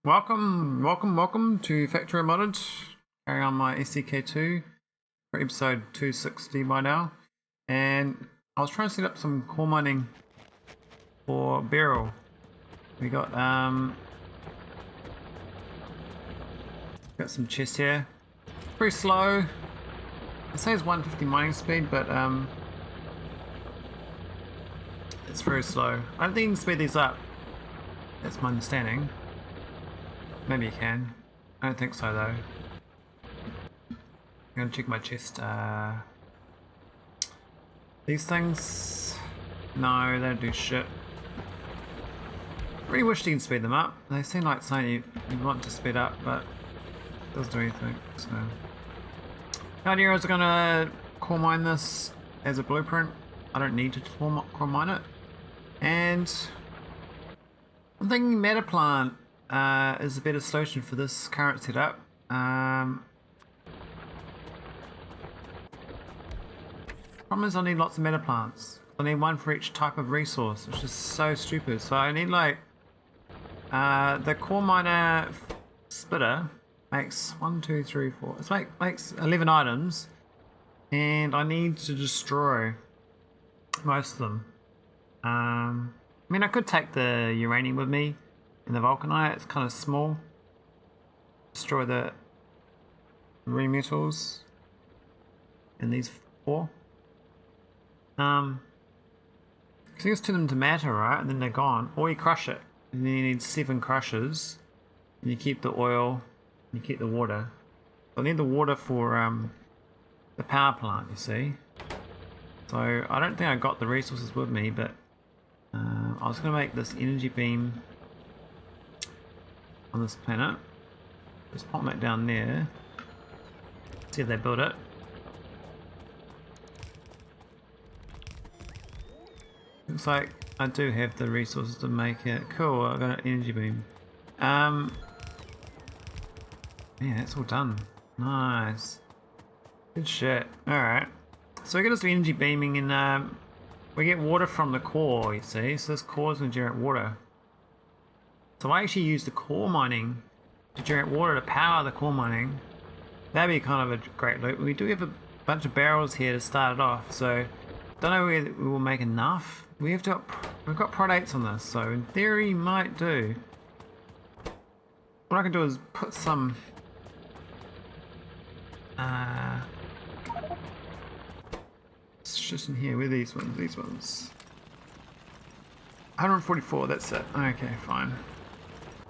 Welcome to Factorio Modded. Carrying on my SCK2 for episode 260 by now. And I was trying to set up some core mining for Beryl. We got some chests here. Pretty slow. It says 150 mining speed, but it's very slow. I don't think you can speed these up. That's my understanding. Maybe you can. I don't think so though. I'm gonna check my chest. These things, no, they don't do shit. Really wish you can speed them up. They seem like something you want to speed up, but it doesn't do anything. So, the idea is gonna core mine this as a blueprint. I don't need to core mine it, and I'm thinking meta plant is a better solution for this current setup. Problem is I need lots of meta plants. I need one for each type of resource, which is so stupid. So I need like the core miner splitter makes 1, 2, 3, 4. It's makes 11 items, and I need to destroy most of them. I mean, I could take the uranium with me. And the vulcanite, it's kind of small. Destroy the marine metals. And these 4. So you just turn them to matter, right? And then they're gone. Or you crush it. And then you need 7 crushes. And you keep the oil. And you keep the water. So I need the water for the power plant, you see. So I don't think I got the resources with me, but I was going to make this energy beam on this planet. Just pop that down there. See if they build it. Looks like I do have the resources to make it. Cool, I got an energy beam. Yeah, that's all done. Nice. Good shit. Alright. So we get this energy beaming and we get water from the core, you see. So this core is going to generate water. So I actually use the core mining to generate water to power the core mining. That'd be kind of a great loop. We do have a bunch of barrels here to start it off, so don't know whether we will make enough. We've got prodates on this, so in theory might do. What I can do is put some it's just in here. Where are these ones? These ones. 144. That's it. Okay, fine.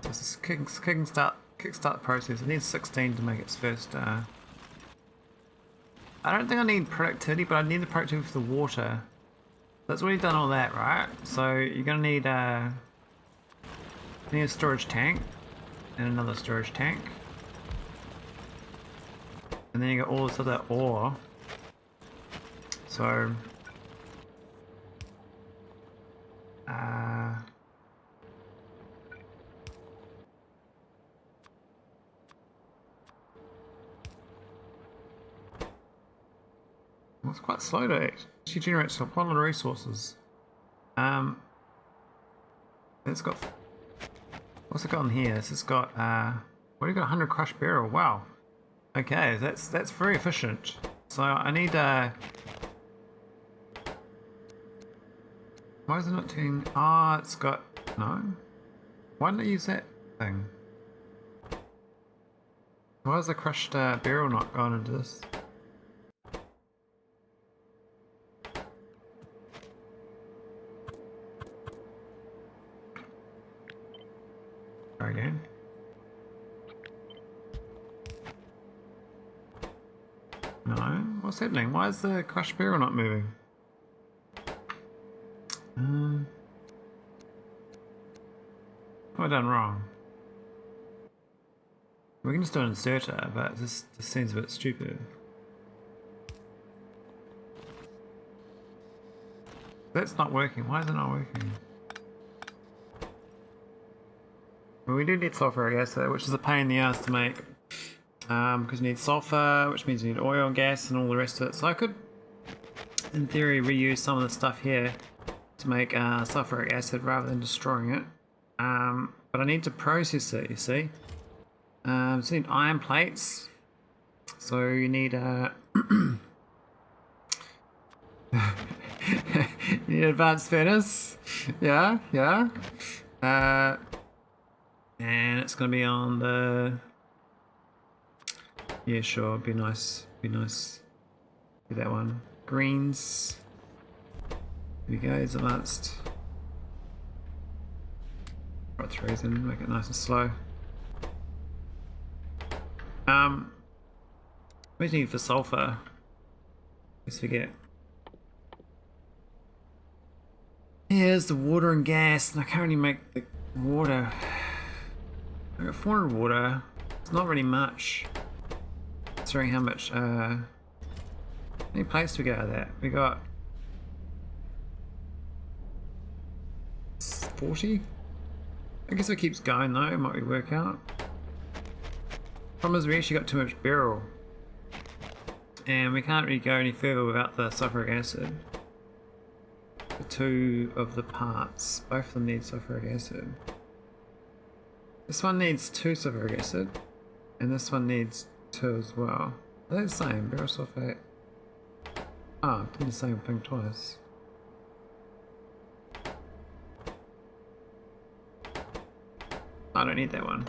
Just kickstart the process. It needs 16 to make its first. I don't think I need productivity, but I need the productivity for the water. That's already done all that, right? So you're gonna need a storage tank and another storage tank, and then you got all this other ore. So it's quite slow to actually generate quite a lot of resources. It's got, what's it got in here? It's got what do you got? 100 crushed beryl. Wow. Okay, that's very efficient. So I need why is it not turning? Ah, it's got no. Why didn't I use that thing? Why is the crushed beryl not going into this? Try again. No, what's happening? Why is the crushed beryl not moving? What have I done wrong? We can just do an inserter, but this seems a bit stupid. That's not working. Why is it not working? Well, we do need sulfuric acid, which is a pain in the ass to make. Because you need sulfur, which means you need oil and gas and all the rest of it. So I could, in theory, reuse some of the stuff here to make sulfuric acid rather than destroying it. But I need to process it, you see. So you need iron plates. So you need you need advanced furnace. Yeah, yeah. And it's gonna be on the. Yeah, sure. Be nice. Be nice. Do that one. Greens. Here we go. It's advanced. Got threes in. Make it nice and slow. What do you need for sulfur? Let's forget. Here's the water and gas, and I can't really make the water. I got 400 water. It's not really much. Considering how much. How many plates do we get out of that? We got 40. I guess it keeps going though. It might be work out. Problem is we actually got too much beryl, and we can't really go any further without the sulfuric acid. The two of the parts, both of them need sulfuric acid. This one needs 2 sulfuric acid, and this one needs 2 as well. Are they the same? Beryl sulfate. Ah, did the same thing twice. I don't need that one.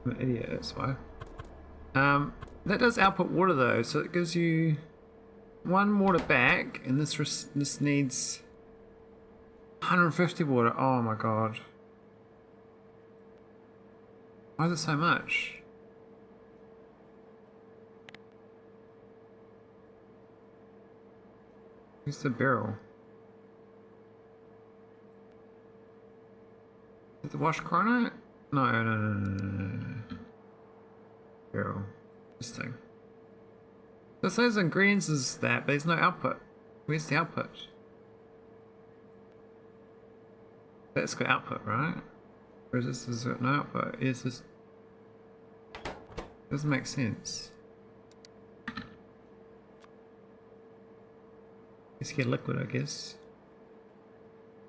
I'm an idiot, that's why. That does output water though, so it gives you 1 water back, and this needs 150 water. Oh my god. Why is it so much? Where's the barrel? Is it the wash cronite? No. Barrel. This thing. So those ingredients is that, but there's no output. Where's the output? That's got output, right? Or is this has got no output? Is this doesn't make sense. Let's get liquid, I guess.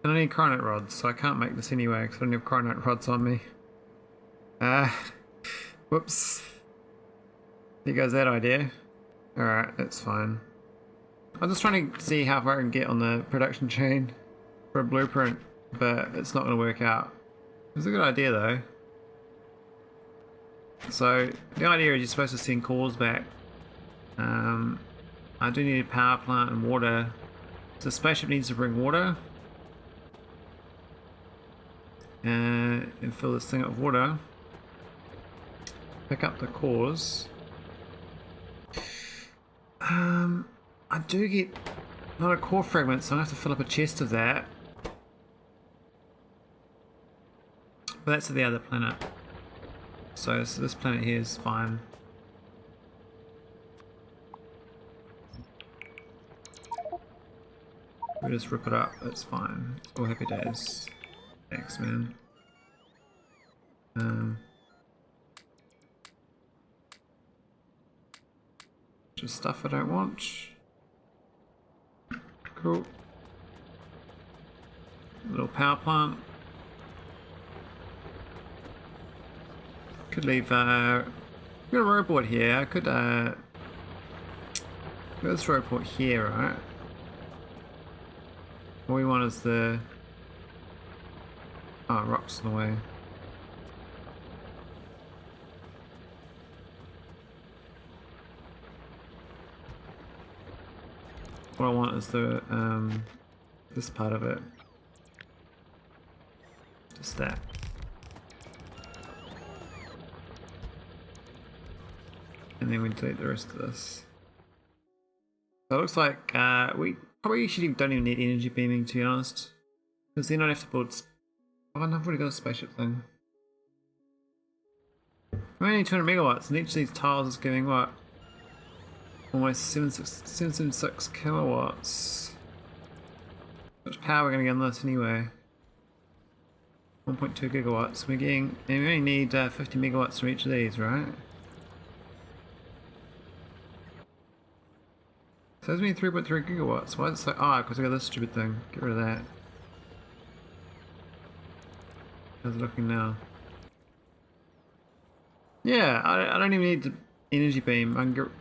And I need cronite rods, so I can't make this anyway because I don't have cronite rods on me. Whoops. There goes that idea. Alright, that's fine. I'm just trying to see how far I can get on the production chain for a blueprint, but it's not going to work out. It's a good idea though. So the idea is you're supposed to send cores back. I do need a power plant and water. So the spaceship needs to bring water. And fill this thing up with water. Pick up the cores. I do get a lot of core fragments, so I have to fill up a chest of that. But that's at the other planet. So this planet here is fine. We just rip it up, it's fine. It's all happy days. Thanks, man. Just stuff I don't want. Cool. Little power plant. Could leave, got a robot here. I could, got this robot here, right? All we want is the, oh, rocks in the way. What I want is the, this part of it. Just that. And then we delete the rest of this. So it looks like we probably actually don't even need energy beaming, to be honest. Because then I'd have to build... Oh no, I've already got a spaceship thing. We only need 200 megawatts, and each of these tiles is giving what? Almost 776 kilowatts. How much power are we going to get on this anyway? 1.2 gigawatts. We're getting... And we only need 50 megawatts from each of these, right? So it's only 3.3 gigawatts. Why is it so... Ah, because I got this stupid thing. Get rid of that. How's it looking now? Yeah, I don't even need the energy beam.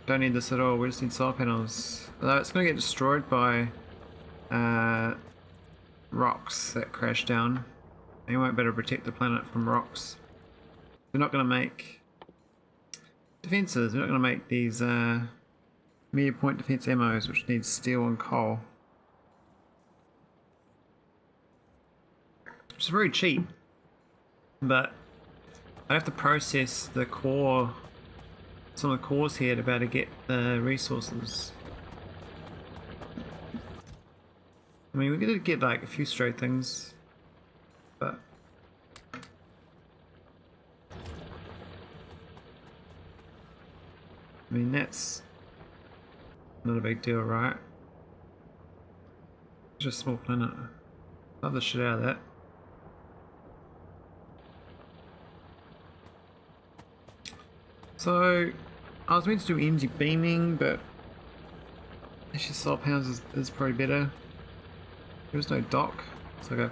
Don't need this at all. We just need solar panels. Although it's going to get destroyed by rocks that crash down. And you won't be able to protect the planet from rocks. We're not going to make defenses. We're not going to make these medium point defense ammos, which need steel and coal. Which is very cheap. But I have to process the core, some of the cores here to be able to get the resources. I mean, we're gonna get like a few stray things, but I mean, that's not a big deal, right? Just a small planet. Love the shit out of that. So, I was meant to do energy beaming, but actually solar panels is probably better. There was no dock, so I go.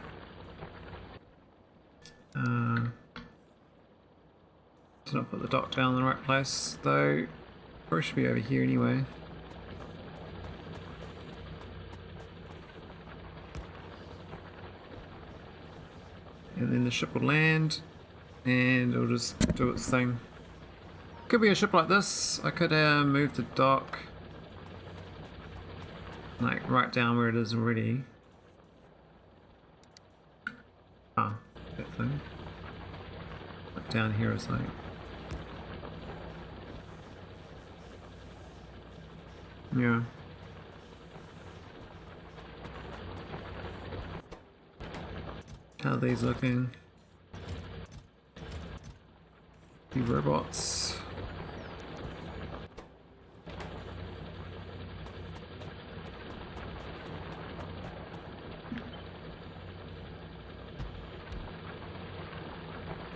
Did not put the dock down in the right place, though. Probably should be over here anyway. And then the ship will land, and it'll just do its thing. Could be a ship like this. I could move the dock like right down where it is already. Ah, that thing. Like down here or something. Yeah. How are these looking? The robots.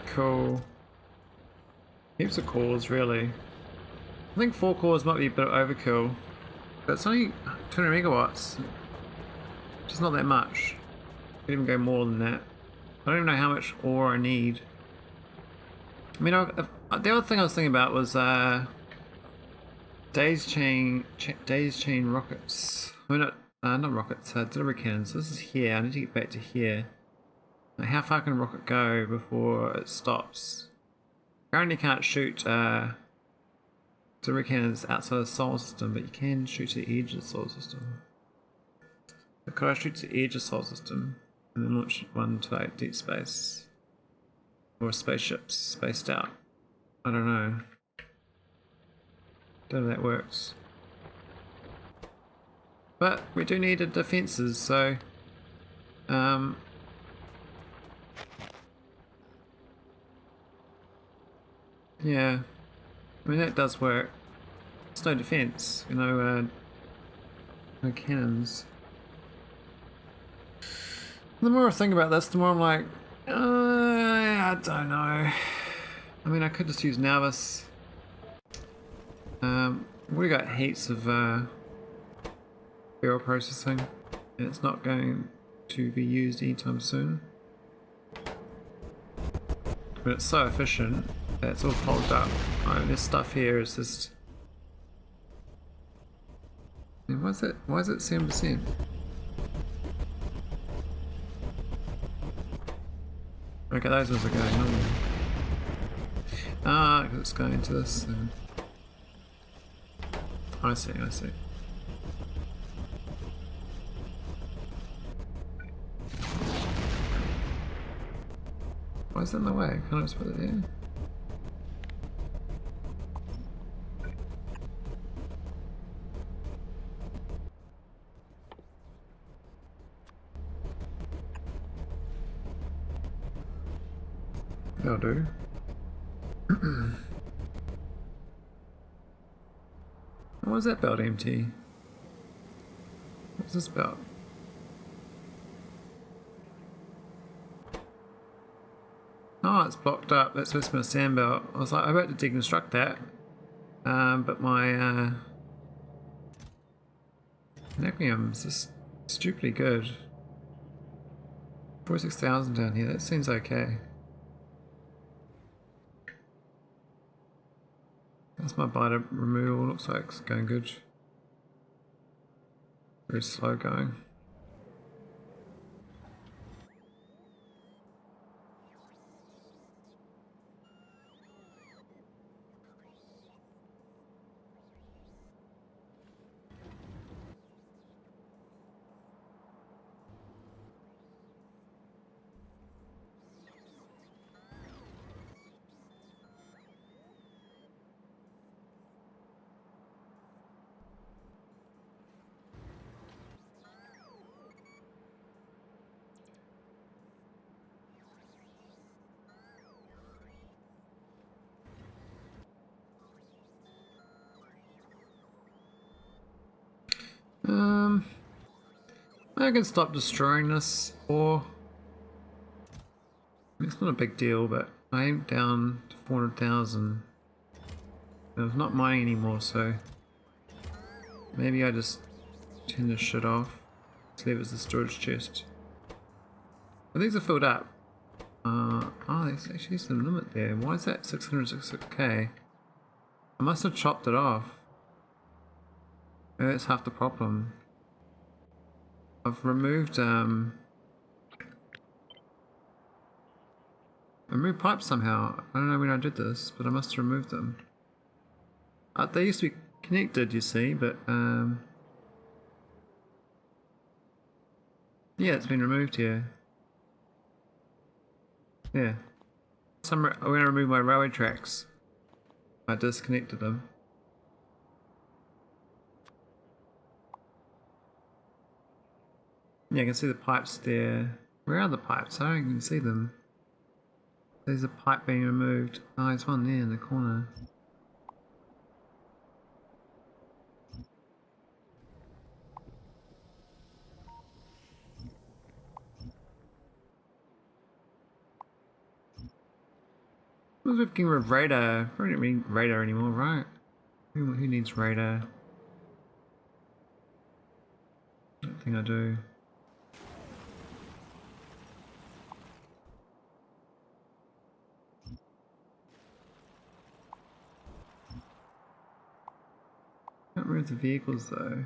Cool. Heaps of cores, really. I think 4 cores might be a bit overkill. But it's only 200 megawatts. Just not that much. Could even go more than that. I don't even know how much ore I need. I mean, the other thing I was thinking about was days chain rockets. I mean, not rockets. Delivery cannons. This is here. I need to get back to here. Like, how far can a rocket go before it stops? Currently can't shoot delivery cannons outside the solar system, but you can shoot to the edge of the solar system. But could I shoot to the edge of the solar system and then launch one to like deep space? Or spaceships spaced out? I don't know. Don't know if that works. But we do need the defences, so yeah, I mean that does work. It's no defense, you know, no cannons. The more I think about this, the more I'm like, I don't know. I mean, I could just use Navis. We got heaps of barrel processing, and it's not going to be used anytime soon. But it's so efficient that it's all clogged up. This stuff here is just. Why is it 7%? Okay, those ones are going normal. Ah, because it's going into this thing. I see. Why is that in the way? Can't I just put it there? That'll do. Why is that belt empty? What's this belt? Oh, it's blocked up. That's supposed to be a sand belt. I was like, I'm about to deconstruct that. But my Nequium's just stupidly good. 46,000 down here. That seems okay. That's my biter removal. Looks like it's going good. Very slow going. I can stop destroying this, or it's not a big deal, but I am down to 400,000. I'm not mining anymore, so maybe I just turn this shit off. Let's leave it as a storage chest. But these are filled up. Oh, there's actually some limit there. Why is that 666k? I must have chopped it off. Maybe that's half the problem. I've removed pipes somehow. I don't know when I did this, but I must have removed them. They used to be connected, you see, but yeah, it's been removed here. Yeah. I'm going to remove my railway tracks. I disconnected them. Yeah, I can see the pipes there. Where are the pipes? I don't even see them. There's a pipe being removed. Oh, there's one there in the corner. What's with getting rid of radar? We don't need radar anymore, right? Who needs radar? I don't think I do. Can't remove the vehicles though.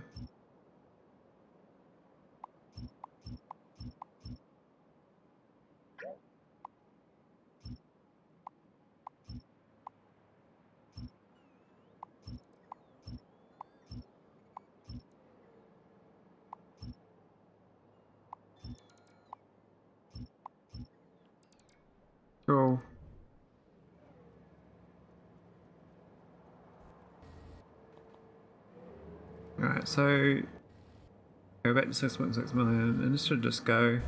Cool. Alright, so go back to 6.6 million, and this should just go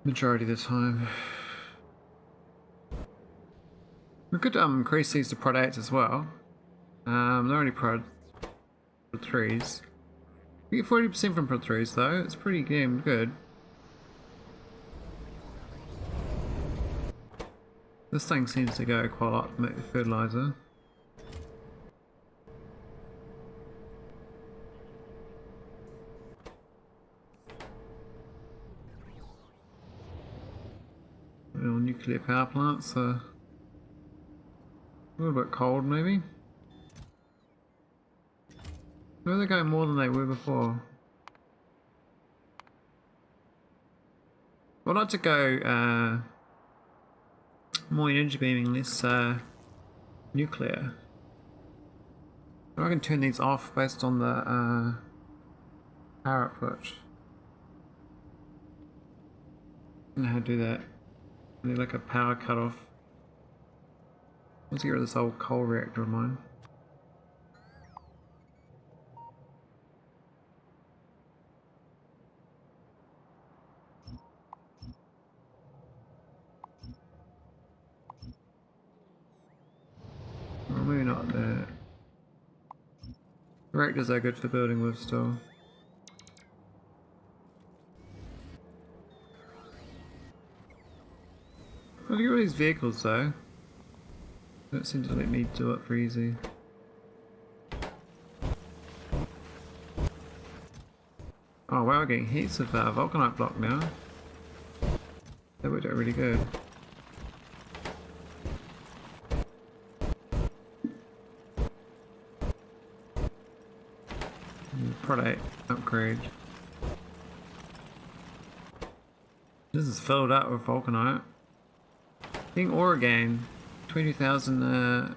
majority of the time. We could increase these to prod 8s as well. They're only prod 3s. We get 40% from prod 3s though, it's pretty damn good. This thing seems to go quite a lot to make the fertilizer. Little nuclear power plants are a little bit cold maybe. Maybe they're going more than they were before. I'd like to go more energy beaming, less nuclear. I can turn these off based on the power output. I don't know how to do that. I need like a power cutoff. Let's get rid of this old coal reactor of mine. Well, maybe not that. Reactors are good for building with still. I'll get rid of these vehicles though. They don't seem to let me do it for easy. Oh wow, we're getting heaps of vulcanite block now. That worked out really good. Product upgrade. This is filled up with vulcanite. Getting ore again. 20,000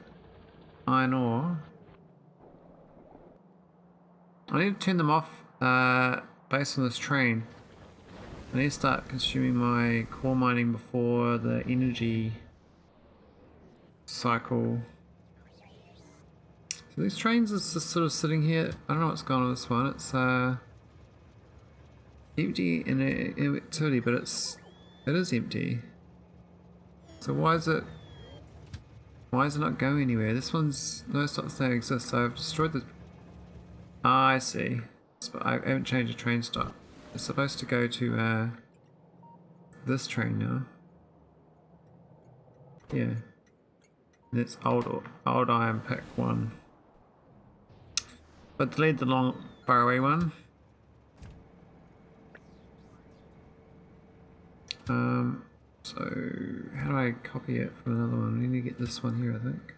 iron ore. I need to turn them off based on this train. I need to start consuming my core mining before the energy cycle. So these trains are just sort of sitting here. I don't know what's going on with this one. It's empty in activity, but it is empty. So why is it not going anywhere? This one's no stop saying exists. So I've destroyed the. Ah, I see. I haven't changed the train stop. It's supposed to go to this train now. Yeah. And it's old iron pick 1. But delete the long far away one. So how do I copy it from another one? I need to get this one here, I think.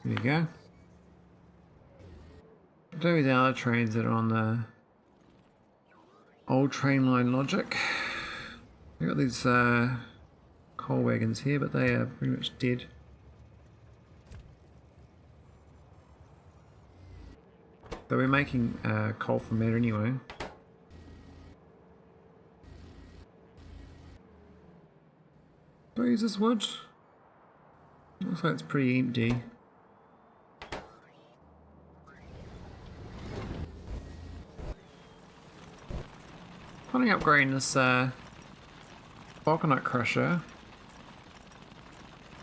There you go. Do with the other trains that are on the old train line logic. We got these coal wagons here, but they are pretty much dead. But we're making coal from there anyway. Do I use this wood? Looks like it's pretty empty. Planning upgrading this vulcanite crusher.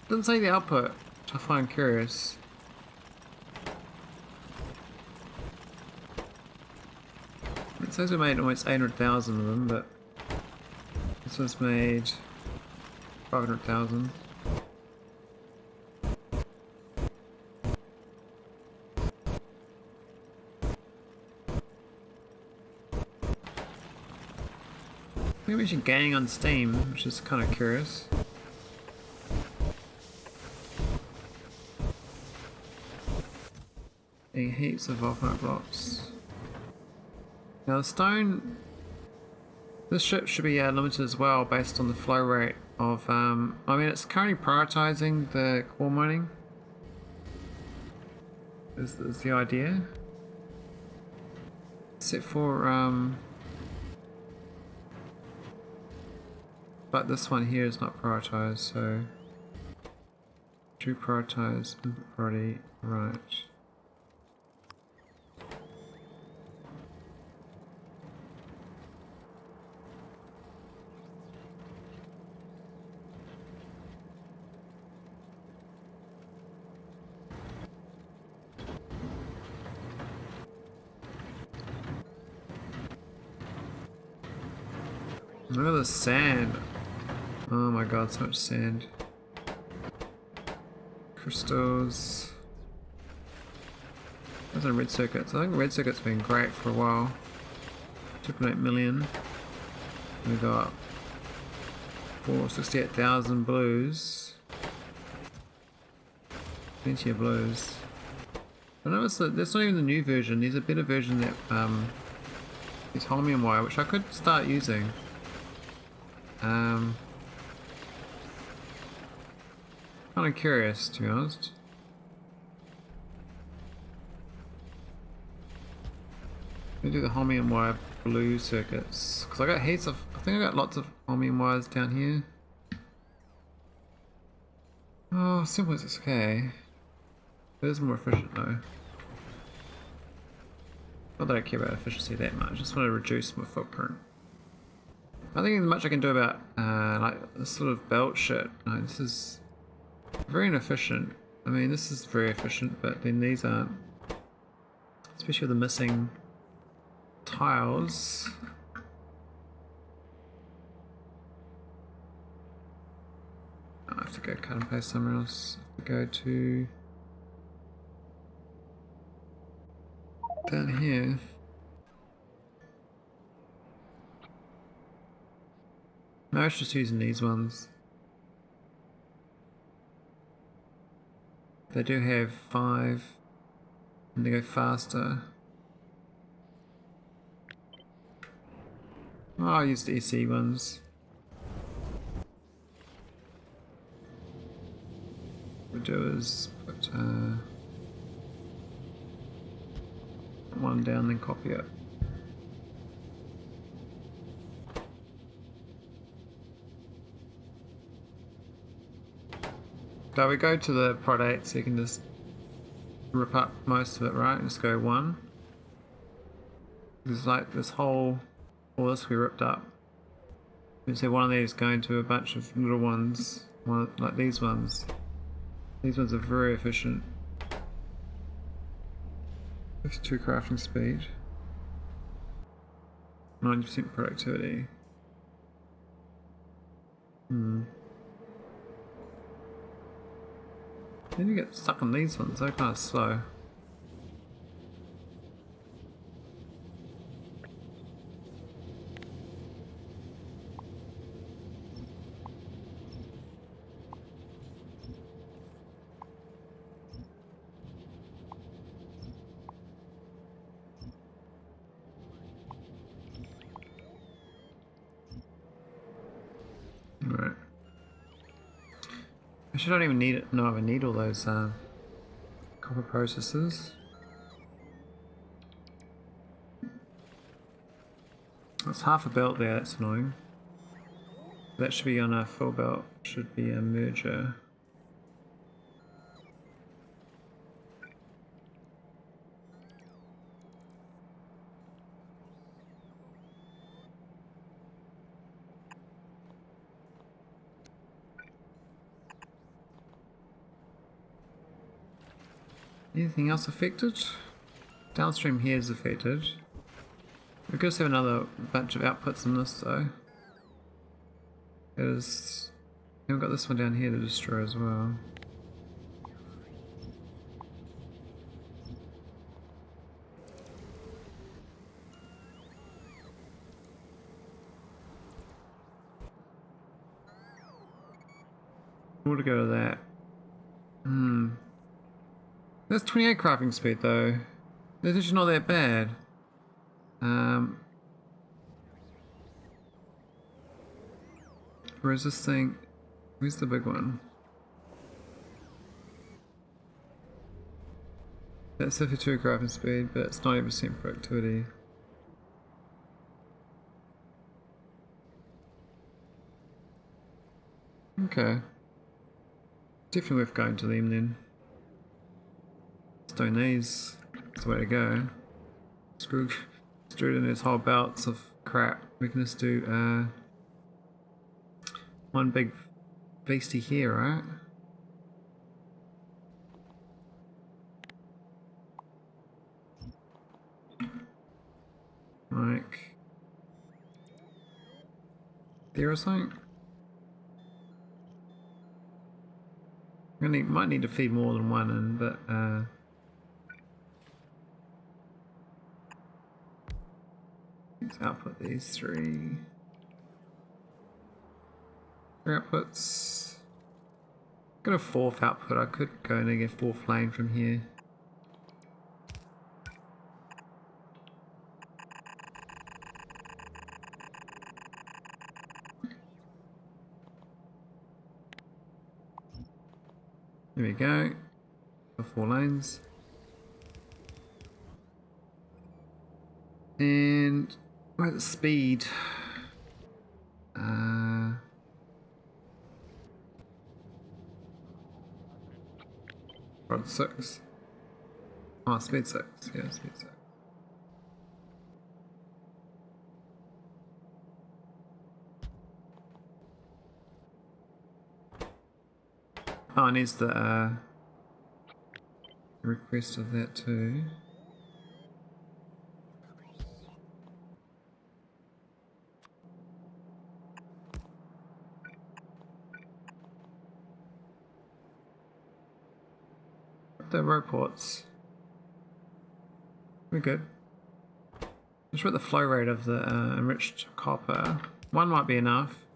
Doesn't say the output, which I find curious. It says we made almost 800,000 of them, but this was made 500,000. Maybe she's gaining on Steam, which is kind of curious. Heaps of vulcanite blocks. Now the stone, this ship should be limited as well based on the flow rate of, I mean it's currently prioritizing the core mining, is the idea. Except for, but this one here is not prioritized, so do prioritize input priority, right. Look at the sand. Oh my god, so much sand. Crystals. Those are red circuits. I think red circuits have been great for a while. 2.8 million. We got 468,000 blues. Plenty of blues. I noticed that that's not even the new version. There's a better version that is holmium wire, which I could start using. Kind of curious, to be honest. Let me do the holmium wire blue circuits, because I got heaps of. I think I got lots of holmium wires down here. Oh, simplex is okay. It is more efficient though. Not that I care about efficiency that much. I just want to reduce my footprint. I think there's much I can do about like this sort of belt shit. No, this is very inefficient. I mean, this is very efficient, but then these aren't. Especially with the missing tiles. I have to go cut and paste somewhere else. Go to down here. No, I was just using these ones. They do have 5 and they go faster. Oh, I'll use the EC ones. What we'll do is put one down, then copy it. So we go to the prod 8, so you can just rip up most of it, right? And just go 1. There's like this whole, all this will be ripped up. You see one of these going to a bunch of little ones, like these ones. These ones are very efficient. 52 crafting speed. 90% productivity. Then you get stuck on these ones, they're kind of slow. Right. I don't even need it. No, I need all those copper processors. That's half a belt there, that's annoying. That should be on a full belt, should be a merger. Anything else affected? Downstream here is affected. We could just have another bunch of outputs in this though. We've got this one down here to destroy as well. More to go to that. That's 28 crafting speed though. That's actually not that bad. Where's this thing? Where's the big one? That's 52 crafting speed, but it's 90% productivity. Okay. Definitely worth going to them then. Doing these, that's the way to go. Screwed in these whole belts of crap. We can just do one big beastie here, right? Like there or something. Might need to feed more than one in, but let's output these three outputs. Got a fourth output. I could go and get fourth lane from here. There we go. The 4 lanes. And where's the speed? Rod 6. Oh, speed 6. Yeah, speed 6. Oh, it needs the request of that too. The reports. We're good. Just with the flow rate of the enriched copper. 1 might be enough.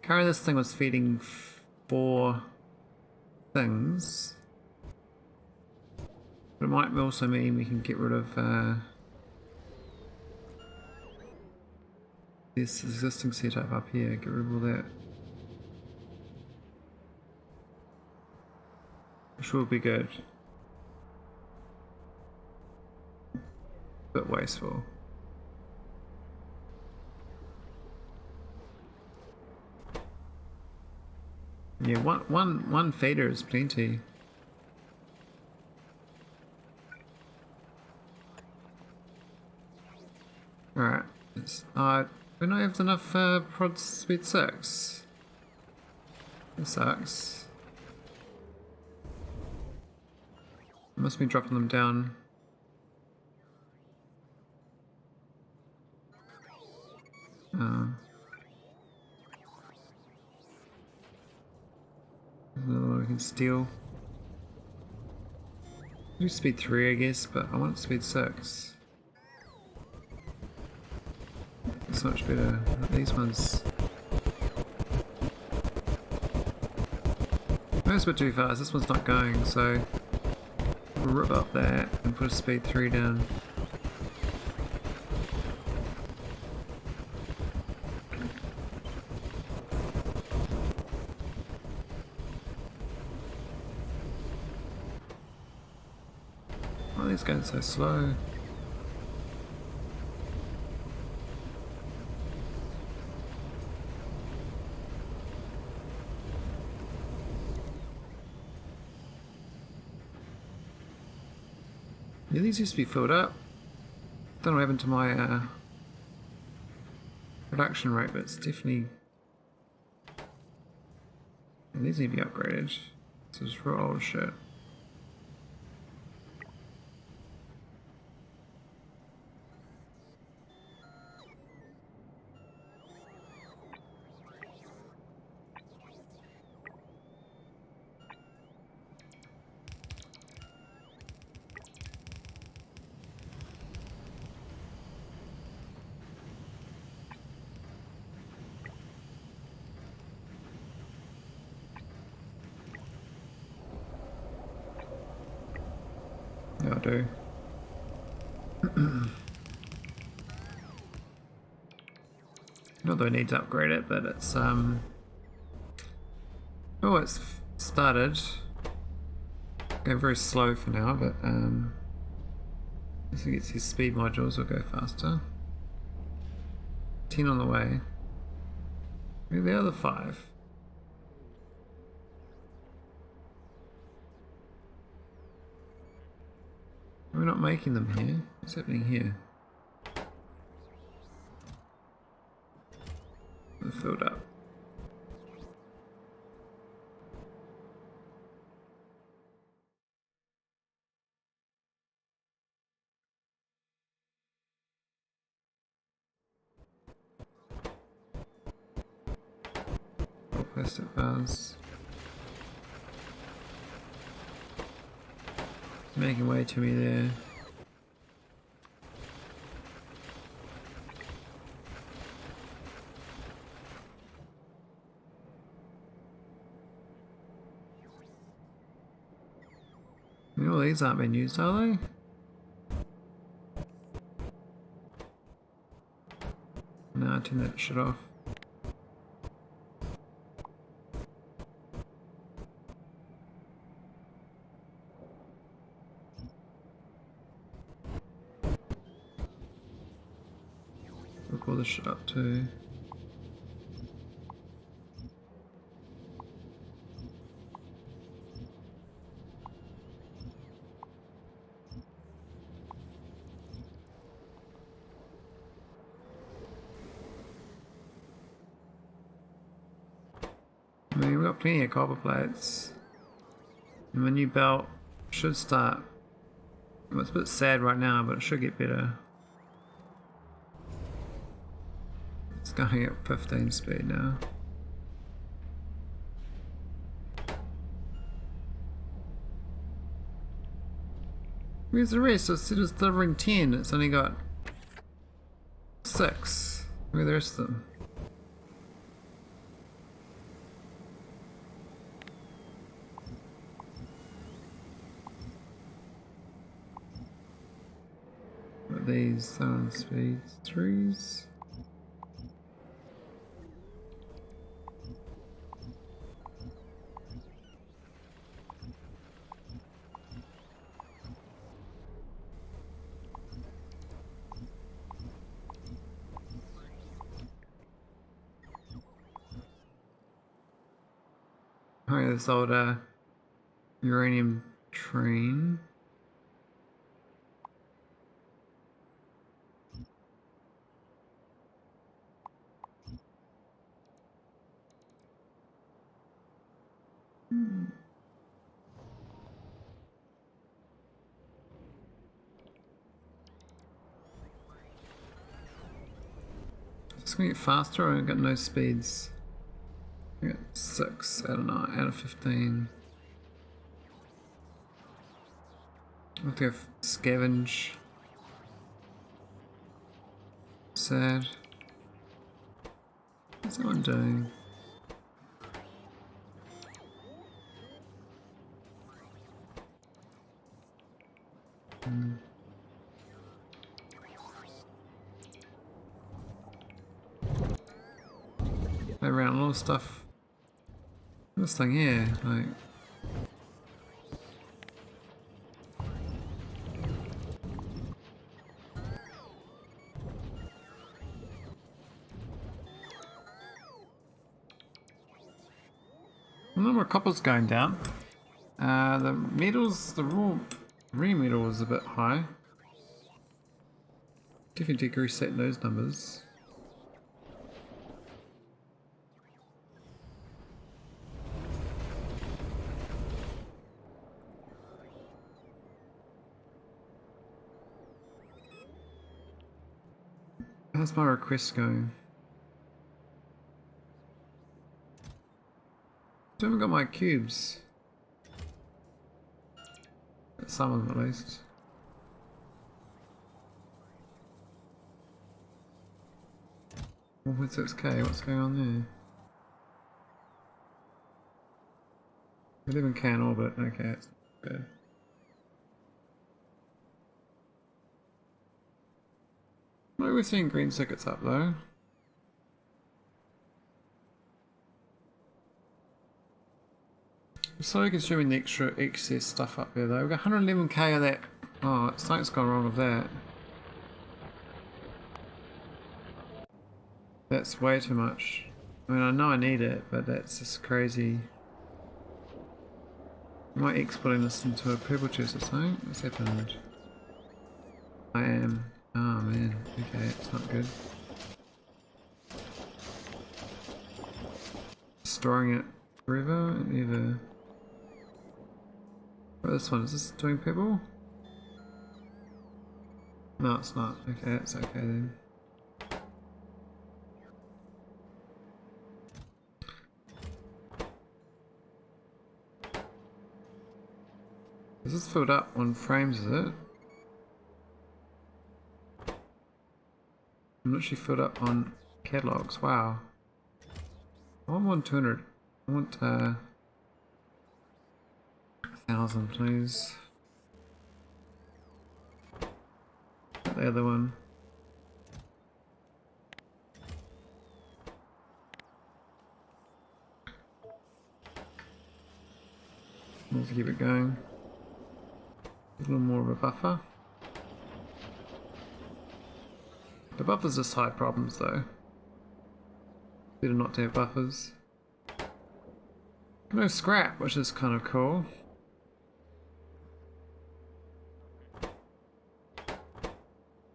Currently this thing was feeding 4 things. But it might also mean we can get rid of this existing setup up here, get rid of all that. Which will be good. Bit wasteful. Yeah, one fader is plenty. Alright, we don't have enough prod speed 6. That sucks. Must be dropping them down. Another one we can steal. Do speed 3 I guess, but I want speed 6. It's much better. These ones. That's a bit too fast. This one's not going, so we'll rip up that and put a speed 3 down. Why are these going so slow? Yeah, these used to be filled up. Don't know what happened to my production rate, but it's definitely... And these need to be upgraded. This is real old shit. Yeah, I do. Not that I need to upgrade it, but it's oh, it's started. Going very slow for now, but as it gets his speed modules, will go faster. 10 on the way. Where are the other 5? We're not making them here. What's happening here? They're filled up. All plastic bars. Making way to me there. You know, these aren't being used, are they? No, turn that shit off. Look all this shit up too. I mean, we've got plenty of copper plates. And my new belt should start. Well, it's a bit sad right now, but it should get better. It's going at 15 speed now. Where's the rest? Instead of delivering 10, it's only got 6. Where are the rest of them? at these speeds 3s. Oh yeah, this old uranium train. It's gonna get faster. I got no speeds. I got 6 out of 9 out of 15. I have to go scavenge. Sad. What's that one doing? Around a lot of stuff. This thing here, like. A number of copper's going down. The metals, the raw metal is a bit high. Definitely reset those numbers. How's my request going? I haven't got my cubes. Some of them at least. Oh, 1.6k, what's going on there? 11k in orbit, okay, that's not bad. No, we're seeing green circuits up though. We're slowly consuming the extra excess stuff up there though. We've got 111k of that. Oh, something's gone wrong with that. That's way too much. I mean, I know I need it, but that's just crazy. Am I exporting this into a purple chest or something? What's happened? I am. Oh man, okay, it's not good. Storing it forever and ever. Oh, this one, is this doing purple? No, it's not. Okay, it's okay then. Is this filled up on frames, is it? I'm literally filled up on catalogs, wow. I want 200. I want 1,000 please. The other one. Let's keep it going. A little more of a buffer. The buffers just hide problems though. Better not to have buffers. No scrap, which is kind of cool.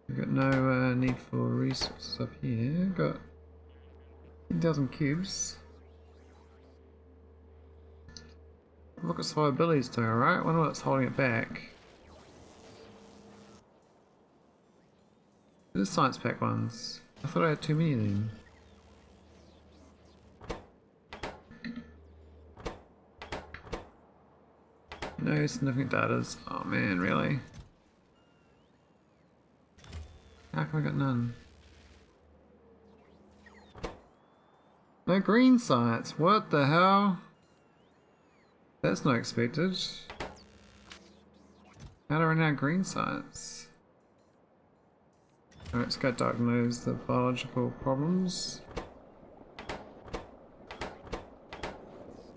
We've got no need for resources up here. Got 10,000 cubes. Look at survivability's doing alright. Wonder what's holding it back. The science pack ones. I thought I had too many of them. No significant datas. Oh man, really? How come I got none? No green science. What the hell? That's not expected. How do I run out green science? Alright, let's go diagnose the biological problems.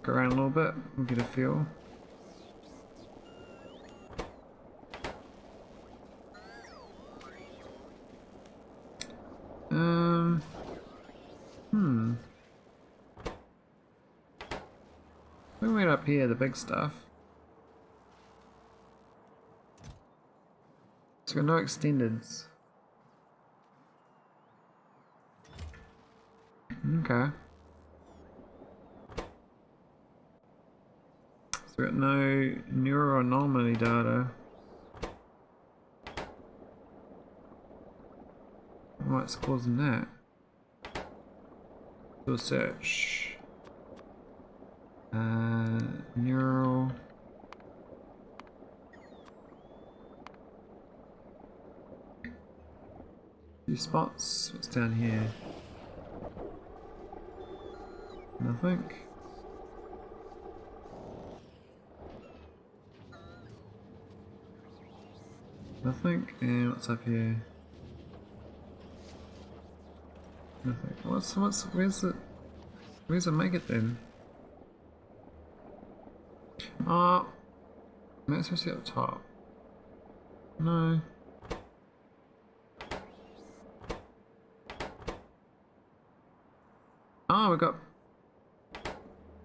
Go around a little bit and get a feel. We went up here, the big stuff. It's got no extendeds. Okay. So we got no neuroanomaly data. What's causing that? Do a search. Neural. Few spots. What's down here? Nothing. Nothing. And what's up here? Nothing. Where's it make it then? Oh, maybe it's supposed to be up top. No. Oh, we got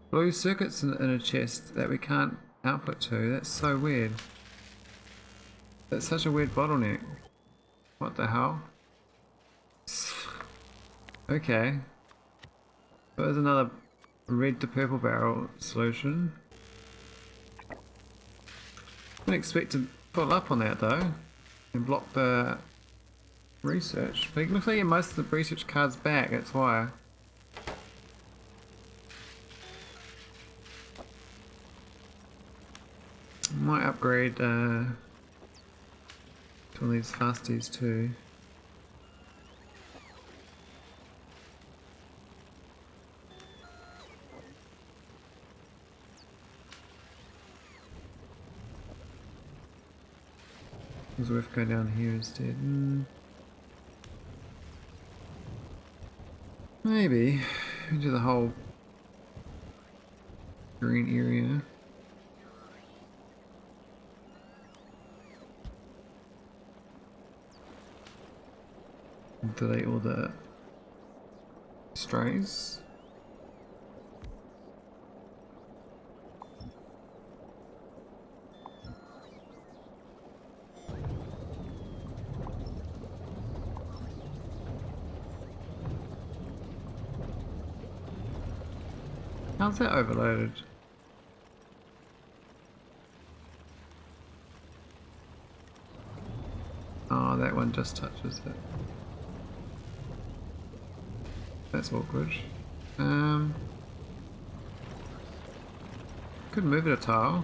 blue circuits in a chest that we can't output to. That's so weird. That's such a weird bottleneck. What the hell? Okay. There's another red to purple barrel solution. Didn't expect to pull up on that though and block the research. But it looks like you have most of the research cards back, that's why. Might upgrade to one of these fasties too. It's worth going down here instead. Maybe into the whole green area. Delete all the strays. How's that overloaded? Oh, that one just touches it. That's awkward. Could move it a tile.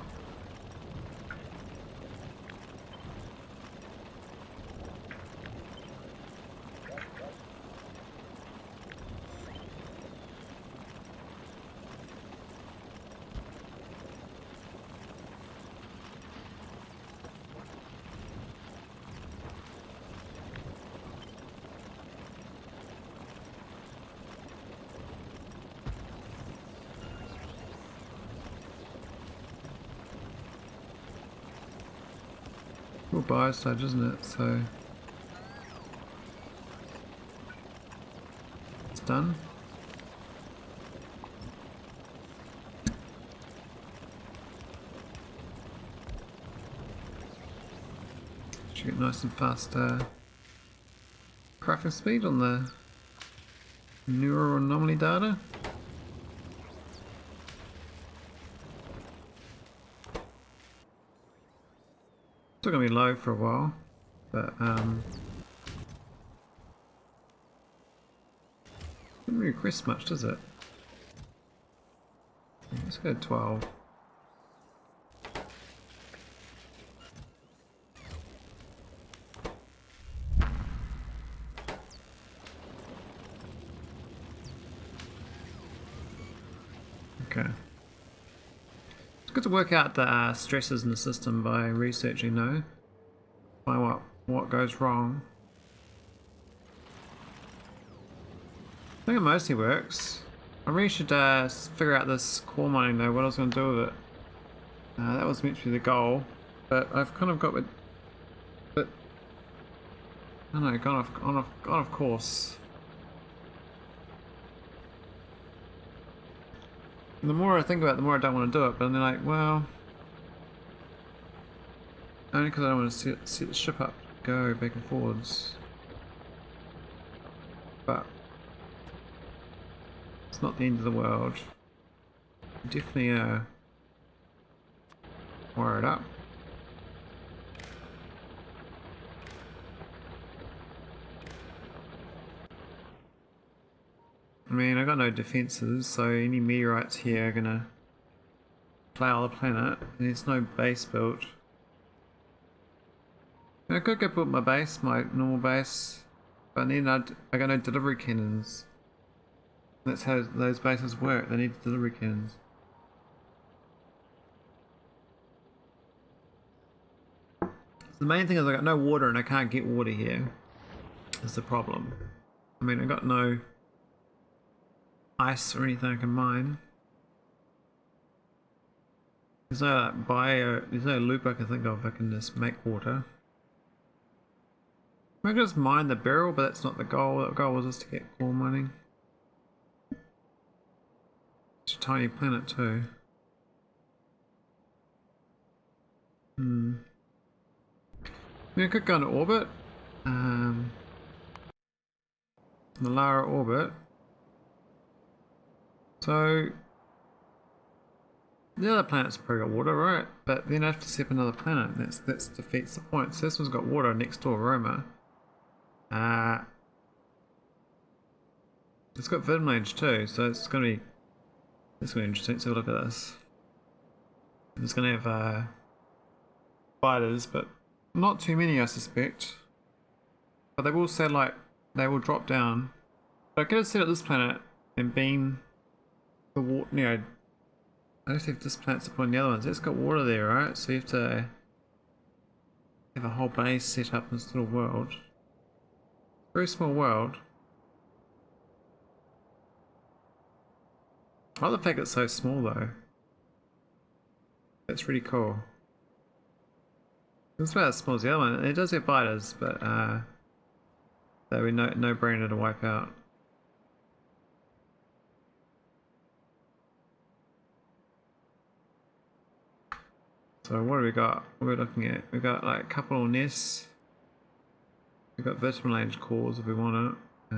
Cool biostage, isn't it? So it's done. Should get nice and fast crafting speed on the neuroanomaly data. Still gonna be low for a while, but doesn't really request much, does it? Let's go to 12. Okay. It's good to work out the stresses in the system by researching though. Find what goes wrong. I think it mostly works. I really should figure out this core mining though, what I was going to do with it. That was meant to be the goal, but I've kind of got it, but I don't know, gone off course. And the more I think about it, the more I don't want to do it, but then like, well, only because I don't want to set the ship up, go back and forwards. But it's not the end of the world. Definitely wire it up. I mean, I got no defenses, so any meteorites here are gonna plow the planet, and there's no base built. I could go build my base, my normal base, but then I got no delivery cannons. That's how those bases work, they need delivery cannons. So the main thing is I got no water and I can't get water here. That's the problem. I mean, I got no ice or anything I can mine. There's no there's no loop I can think of I can just make water. I can just mine the barrel, but that's not the goal. The goal was just to get core mining. It's a tiny planet too. I mean, I could go into orbit. The lower orbit. So the other planet's probably got water, right? But then I have to set up another planet, and that defeats the point. So this one's got water next door, Roma. It's got Vinlange too, so it's gonna be interesting. So look at this. It's gonna have spiders, but not too many, I suspect. But they will satellite. They will drop down. But I could have set up this planet and beam the water. You know, I just have this planet supplying the other ones. It's got water there, right? So you have to have a whole base set up in this little world. Very small world. I like the fact it's so small though. That's really cool. It's about as small as the other one. It does have biters, but they were no brainer to wipe out. So what do we got? What are we looking at? We've got like a couple of nests. We've got Vinlange cores if we want it. I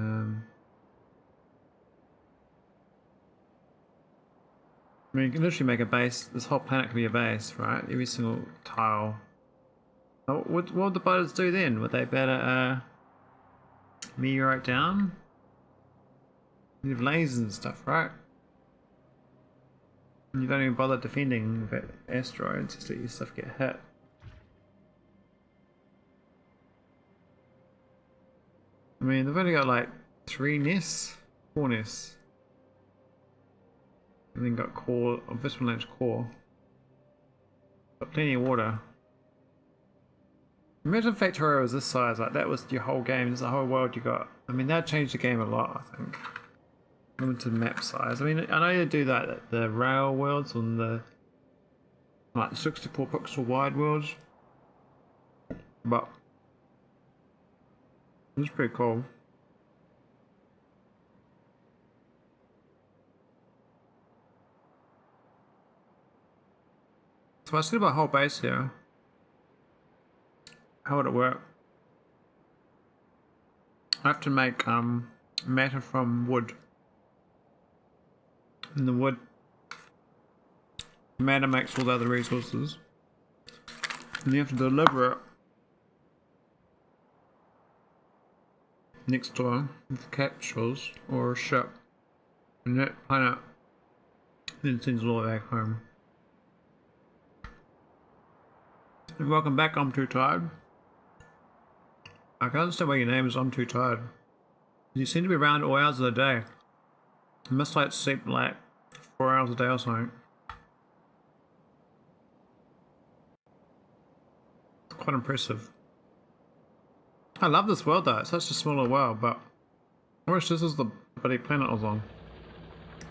mean, you can literally make a base. This whole planet can be a base, right? Every single tile. Oh, what would the biters do then? Would they better meteorite down? You have lasers and stuff, right? And you don't even bother defending with asteroids, just let your stuff get hit. I mean, they've only got like 4 nests. And then got core, or Vinlange core. Got plenty of water. Imagine Factorio was this size, like that was your whole game, there's the whole world you got. I mean, that changed the game a lot, I think. Limited map size. I mean, I know they do that, the rail worlds on the like 64 pixel wide worlds. But it's pretty cool. So I set up a whole base here. How would it work? I have to make matter from wood. And the wood matter makes all the other resources. And you have to deliver it next door with capsules or a ship. And that planet then sends it all back home. And welcome back, I'm too tired. I can understand why your name is I'm too tired. You seem to be around all hours of the day. You must like sleep like 4 hours a day or something. It's quite impressive. I love this world though, it's such a smaller world, but I wish this was the bloody planet I was on.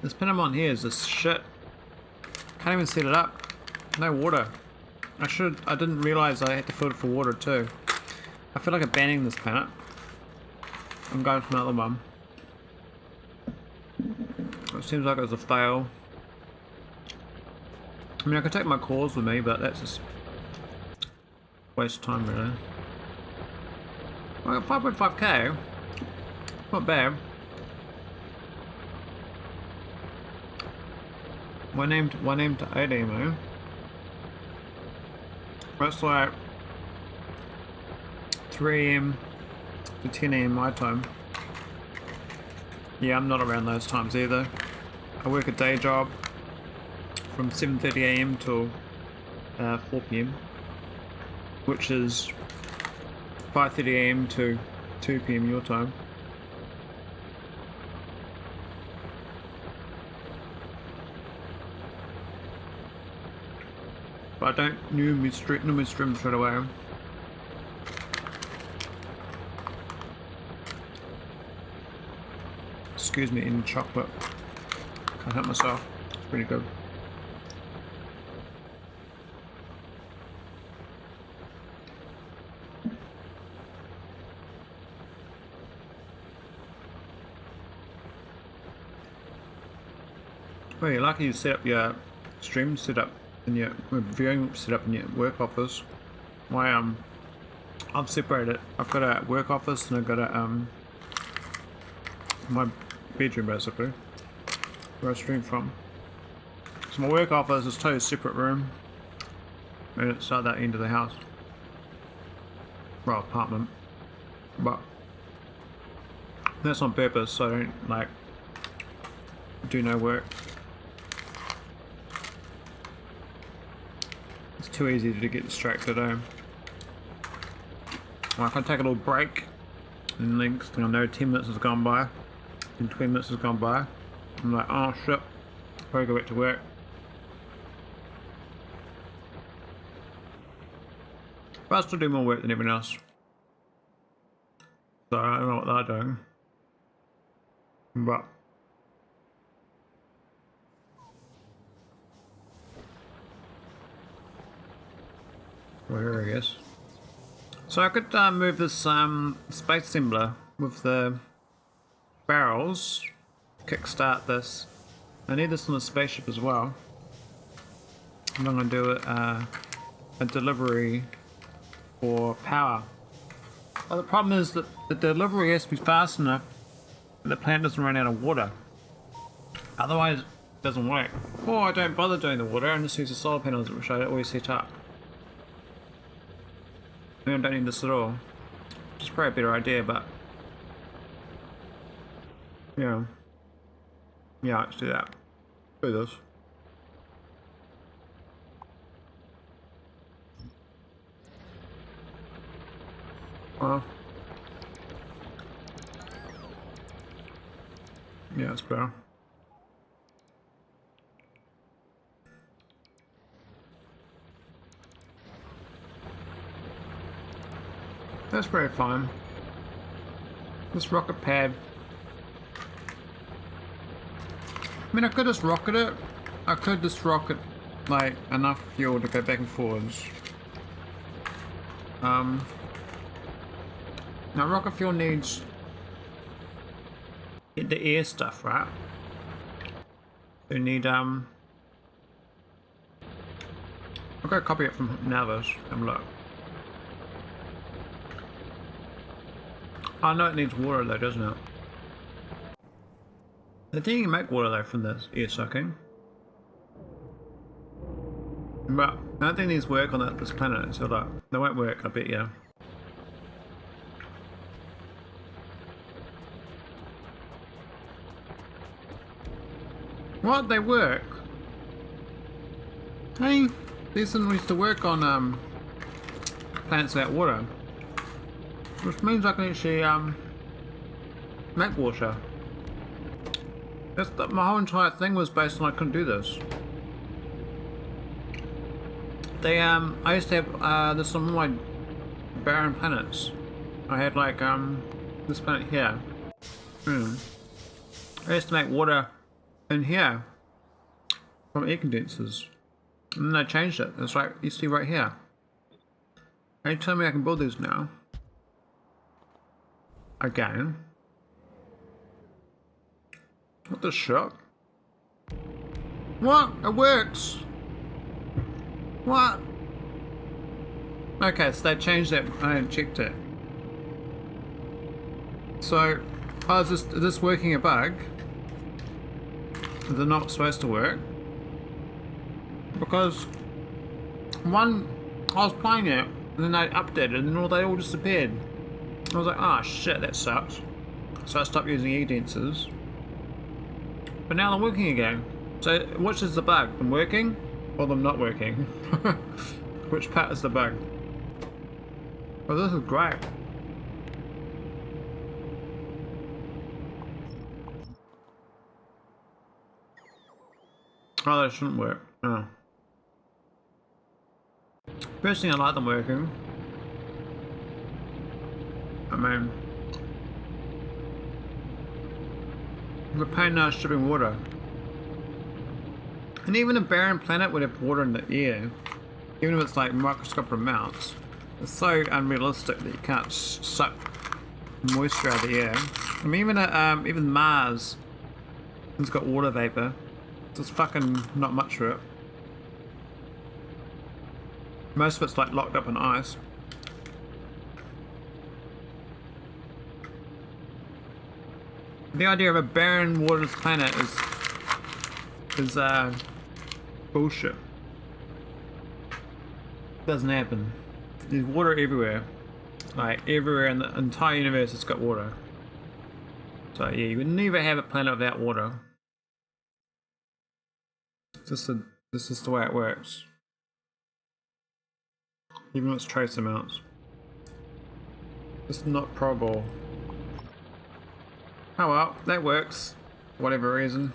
This planet I'm on here is just shit. Can't even set it up. No water. I didn't realise I had to filter for water too. I feel like abandoning this planet. I'm going to another one. It seems like it was a fail. I mean, I could take my cores with me, but that's just waste of time really. I got 5.5k. Not bad. One named to 8 AM. That's like 3 AM to 10 AM my time. Yeah, I'm not around those times either. I work a day job from 7:30 AM till 4 PM, which is 5:30 AM to 2 PM your time. But I don't normally stream straight away. Excuse me, eating chocolate. Can't help myself. It's pretty good. Well, you're lucky you set up your stream setup in your viewing setup in your work office. I've separated it. I've got a work office and I've got a my bedroom basically, where I stream from. So my work office is totally separate room, and it's at that end of the house. Well, apartment. But that's on purpose, so I don't like do no work. It's too easy to get distracted. Well, I can take a little break, and next thing I know, 10 minutes has gone by, and 20 minutes has gone by. I'm like, oh shit, probably go back to work. But I still do more work than everyone else, so I don't know what they're doing. But well, here I guess. So I could move this space assembler with the barrels, kickstart this. I need this on the spaceship as well. And I'm going to do a delivery for power. Well, the problem is that the delivery has to be fast enough that the planet doesn't run out of water. Otherwise, it doesn't work. Or I don't bother doing the water and just use the solar panels which I always set up. I don't need this at all. Which is probably a better idea, but yeah. Yeah, let's do that. Do this. Well, yeah, it's better. That's very fine. This rocket pad. I mean, I could just rocket it. I could just rocket like enough fuel to go back and forwards. Now rocket fuel needs the air stuff, right? You need I've got to copy it from Navas. Have a look. I know it needs water though, doesn't it? I think you can make water though from this air sucking. But I don't think these work on this planet, so like, they won't work, I bet you. What? They work? Hey, these things used to work on planets without water. Which means I can actually make water. My whole entire thing was based on I couldn't do this. They I used to have this on all my barren planets. I had like this planet here. I used to make water in here from air condensers. And then I changed it. It's like, you see right here. Are you telling me I can build these now? Again. What the shit? What? It works! What? Okay, so they changed that. I haven't checked it. So, is this working a bug? They're not supposed to work. Because one, I was playing it, and then they updated, and then they all disappeared. I was like, ah, shit, that sucks. So I stopped using e-densers. But now they're working again. So, which is the bug? Them working? Or them not working? Which part is the bug? Oh, this is great. Oh, that shouldn't work. Oh. Personally, I like them working. I mean, the pain now is shipping water. And even a barren planet would have water in the air, even if it's like microscopic amounts. It's so unrealistic that you can't suck moisture out of the air. I mean, even Mars, it's got water vapor. There's fucking not much for it. Most of it's like locked up in ice. The idea of a barren waterless planet is bullshit. Doesn't happen. There's water everywhere. Like everywhere in the entire universe it's got water. So yeah, you would never have a planet without water. This is the way it works. Even with its trace amounts. It's not probable. Oh well, that works. For whatever reason.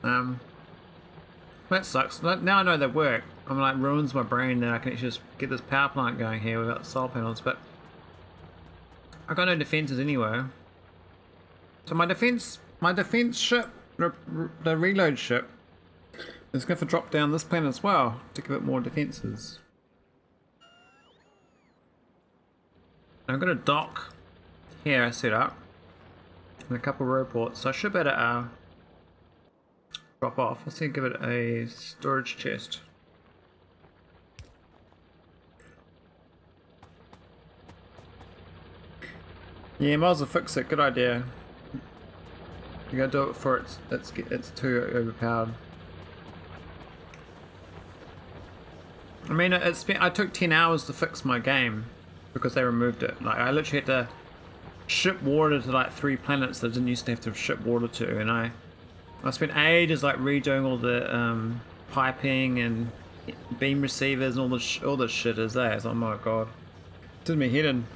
That sucks. Now I know they work. I'm like, ruins my brain that I can actually just get this power plant going here without solar panels, but I've got no defenses anyway. So my defense ship, the reload ship, is going to drop down this planet as well to give it more defenses. I'm going to dock here, set up, and a couple of roports, so I should better drop off. Let's see, give it a storage chest. Yeah, might as well fix it. Good idea. You gotta do it before it's too overpowered. I mean, I took 10 hours to fix my game because they removed it. Like, I literally had to ship water to like 3 planets that I didn't used to have to ship water to, and I spent ages like redoing all the piping and beam receivers and all the shit as there. So, oh my god, did me head in.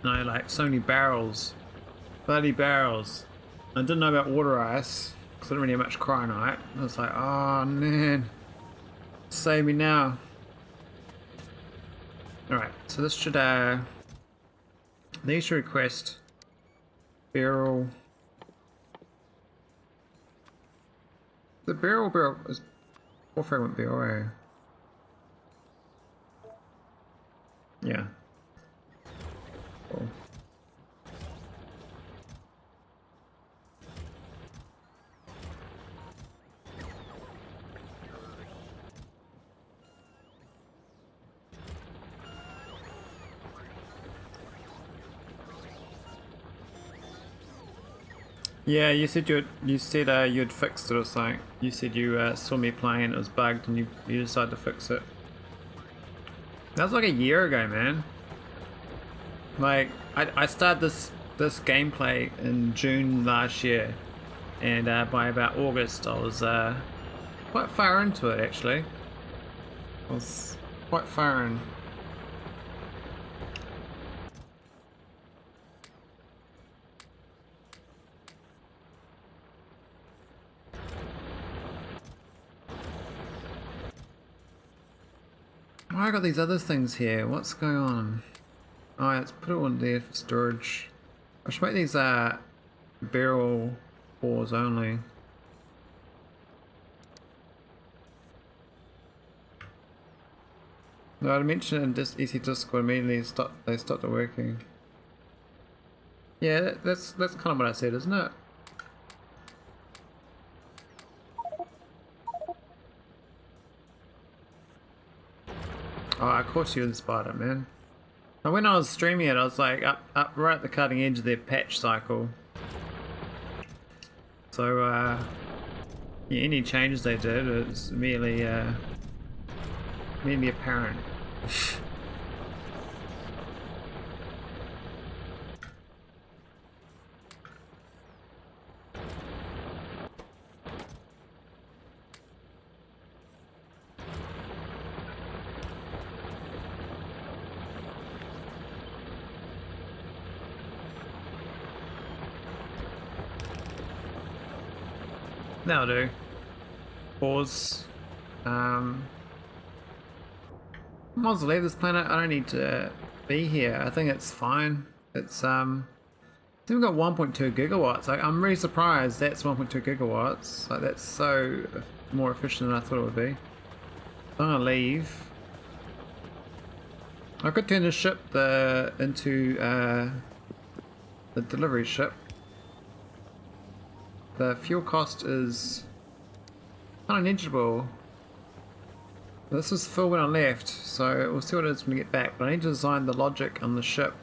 And I had like so many barrels, bloody barrels. I didn't know about water ice because I didn't really have much cryonite. I was like, oh man, save me now. Alright, so this should these should request Beryl. The Beryl is more fragment Beryl. Yeah. Cool. Yeah, you said you'd fixed it or something. You said you saw me playing, it was bugged, and you decided to fix it. That was like a year ago, man. Like I started this gameplay in June last year, and by about August I was quite far into it actually. I was quite far in. Oh, I got these other things here. What's going on? Oh, let's put it on there for storage. I should make these barrel Pause only. No, I mentioned it in EC Discord immediately. They stopped it working. Yeah, that's kind of what I said, isn't it? Oh, of course you inspired it, man. And when I was streaming it, I was like up right at the cutting edge of their patch cycle. So yeah, any changes they did is merely apparent. That'll do. Pause. Might as well leave this planet. I don't need to be here. I think it's fine. It's I think we've got 1.2 gigawatts. I'm really surprised that's 1.2 gigawatts. Like, that's so more efficient than I thought it would be. I'm gonna leave. I could turn the ship into the delivery ship. The fuel cost is kind of negligible. This was full when I left, so we'll see what it is when we get back. But I need to design the logic on the ship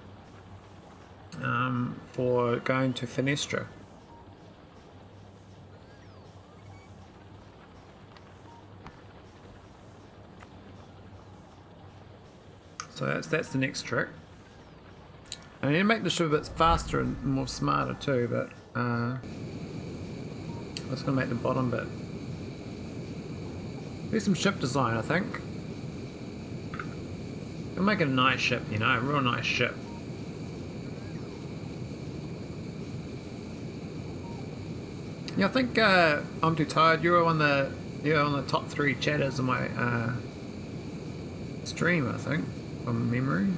for going to Foenestra. So that's the next trick. I need to make the ship a bit faster and more smarter too, but that's going to make the bottom bit. Do some ship design, I think. We'll make it a nice ship, you know, a real nice ship. Yeah, I think I'm too tired. You're on the top 3 chatters of my stream, I think, from memory.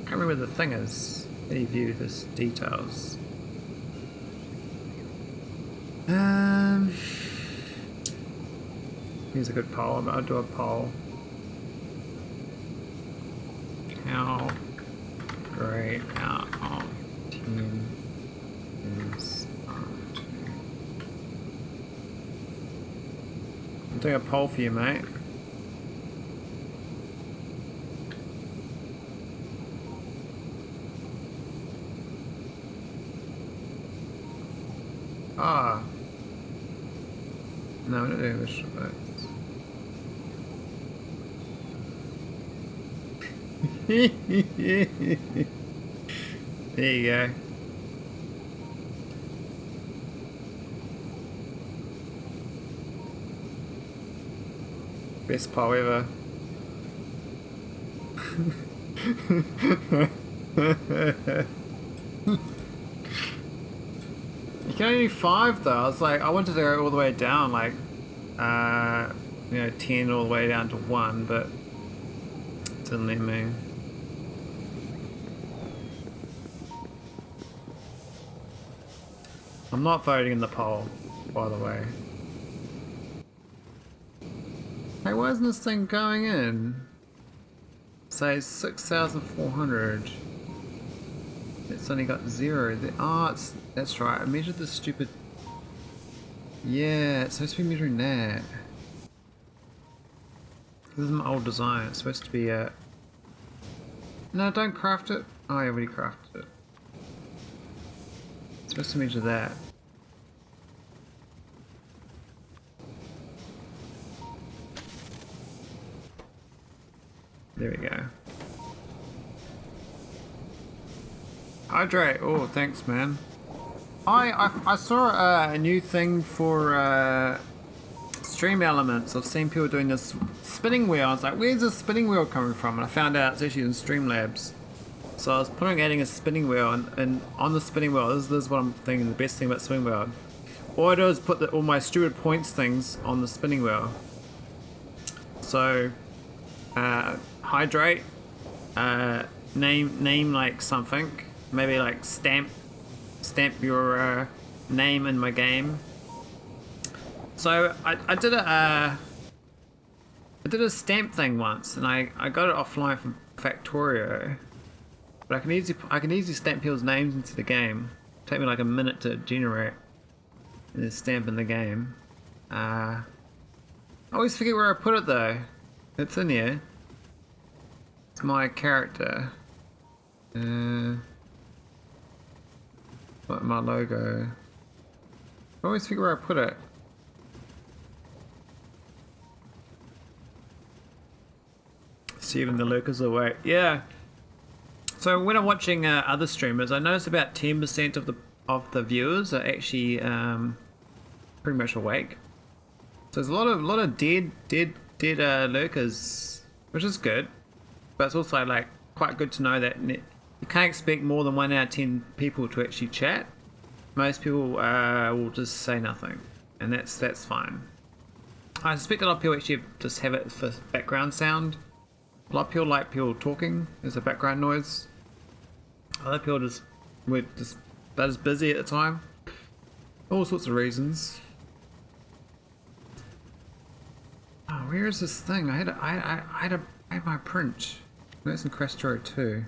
Can't remember where the thing is. How do you view this details? Here's a good poll. I'll do a poll. How great out of 10 is R2? I'm doing a poll for you, mate. Ah. No, we're not doing this right. There you go. Best poll ever. You can only do 5 though. I was like, I wanted to go all the way down, like, you know, 10 all the way down to 1, but it didn't let me. I'm not voting in the poll, by the way. Hey, why isn't this thing going in? Say 6,400. It's only got 0. Oh, that's right. I measured the stupid. Yeah, it's supposed to be measuring that. This is my old design. It's supposed to be a. No, don't craft it. Oh, I already crafted it. It's supposed to measure that. There we go. Hydrate. Oh, thanks, man. I saw a new thing for stream elements. I've seen people doing this spinning wheel. I was like, where's the spinning wheel coming from? And I found out it's actually in Streamlabs. So I was adding a spinning wheel, and on the spinning wheel, this is what I'm thinking the best thing about spinning wheel. All I do is put all my stupid points things on the spinning wheel. So, hydrate, name like something, maybe like stamp stamp your name in my game. So I did a stamp thing once, and I got it offline from Factorio, but I can easily stamp people's names into the game. Take me like a minute to generate and then stamp in the game. I always forget where I put it though. It's in here. It's my character. My logo. I always forget where I put it. Steven the Lucas away. Yeah. So when I'm watching other streamers, I notice about 10% of the viewers are actually pretty much awake. So there's a lot of dead lurkers, which is good. But it's also like quite good to know that you can't expect more than 1 out of 10 people to actually chat. Most people will just say nothing, and that's fine. I suspect a lot of people actually just have it for background sound. A lot of people like people talking as a background noise. Other people were just that is busy at the time. All sorts of reasons. Oh, where is this thing? I had my print. No, it's in Krastorio 2.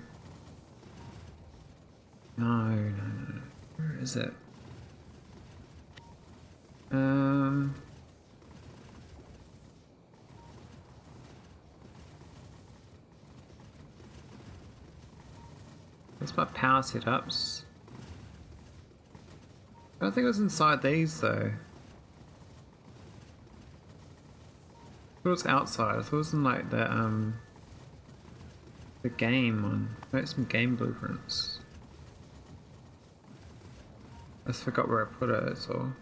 No. Where is it? That's my power setups. I don't think it was inside these though. I thought it was outside. I thought it was in like the game one. Maybe some game blueprints. I just forgot where I put it, that's all.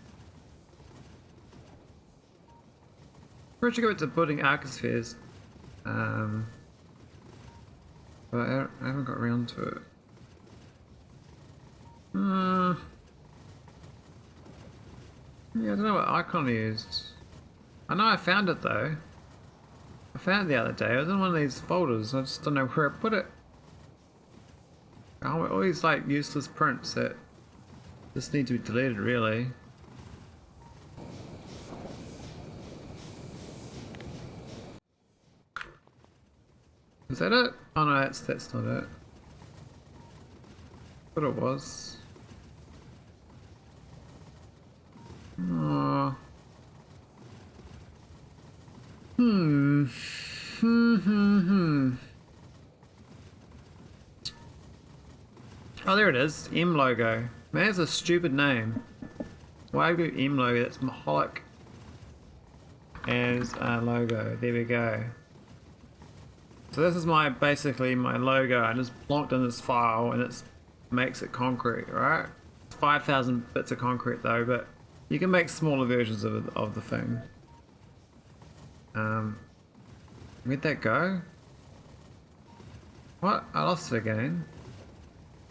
We're actually going to building arcospheres. But I haven't got around to it. Yeah, I don't know what icon I used. I know I found it though. I found it the other day. It was in one of these folders. I just don't know where I put it. All these like useless prints that just need to be deleted, really. Is that it? Oh no, that's not it. What it was. Oh. Oh, there it is. M logo. Man, that's a stupid name. Why do M logo? That's Maholic as a logo. There we go. So this is basically my logo. I just plonked in this file and it makes it concrete, right? It's 5,000 bits of concrete though, but you can make smaller versions of the thing. Where'd that go? What? I lost it again.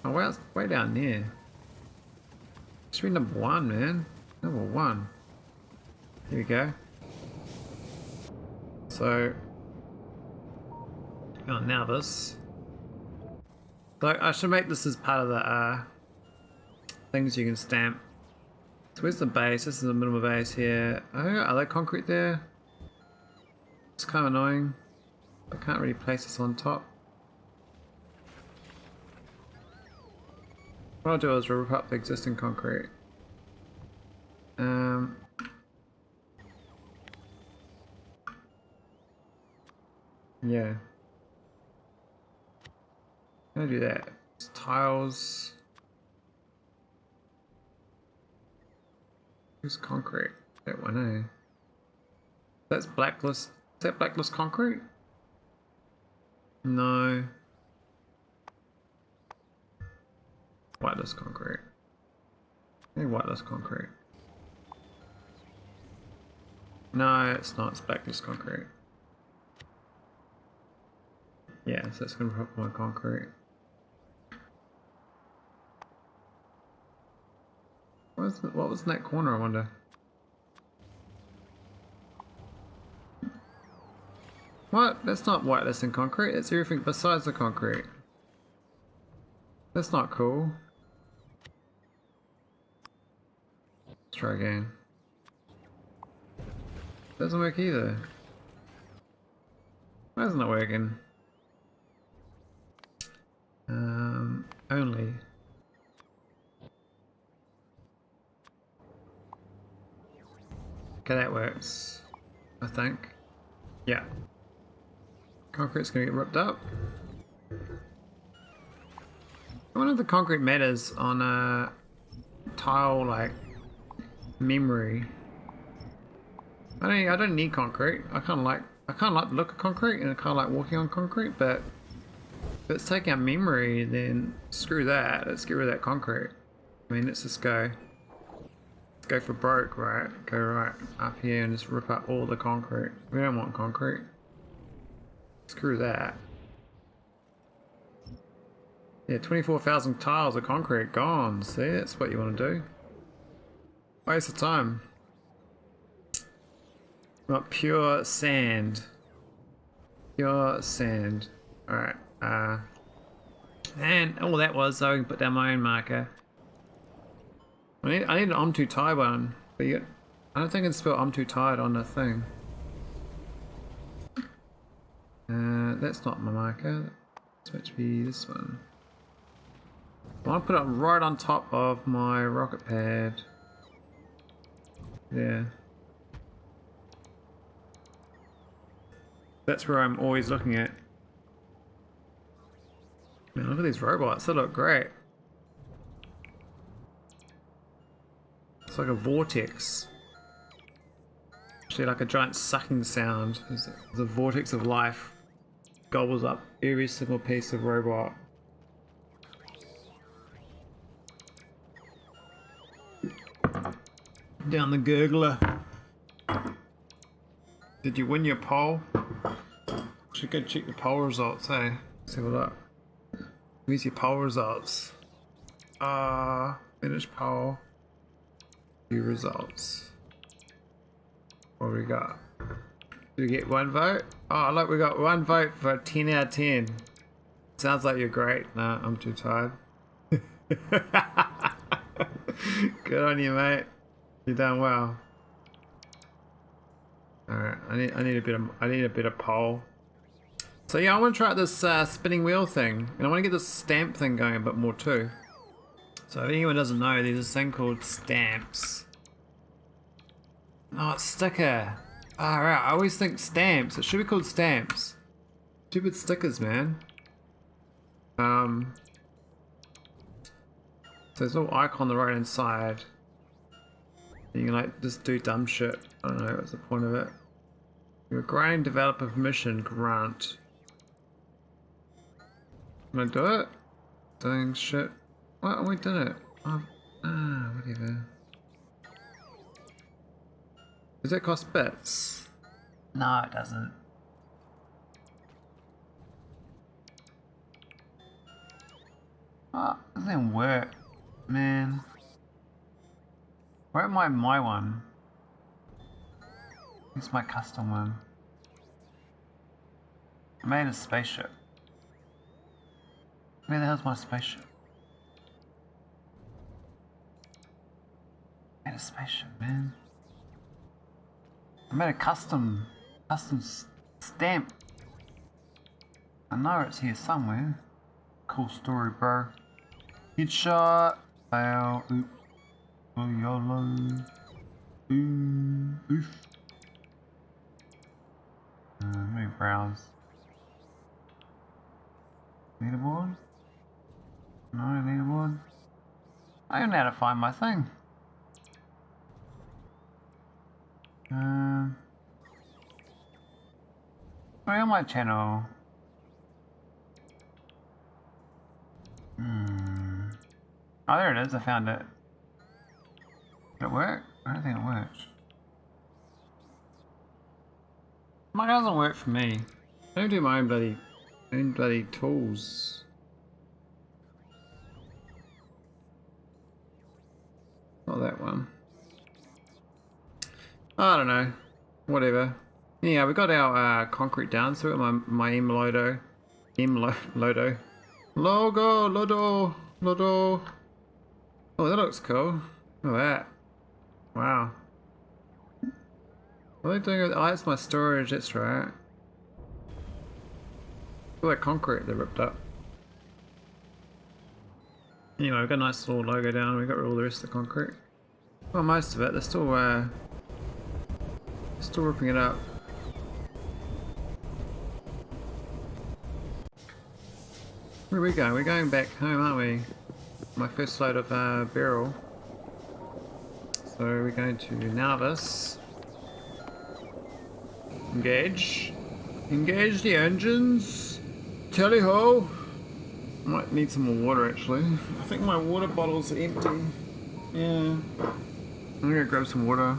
Oh, wow, it's way down there. Should be number 1, man. Number 1. Here we go. So, oh, now this. So I should make this as part of the things you can stamp. So where's the base? This is the minimal base here. Oh, are they concrete there? It's kind of annoying. I can't really place this on top. What I'll do is rip up the existing concrete. Yeah. I'm gonna do that. It's tiles. Who's concrete? That one, eh? That's blacklist. Is that blacklist concrete? No. Whitelist concrete. Maybe whitelist concrete. No, it's not. It's blacklist concrete. Yeah, so it's gonna put my concrete. What was in that corner, I wonder? What? That's not whitelist and concrete. It's everything besides the concrete. That's not cool. try again. Doesn't work either. Why isn't it working? Only. Okay, that works. I think. Yeah. Concrete's gonna get ripped up. I wonder if the concrete matters on a tile like memory. I don't need concrete. I kinda like the look of concrete and I kinda like walking on concrete, but if it's taking out memory, then screw that. Let's get rid of that concrete. I mean, let's just go. Let's go for broke, right? Go right up here and just rip up all the concrete. We don't want concrete. Screw that. Yeah, 24,000 tiles of concrete gone. See, that's what you want to do. Waste of time. Not pure sand. Pure sand. Alright. And all that was, so I can put down my own marker. I need an I'm too tired one. But I don't think I can spell I'm too tired on the thing. That's not my marker. It's meant to be this one. I want to put it right on top of my rocket pad. Yeah. That's where I'm always looking at. Man, look at these robots, they look great. It's like a vortex. Actually like a giant sucking sound. The vortex of life gobbles up every single piece of robot. Down the gurgler. Did you win your poll? Should go check the poll results, hey? Let's have a look. Where's your poll results? Finish poll. View results. What do we got? Did we get one vote? Oh look, we got one vote for 10 out of 10. Sounds like you're great. No, I'm too tired. Good on you, mate. You're done well. Alright, I need a bit of pole. So yeah, I want to try out this spinning wheel thing, and I want to get this stamp thing going a bit more too. So if anyone doesn't know, there's this thing called stamps. Oh, it's sticker. Alright, I always think stamps. It should be called stamps. Stupid stickers, man. So there's a little icon on the right hand side. You can like just do dumb shit. I don't know, what's the point of it? Your grinding developer permission grant. Can I do it? Doing shit. What? We did it. Whatever. Does that cost bits? No, it doesn't. Oh, it doesn't even work, man. Where am my one? It's my custom one. I made a spaceship. Where the hell's my spaceship? I made a spaceship, man. I made a custom stamp. I know it's here somewhere. Cool story, bro. Headshot. Fail. Oops. Oh, YOLO. Oof. Let me browse. Leaderboard? No leaderboard. I don't know how to find my thing. Where on my channel? Oh, there it is. I found it. Did it work? I don't think it works. Mine doesn't work for me. I don't do my own bloody tools. Not that one. I don't know. Whatever. Yeah, we got our concrete down, so we got my Lodo. Lodo. Oh, that looks cool. Look at that. Wow. What are they doing with... Oh, that's my storage, that's right. All that concrete they ripped up. Anyway, we've got a nice little logo down, we've got all the rest of the concrete. Well, most of it, they're still ripping it up. Where are we going? We're going back home, aren't we? My first load of Beryl. So we're going to Narvis. Engage. Engage the engines. Tally ho! Might need some more water actually. I think my water bottles are empty. Yeah. I'm gonna grab some water.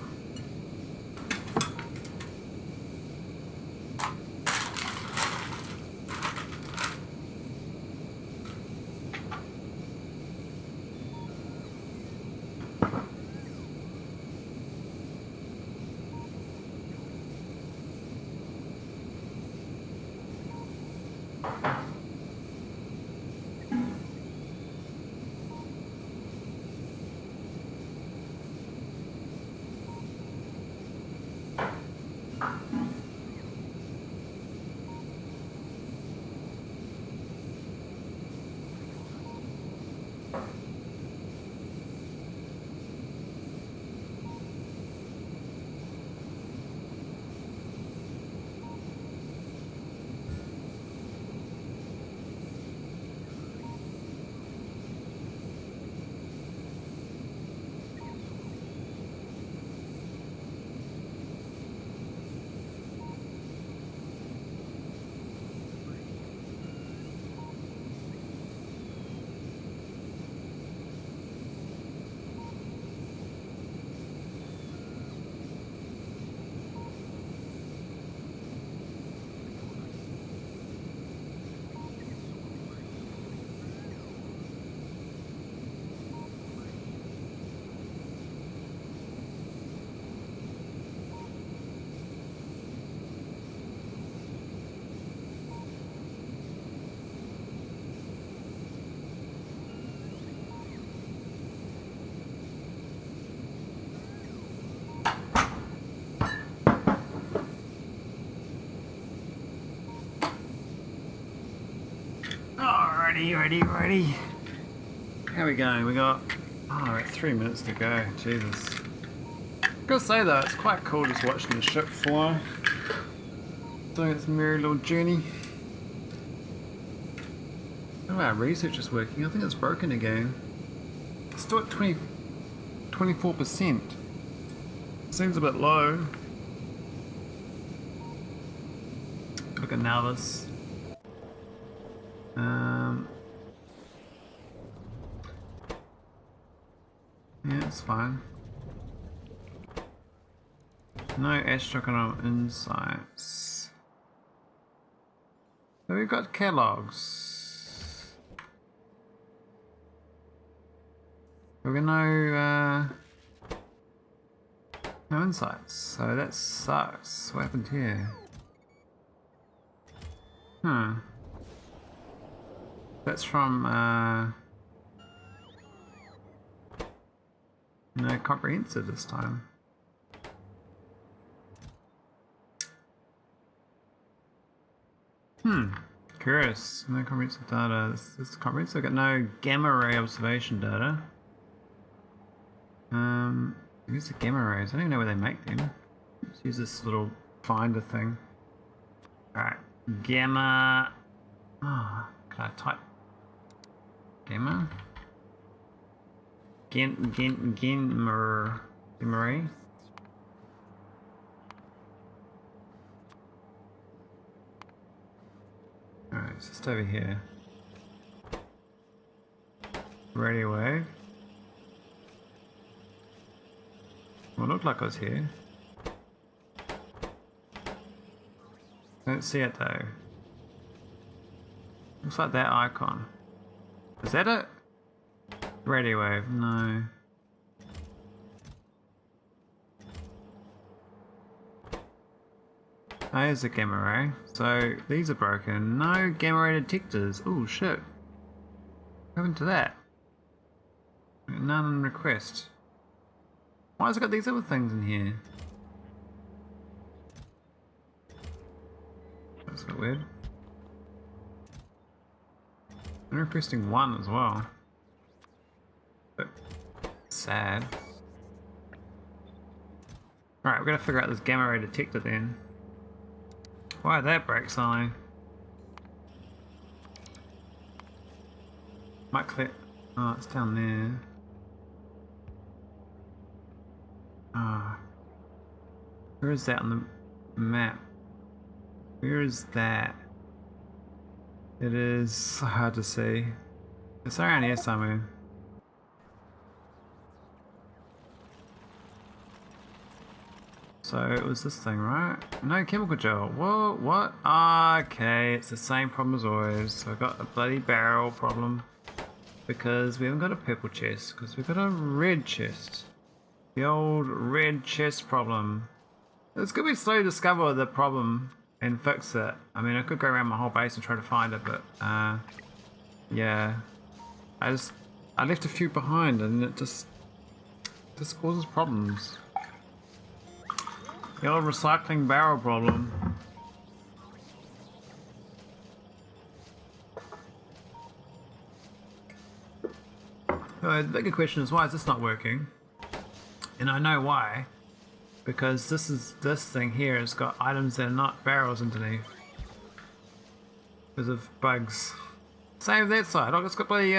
Ready. How are we going? We got, we're at 3 minutes to go. Jesus. Gotta say though, it's quite cool just watching the ship fly. Doing its merry little journey. Oh, our research is working. I think it's broken again. It's still at 24%. Seems a bit low. Look at Narvis. Yeah, it's fine. No astronomical insights. So we've got catalogs. We've got no insights, so that sucks. What happened here? Huh. That's from no comprehensive this time. Curious. No comprehensive data. This is comprehensive. Got no gamma ray observation data. Use the gamma rays. I don't even know where they make them. Let's use this little finder thing. Alright. Gamma. Can I type gamma? Gamma ray. Alright, it's just over here. Radio wave. Well, it looked like I was here. Don't see it though. Looks like that icon. Is that it? Radio wave, no. There's a gamma ray. So these are broken. No gamma ray detectors. Oh shit. What happened to that? None request. Why has it got these other things in here? That's a bit weird. I'm requesting 1 as well. But sad. Alright, we're gonna figure out this gamma ray detector then. Why that breaks on? Might click. Oh, it's down there. Ah. Where is that on the map? Where is that? It is so hard to see. It's around here somewhere. So it was this thing, right? No chemical gel. Whoa, what? Okay, it's the same problem as always. So I've got a bloody barrel problem. Because we haven't got a purple chest. Because we've got a red chest. The old red chest problem. It's good we slowly discover the problem and fix it. I mean, I could go around my whole base and try to find it, but yeah. I left a few behind and it just causes problems. The old recycling barrel problem. The bigger question is, why is this not working? And I know why. Because this thing here has got items that are not barrels underneath. Because of bugs. Same with that side. Look, it's got bloody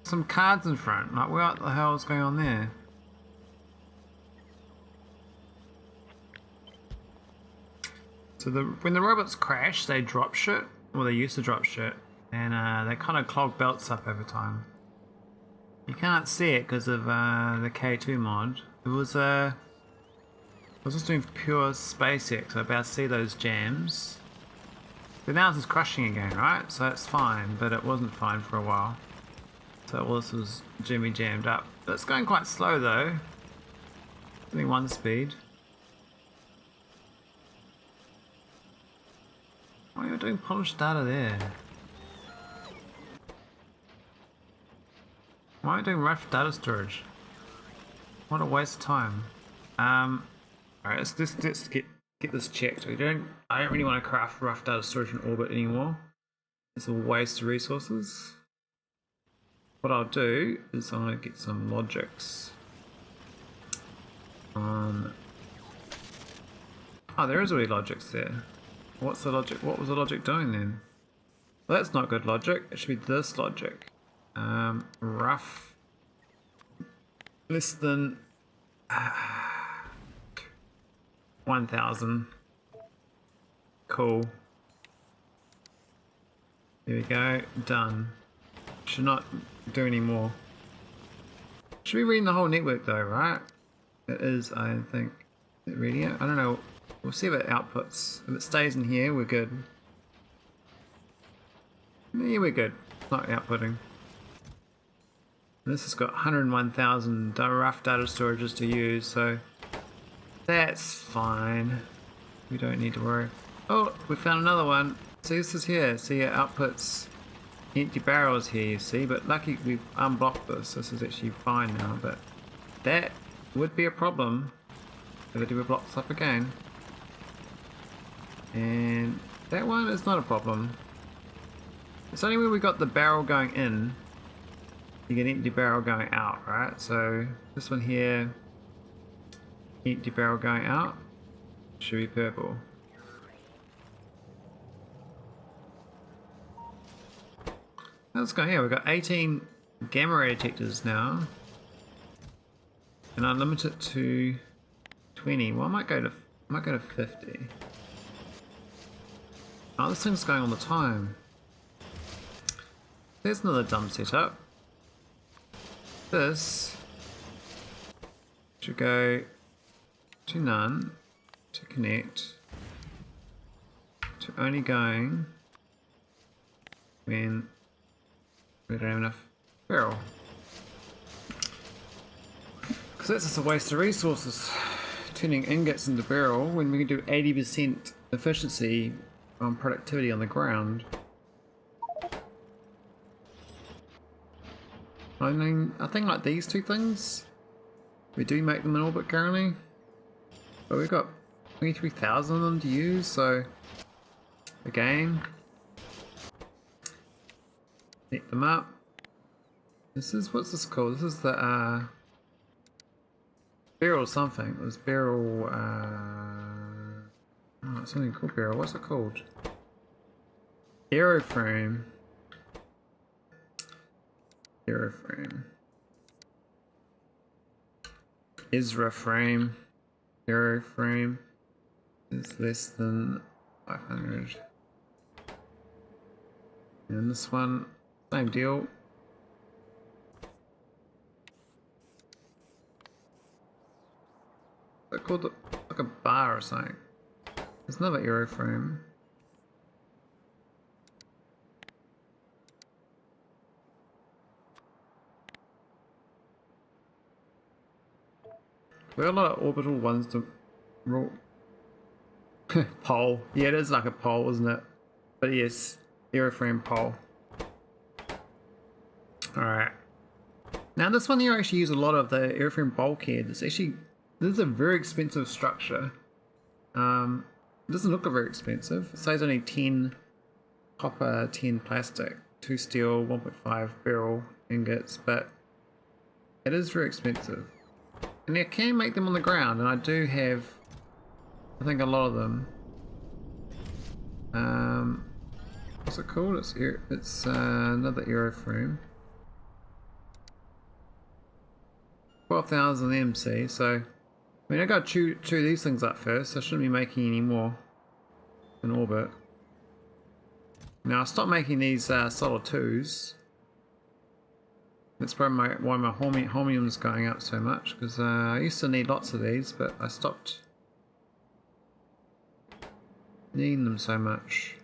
some cards in front. Like, what the hell is going on there? So when the robots crash, they drop shit. Well, they used to drop shit. And they kind of clog belts up over time. You can't see it because of the K2 mod. It was I was just doing pure SpaceX, so about to see those jams. But now it's just crushing again, right? So it's fine, but it wasn't fine for a while. So all this was jimmy jammed up. But it's going quite slow though. Only 1 speed. Why are you doing polished data there? Why are you doing rough data storage? What a waste of time. Alright, let's get this checked. I don't really want to craft rough data storage in orbit anymore. It's a waste of resources. What I'll do is I'm going to get some logics. Oh, there is already logics there. What's the logic? What was the logic doing then? Well, that's not good logic. It should be this logic. Rough. Less than 1,000. Cool. There we go. Done. Should not do any more. Should be reading the whole network though, right? It is, I think. Is it reading it? I don't know. We'll see if it outputs. If it stays in here, we're good. Yeah, we're good. It's not outputting. This has got 101,000 rough data storages to use, so that's fine. We don't need to worry. Oh, we found another one. See, this is here. See, it outputs empty barrels here, you see, but lucky we've unblocked this. This is actually fine now, but that would be a problem if it ever blocks up again. And that one is not a problem. It's only where we got the barrel going in, you get empty barrel going out, right? So this one here, empty barrel going out, should be purple. Let's go here. We've got 18 gamma ray detectors now, and I limit it to 20. Well, I might go to 50. Oh, this thing's going all the time. There's another dumb setup. This should go to none, to connect, to only going when we don't have enough barrel. Because that's just a waste of resources, turning ingots into barrel when we can do 80% efficiency on productivity on the ground. I mean, I think like these two things, We do make them in orbit currently, but we've got 23,000 of them to use, so again, pick them up. This is, what's this called? This is the Beryl something. It was Beryl, oh, it's something called Beryl. What's it called? Aeroframe. Aeroframe. Isra frame. Aeroframe is less than 500. And this one, same deal. They're called like a bar or something. There's another aeroframe. We got a lot of orbital ones to roll. Pole. Yeah, it is like a pole, isn't it? But yes, aeroframe pole. Alright. Now this one here actually use a lot of the airframe bulkhead. It's actually, this is a very expensive structure. It doesn't look very expensive. It says only 10 copper, 10 plastic, 2 steel, 1.5 beryl ingots, but it is very expensive. And I can make them on the ground, and I do have, I think, a lot of them. What's it called? It's another aeroframe. 12,000 MC, so I mean I gotta chew these things up first, so I shouldn't be making any more in orbit. Now I'll stop making these solid 2s. That's probably why my holmium's going up so much, because I used to need lots of these, but I stopped needing them so much.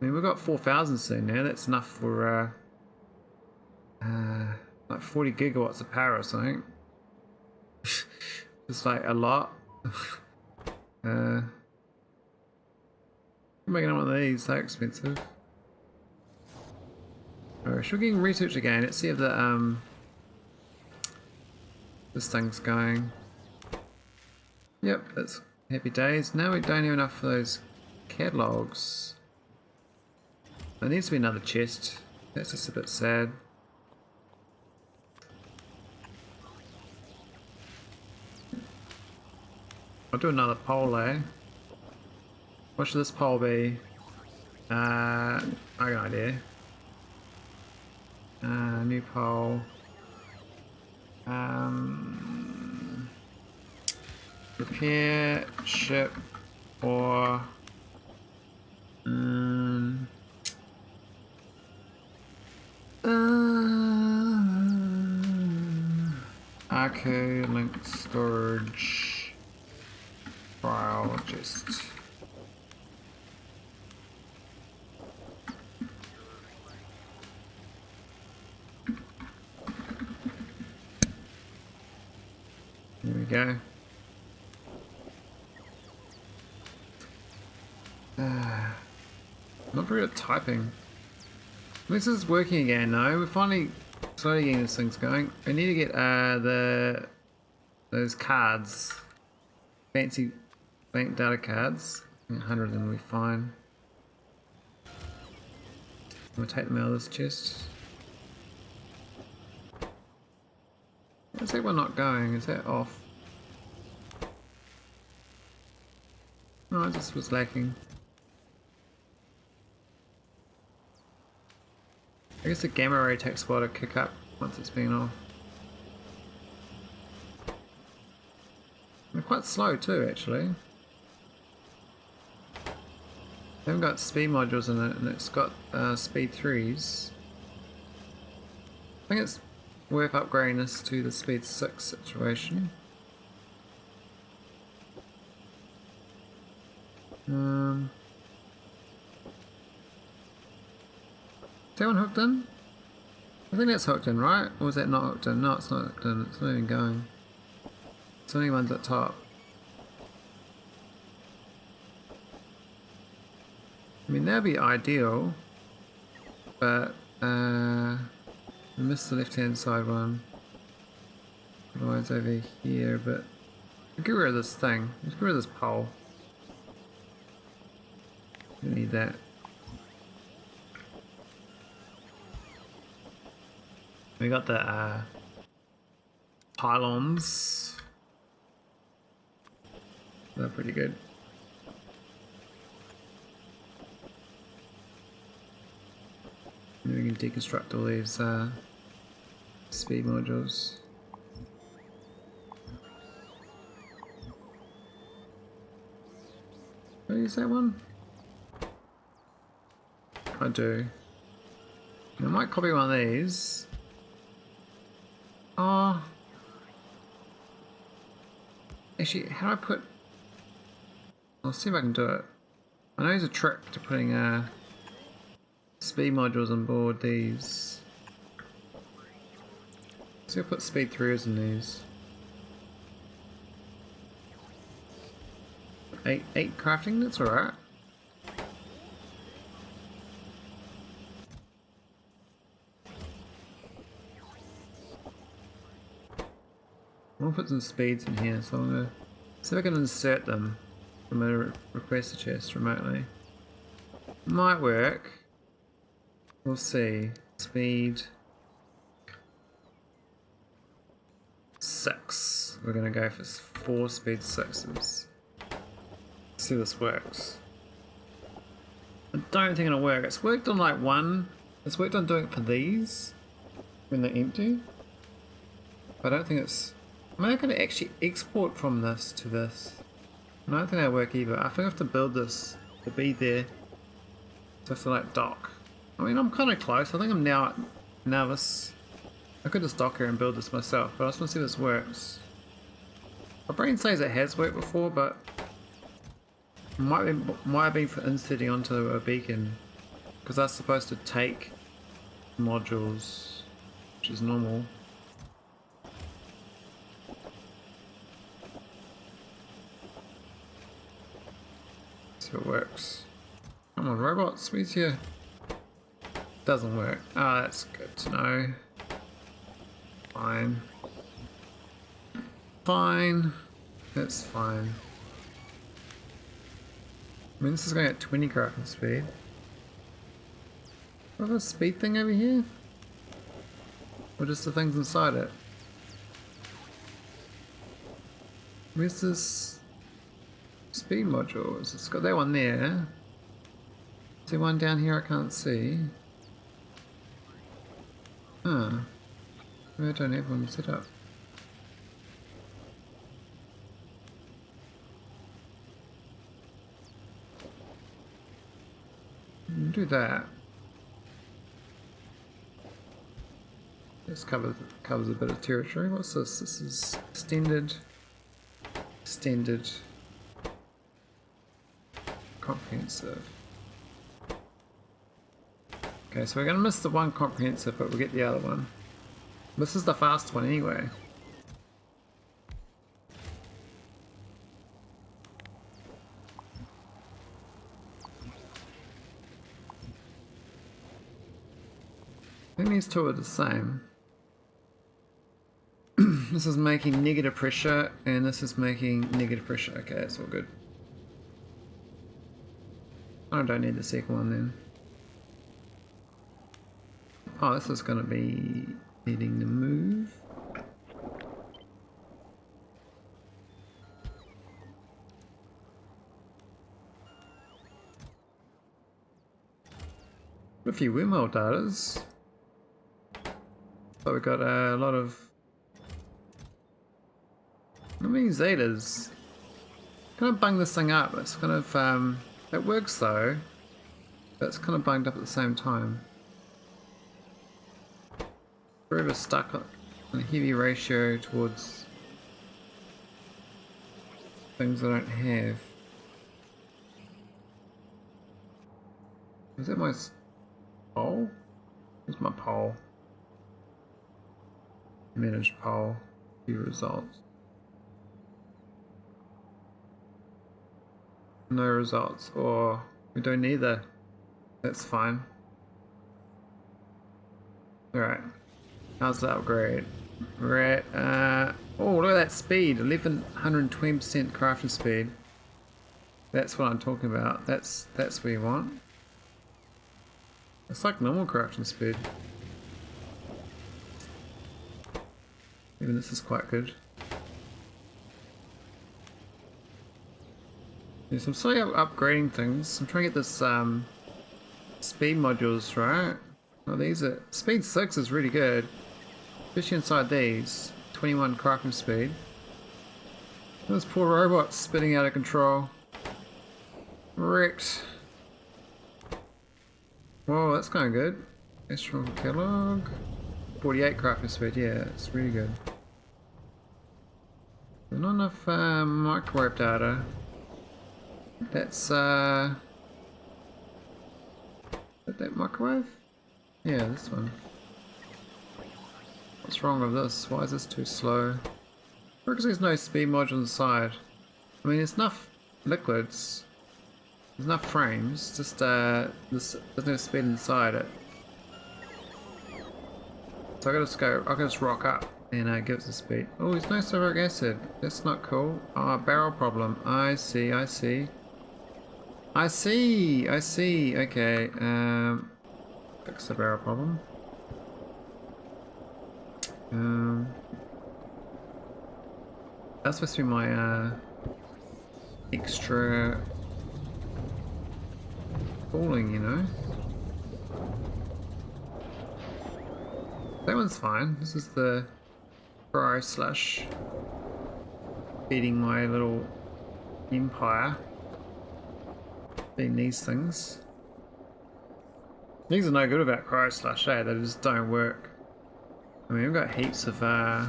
I mean, we've got 4,000 soon now. That's enough for like 40 gigawatts of power or something. Just like a lot. Making one of these, so expensive. Alright, should we get research again? Let's see if the this thing's going. Yep, that's happy days. Now we don't have enough for those catalogs. There needs to be another chest. That's just a bit sad. I'll do another pole, eh? What should this pole be? I got an idea. New pole. Repair, ship, or Arco link storage file just. There we go. Not very good at typing. This is working again though. We're finally slowly getting this thing's going. We need to get those cards. Fancy bank data cards. 100 of them will be fine. I'm gonna take them out of this chest. Is that one not going? Is that off? No, it just was lacking. I guess the gamma ray takes a while to kick up once it's been off. They're quite slow too, actually. They haven't got speed modules in it, and it's got speed 3s. I think it's worth upgrading this to the speed 6 situation. Is that one hooked in? I think that's hooked in, right? Or is that not hooked in? No, it's not hooked in. It's not even going. It's only one's at top. I mean, that'd be ideal, but I missed the left-hand side one. Otherwise over here, but I'll get rid of this thing. Let's get rid of this pole. Don't need that. We got the pylons. They're pretty good. Maybe we can deconstruct all these speed modules. Do I use that one? I do. I might copy one of these. Oh. Actually, how do I put... I'll see if I can do it. I know there's a trick to putting speed modules on board these. So I'll put speed throughs in these. Eight crafting, that's alright. I'm gonna put some speeds in here, so I'm gonna see if I can insert them from a requester chest remotely. Might work. We'll see. Speed 6. We're gonna go for 4 speed 6s. See if this works. I don't think it'll work. It's worked on like one. It's worked on doing it for these when they're empty. But I don't think it's. Am I going to actually export from this to this? I don't think that'll work either. I think I have to build this to be there. So I have to like dock. I mean, I'm kind of close. I think I'm now this. I could just dock here and build this myself, but I just want to see if this works. My brain says it has worked before, but it might have been for inserting onto a beacon, because that's supposed to take modules, which is normal. So it works. Come on, robots, where's your... Doesn't work. Ah, that's good to know. Fine. Fine. That's fine. I mean, this is going at 20 crafting speed. What a speed thing over here? Or just the things inside it? Where's this speed module? It's got that one there. Is there one down here I can't see? Huh. Maybe I don't have one set up. Do that. This covers a bit of territory. What's this? This is extended, comprehensive. Okay, so we're gonna miss the one comprehensive, but we'll get the other one. This is the fast one anyway. I think these two are the same. This is making negative pressure, and this is making negative pressure. Okay, that's all good. I don't need the second one then. Oh, this is going to be needing to move. A few wormhole datas. But we've got a lot of... How many zetas? Kind of bung this thing up. It's kind of... it works though. But it's kind of bunged up at the same time. Forever stuck on a heavy ratio towards things I don't have. Is that my pole? Where's my pole? Manage pole. View results. No results. Or we don't either. That's fine. Alright. How's the upgrade? We're at, oh, look at that speed, 1120% crafting speed. That's what I'm talking about. That's what you want. It's like normal crafting speed. Even this is quite good. Yes, I'm slowly upgrading things. I'm trying to get this speed modules right. Oh, these are speed 6 is really good, especially inside these. 21 crafting speed. Those poor robots spinning out of control. Wrecked. Whoa, that's kind of good. Astronaut catalog. 48 crafting speed. Yeah, it's really good. Not enough microwave data. That's is that microwave? Yeah, this one. What's wrong with this? Why is this too slow? Because there's no speed module inside. I mean, there's enough liquids. There's enough frames. Just there's no speed inside it. So I can just rock up and give it the speed. Oh, there's no sulfuric acid. That's not cool. Oh, barrel problem. I see. Okay. Fix the barrel problem. That's supposed to be my extra cooling, you know. That one's fine. This is the cryo slush feeding my little empire. Being these things. Things are no good about cryo slush, eh? They just don't work. I mean, we've got heaps of got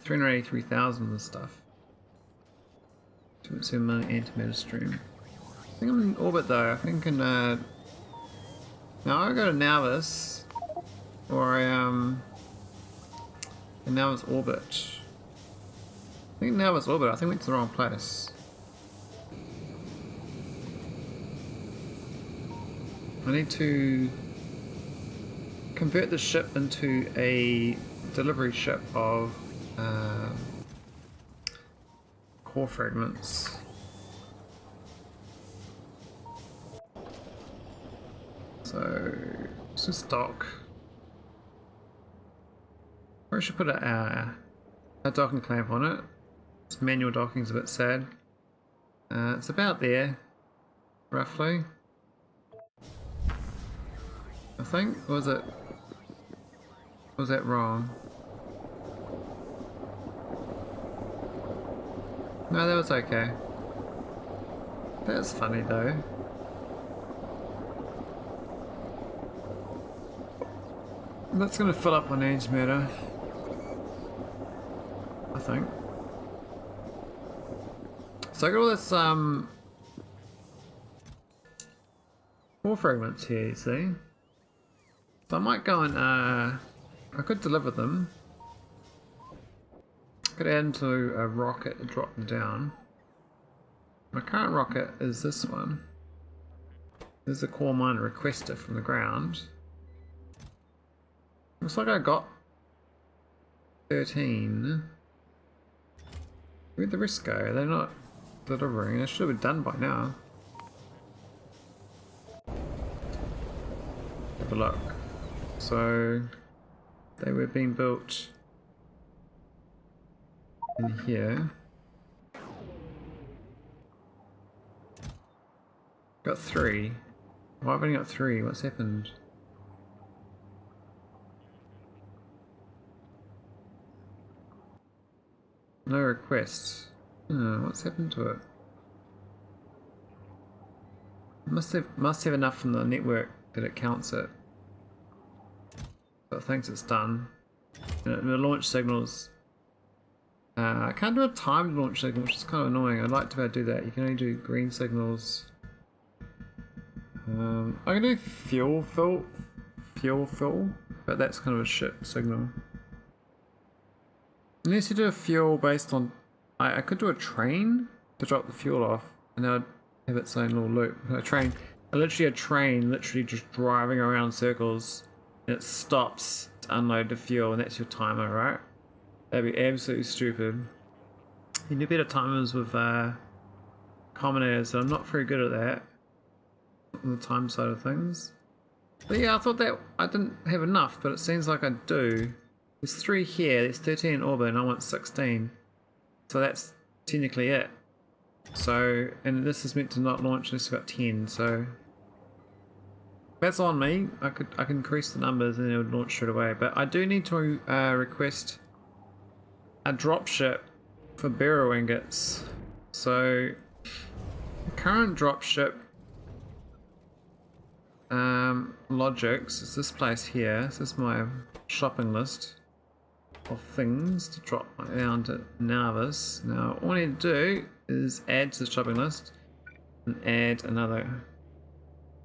383,000 of this stuff. 2.7 million antimatter stream. I think I'm in orbit though. I think in now I go to Navis, or I in Navis orbit. I think Navis orbit. I think we went to the wrong place. I need to convert the ship into a delivery ship of core fragments. So let's just dock. Or I should put a docking clamp on it. This manual docking is a bit sad. It's about there, roughly. I think, or was it? Was that wrong? No, that was okay. That's funny though. That's gonna fill up on antimatter, I think. So I got all this core fragments here, you see. So I might go and I could deliver them. Could add into a rocket and drop them down. My current rocket is this one. This is a core miner requester from the ground. Looks like I got 13. Where'd the rest go? They're not delivering. They should have been done by now. Have a look. So they were being built in here. Got 3. Why have I only got 3? What's happened? No requests. Oh, what's happened to it? Must have enough from the network that it counts it. But it thinks it's done. And the launch signals. I can't do a timed launch signal, which is kind of annoying. I'd like to be able to do that. You can only do green signals. I can do fuel fill, but that's kind of a shit signal. Unless you do a fuel based on, I could do a train to drop the fuel off, and then I'd have its own little loop. Literally a train, literally just driving around circles it stops to unload the fuel, and that's your timer, right? That'd be absolutely stupid. You need better timers with combinators, so I'm not very good at that on the time side of things. But yeah, I thought that I didn't have enough, but it seems like I do. There's 3 here, there's 13 in orbit, and I want 16. So that's technically it. So, and this is meant to not launch unless I've got 10, so that's on me. I can increase the numbers and it would launch straight away. But I do need to request a dropship for Beryl ingots. So the current dropship logics is this place here. This is my shopping list of things to drop down to Narvis. Now all I need to do is add to the shopping list and add another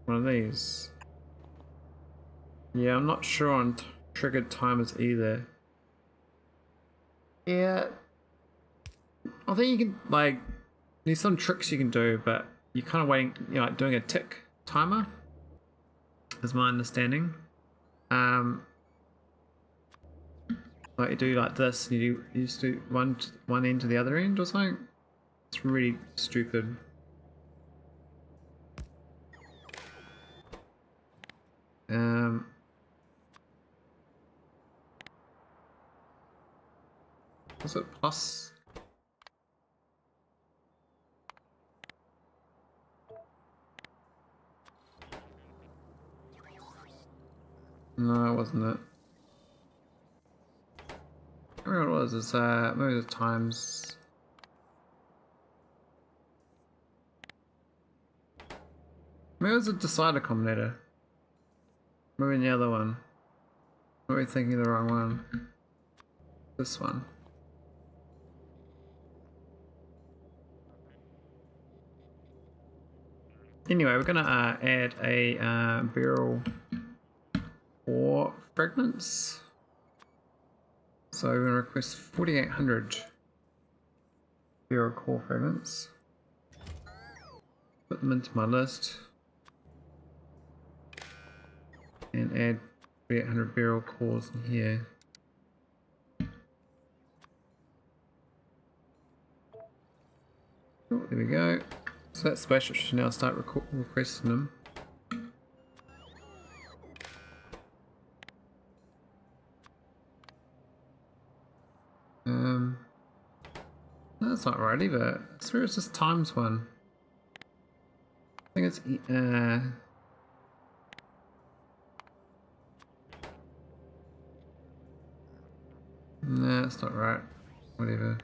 one of these. Yeah, I'm not sure on triggered timers either. Yeah, I think you can, like, there's some tricks you can do, but you're kind of waiting, you know, like doing a tick timer is my understanding. Like you do like this, and you just do one end to the other end or something. It's really stupid. Was it plus? No, it wasn't it. I don't know what it was. It's maybe the times. Maybe it was a decider combinator. Maybe the other one. Maybe thinking the wrong one. This one. Anyway, we're gonna add a Beryl Core fragments. So we're gonna request 4,800 Beryl Core fragments. Put them into my list. And add 4,800 Beryl cores in here. Oh, there we go. So that spaceship should now start requesting them. No, that's not right either. I swear it's just times one. I think it's no, that's not right. Whatever.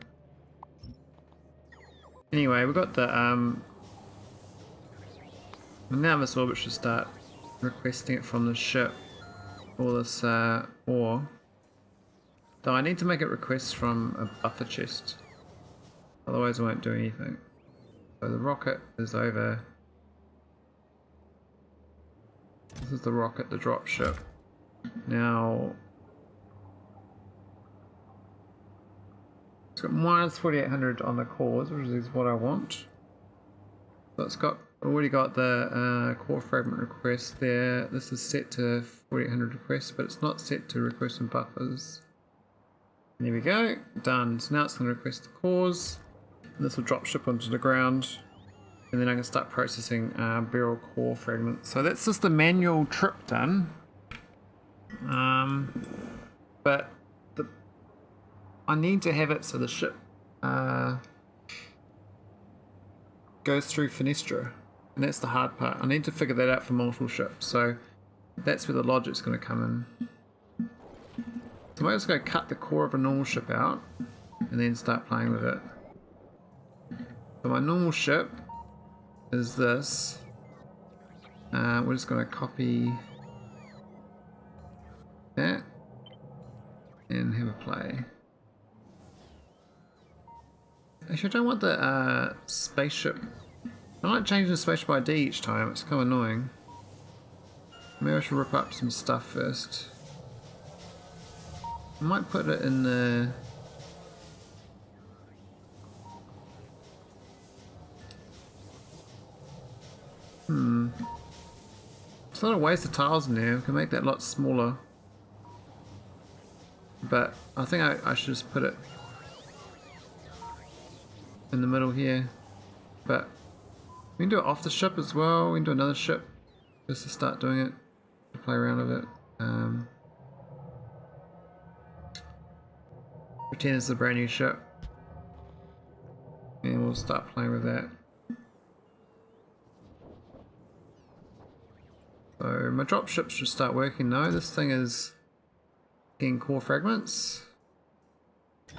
Anyway, we've got the now this orbit should start requesting it from the ship. All this ore. Though I need to make it request from a buffer chest. Otherwise I won't do anything. So the rocket is over. This is the rocket, the drop ship. Now it's got minus 4,800 on the cores, which is what I want. So it's got already got the core fragment request there. This is set to 4,800 requests, but it's not set to request some buffers. And there we go, done. So now it's going to request the cores. And this will drop ship onto the ground, and then I can start processing Beryl core fragments. So that's just the manual trip done. But I need to have it so the ship goes through foenestra, and that's the hard part. I need to figure that out for multiple ships, so that's where the logic's going to come in. So I'm just going to cut the core of a normal ship out and then start playing with it. So my normal ship is this. We're just going to copy that and have a play. Actually, I don't want the spaceship. I like changing the spaceship ID each time. It's kind of annoying. Maybe I should rip up some stuff first. I might put it in the... There's a lot of waste of tiles in there. We can make that a lot smaller. but I think I should just put it in the middle here. But we can do it off the ship as well. We can do another ship just to start doing it, to play around with it. Pretend it's a brand new ship, and we'll start playing with that. So my drop ship should start working now. This thing is getting core fragments. It's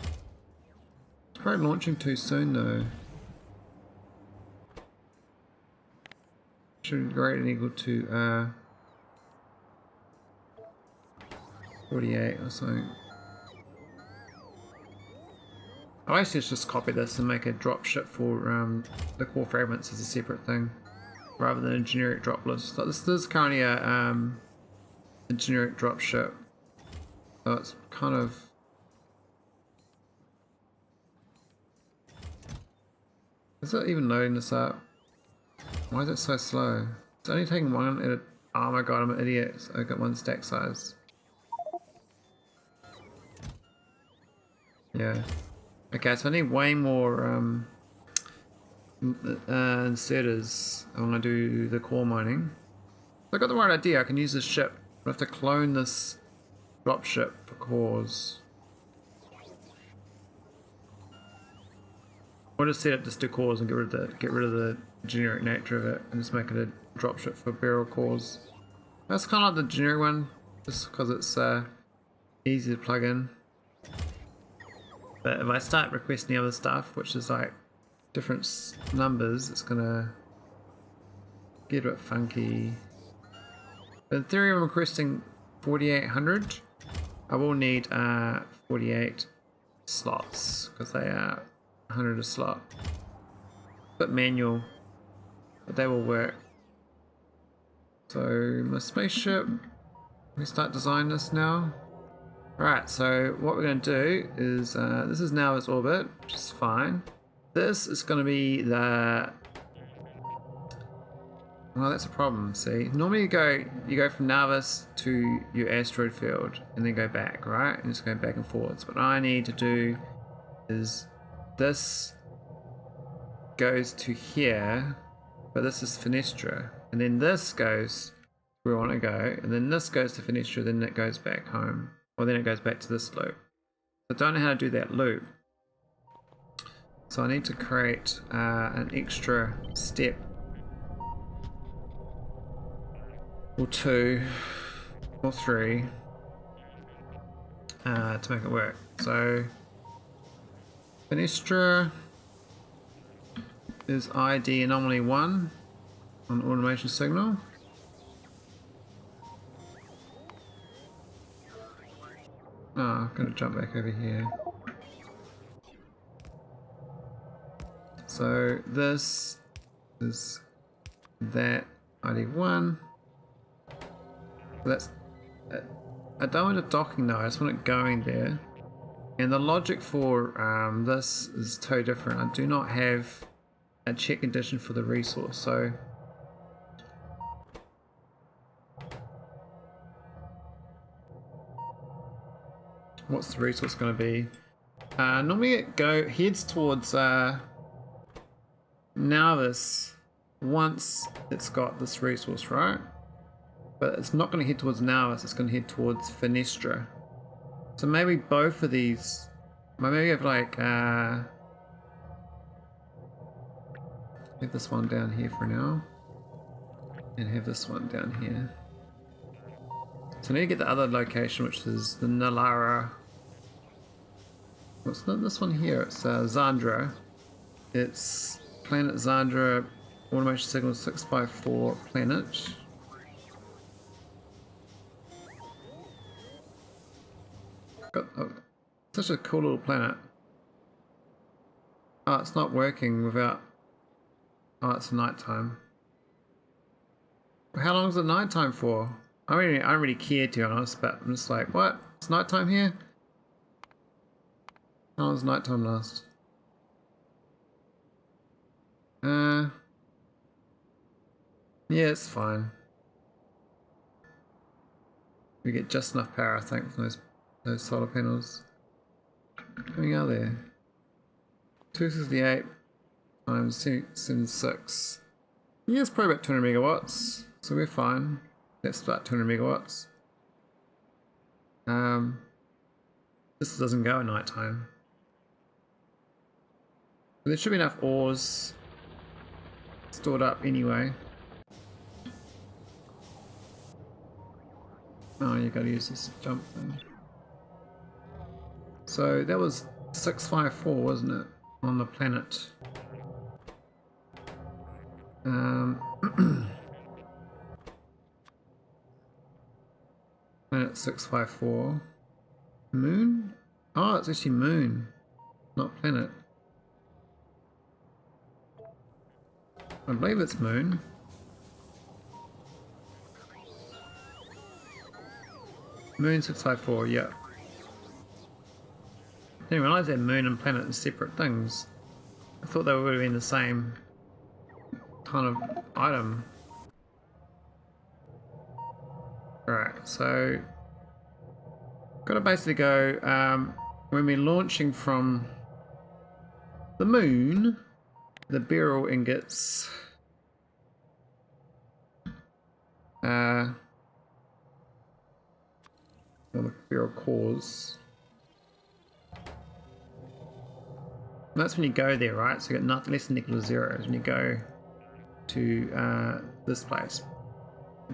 probably launching too soon though. Should be greater than equal to 48 or something. I actually just copy this and make a drop ship for the core fragments as a separate thing, rather than a generic drop list. So this is currently a generic drop ship. So it's kind of... Is it even loading this up? Why is it so slow? It's only taking one edit. Oh my god, I'm an idiot. So I got one stack size. Yeah. Okay, so I need way more inserters. I'm going to do the core mining. So I got the right idea. I can use this ship. I have to clone this drop ship for cores. Or just set it just to cores and get rid of the generic nature of it and just make it a drop ship for Beryl cores. That's kind of like the generic one, just because it's easy to plug in. But if I start requesting other stuff, which is like different numbers, it's gonna get a bit funky. But in theory, I'm requesting 4800. I will need 48 slots because they are 100 a slot. A bit manual, but they will work. So my spaceship, we start designing this now. Alright, so what we're going to do is, this is now its orbit, which is fine. This is going to be the... Well, that's a problem, see. Normally you go from Navis to your asteroid field and then go back, right? And just go back and forwards. What I need to do is this goes to here, but this is Foenestra. And then this goes where I want to go, and then this goes to Foenestra, then it goes back home. Or then it goes back to this loop. I don't know how to do that loop. So I need to create an extra step. Or two. Or three. To make it work. So Foenestra is ID anomaly 1 on automation signal. Oh, I'm going to jump back over here. So this is that ID1. That's... I don't want it docking though, I just want it going there. And the logic for this is totally different. I do not have a check condition for the resource, so... What's the resource going to be? Normally it heads towards Navis once it's got this resource, right? But it's not going to head towards Navis, it's going to head towards Foenestra. So maybe both of these, maybe have like, have this one down here for now, and have this one down here. So I need to get the other location, which is the Nalara. What's this one here? It's Zandra. It's planet Zandra, automation signal 6x4 planet. Got such a cool little planet. Oh, it's not working without... Oh, it's nighttime. How long is it nighttime for? I don't really care, to be honest, but I'm just like, what? It's nighttime here? How long does nighttime last? Yeah, it's fine. We get just enough power, I think, from those those solar panels. How many are there? 268 times 76. Yeah, it's probably about 200 megawatts, so we're fine. That's about 200 megawatts. This doesn't go at night time. But there should be enough ores stored up anyway. Oh, you gotta use this jump thing. So that was 654, wasn't it? On the planet. Planet 654. Moon? Oh, it's actually moon, not planet. I believe it's moon. Moon 654, yeah. I didn't realise that moon and planet are separate things. I thought they would have been the same kind of item. Right, so gotta basically go when we're launching from the moon, the Beryl ingots or the Beryl cores. And that's when you go there, right? So you got nothing less than equal to 0 when you go to this place.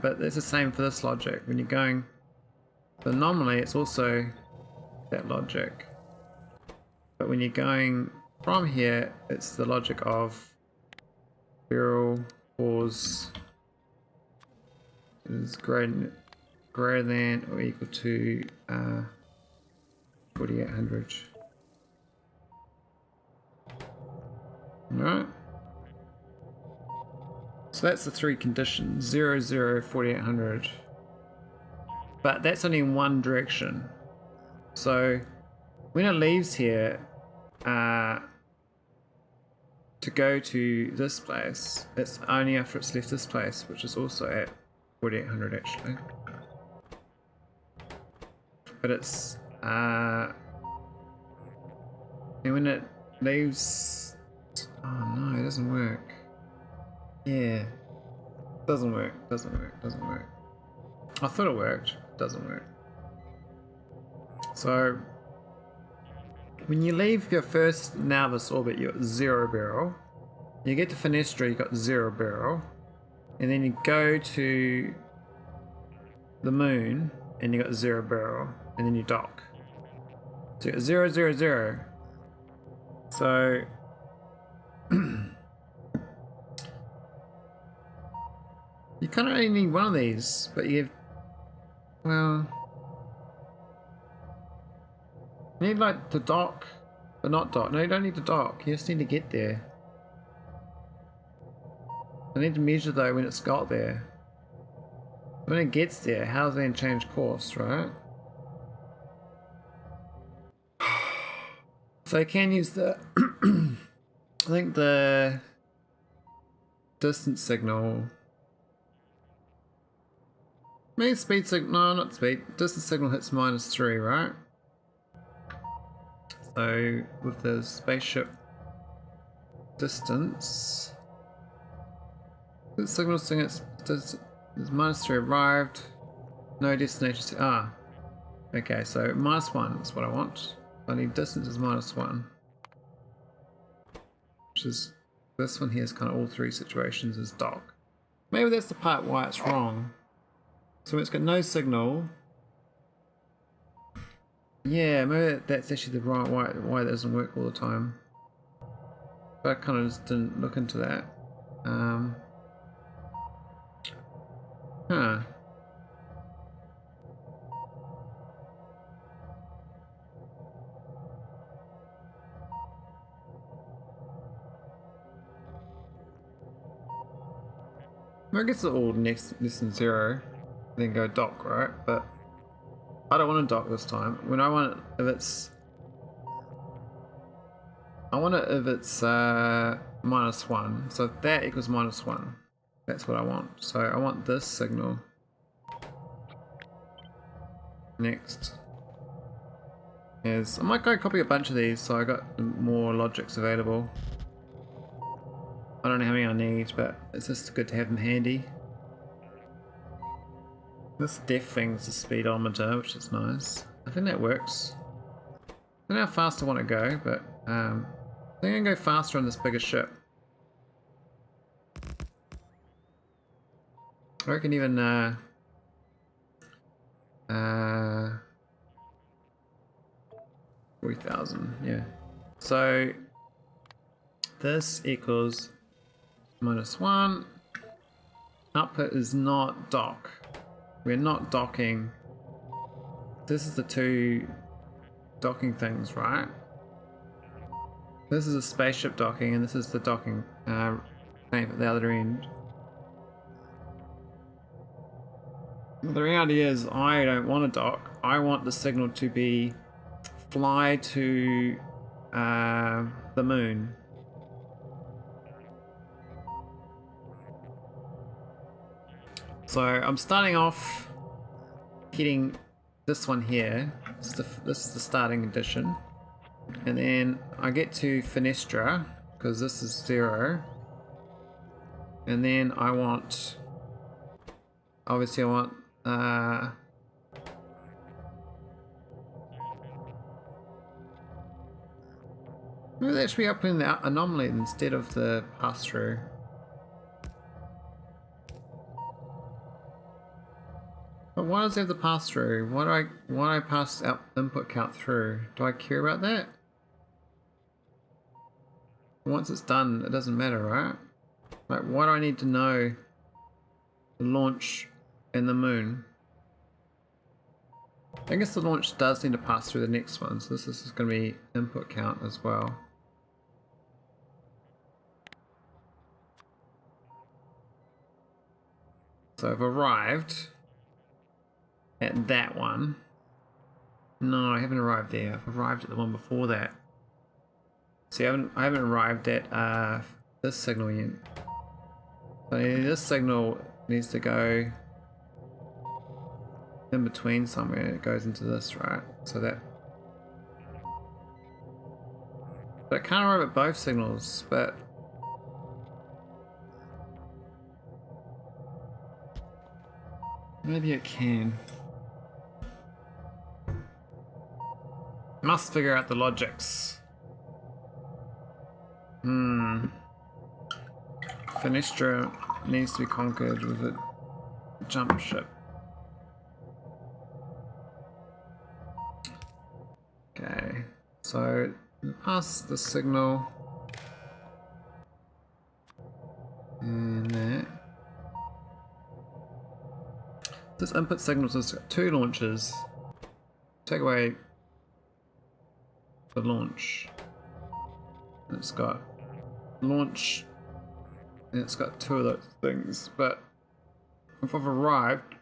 But it's the same for this logic. When you're going the anomaly, it's also that logic. But when you're going from here, it's the logic of Beryl cores is greater than or equal to 4800. Alright. So that's the three conditions, 0, 0, 4800. But that's only in one direction. So when it leaves here to go to this place, it's only after it's left this place, which is also at 4800 actually. But it's and when it leaves, oh no, it doesn't work. Yeah, doesn't work. I thought it worked, doesn't work. So when you leave your first Nauvis orbit, you're at 0 Beryl. You get to Foenestra, you got 0 Beryl, and then you go to the moon and you got 0 Beryl, and then you dock. So you got 0, 0, 0. So you kind of only need one of these, but you have, well, you need like to dock, but not dock. No, you don't need to dock. You just need to get there. I need to measure though when it's got there. When it gets there, how's it going to change course, right? So I can use the, I think the distance signal. Maybe speed signal, no, not speed. Distance signal hits -3, right? So with the spaceship distance, the signal saying it's -3 arrived, no destination. Ah, okay, so -1 is what I want. I need distance is -1, which is this one here is kind of all three situations is dock. Maybe that's the part why it's wrong. So it's got no signal. Yeah, maybe that's actually the right why that doesn't work all the time. But I kind of just didn't look into that. Huh. I guess it's all less than 0, then go dock, right? But I don't want to dock this time. When I want it, if it's, I want it if it's -1. So if that equals -1, that's what I want. So I want this signal next. is, I might go copy a bunch of these so I got more logics available. I don't know how many I need, but it's just good to have them handy. This depth thing's a speedometer, which is nice. I think that works. I don't know how fast I want to go, but I think I can go faster on this bigger ship. I reckon even 40,000, yeah. So this equals -1. Output is not dock. We're not docking. This is the two docking things, right? This is a spaceship docking, and this is the docking thing at the other end. The reality is, I don't want to dock. I want the signal to be fly to the moon. So I'm starting off hitting this one here. This is the starting condition, and then I get to foenestra because this is 0, and then I want. Obviously, I want. Maybe that should be up in the anomaly instead of the pass-through. But why does it have the pass-through? Why do I pass out input count through? Do I care about that? Once it's done, it doesn't matter, right? Like, why do I need to know the launch and the moon? I guess the launch does need to pass through the next one, so this is going to be input count as well. So I've arrived at that one. No, I haven't arrived there. I've arrived at the one before that. See, I haven't arrived at this signal yet. So this signal needs to go in between somewhere. It goes into this, right? So that. But I can't arrive at both signals, but. Maybe it can. Must figure out the logics. Foenestra needs to be conquered with a jump ship. Okay, so pass the signal. And that. This input signal has got 2 launches. Take away the launch. It's got launch, and it's got 2 of those things. But if I've arrived,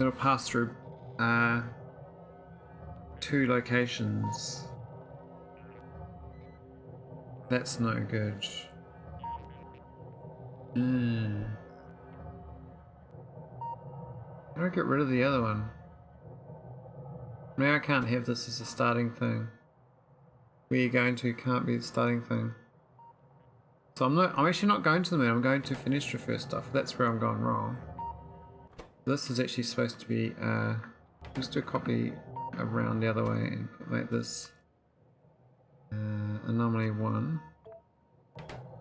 it'll pass through 2 locations. That's no good. How do I get rid of the other one? Now I can't have this as a starting thing. Where you're going to can't be the starting thing. So I'm actually not going to the moon, I'm going to foenestra first off. That's where I'm going wrong. This is actually supposed to be let's do a copy around the other way and make this anomaly 1.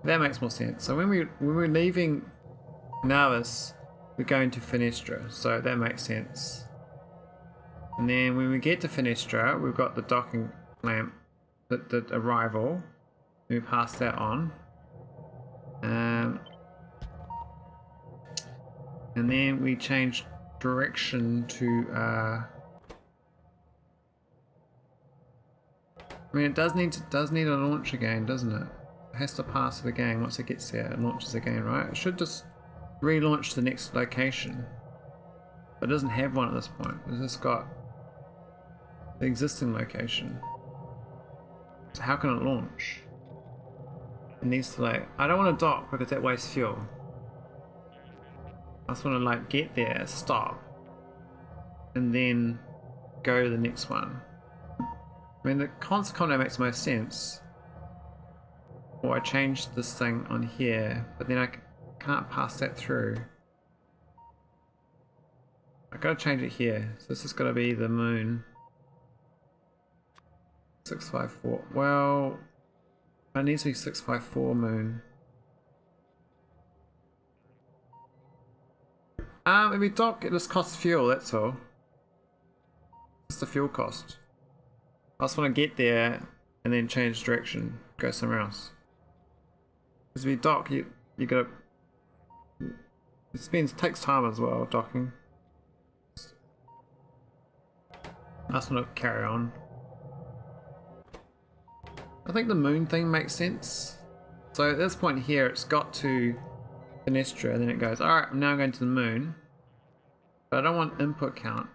That makes more sense. So when we're leaving Navis, we're going to foenestra, so that makes sense. And then when we get to foenestra, we've got the docking lamp, the arrival. We pass that on. And then we change direction to I mean, it does need a launch again, doesn't it? It has to pass it again. Once it gets there, it launches again, right? It should just relaunch to the next location, but it doesn't have one at this point. It's just got the existing location. So how can it launch? It needs to, like, I don't want to dock because that wastes fuel. I just want to, like, get there, stop, and then go to the next one. I mean, the constant combinator makes most sense. Or I changed this thing on here, but then I can't pass that through. I gotta change it here. So this is gotta be the moon. 654. Well, it needs to be 654 moon. If we dock, it just costs fuel, that's all. It's the fuel cost. I just want to get there and then change direction, go somewhere else. Because if you dock, you gotta. It takes time as well, docking. I just want to carry on. I think the moon thing makes sense. So at this point here, it's got to Foenestra, and then it goes, alright, I'm now going to the moon. But I don't want input count.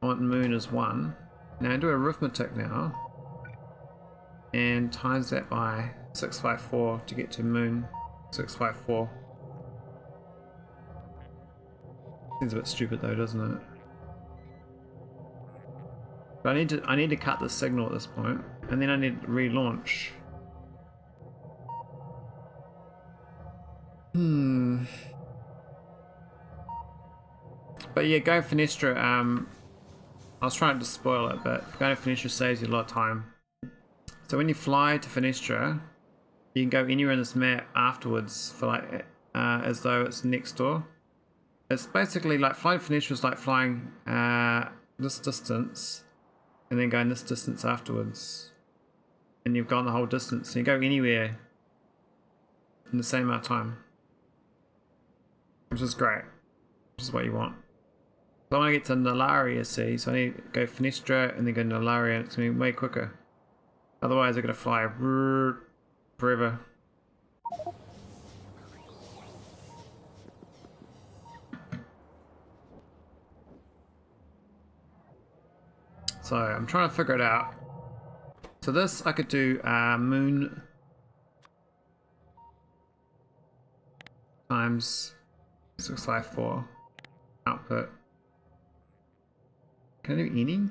I want moon as 1. Now I do arithmetic now. And times that by 654 to get to moon 654. Seems a bit stupid though, doesn't it? But I need to cut the signal at this point, and then I need to relaunch. But yeah, go Foenestra. I was trying to spoil it, but going to Foenestra saves you a lot of time. So when you fly to Foenestra, you can go anywhere in this map afterwards for like as though it's next door. It's basically like flying Foenestra is like flying this distance and then going this distance afterwards, and you've gone the whole distance. So you go anywhere in the same amount of time, which is great. Which is what you want. So I want to get to Nalaria, see, so I need to go Foenestra and then go to Nalaria, and it's going to be way quicker. Otherwise I'm going to fly forever. So I'm trying to figure it out. So this I could do moon times 654 output. Can I do any?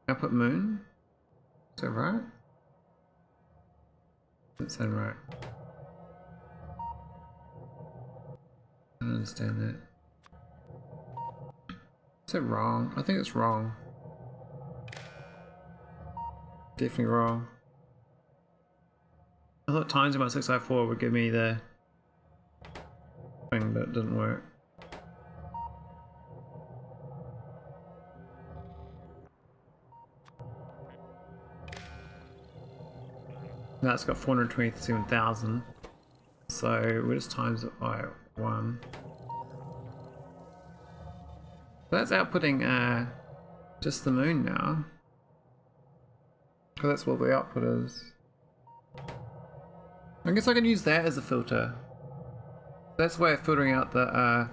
Output moon? Is that right? Doesn't sound right. I don't understand that. Is it wrong? I think it's wrong. Definitely wrong. I thought times about 654 would give me the thing, but it didn't work. Now it's got 427,000, so we'll just times it by 1. So that's outputting just the moon now, because that's what the output is. I guess I can use that as a filter. That's a way of filtering out the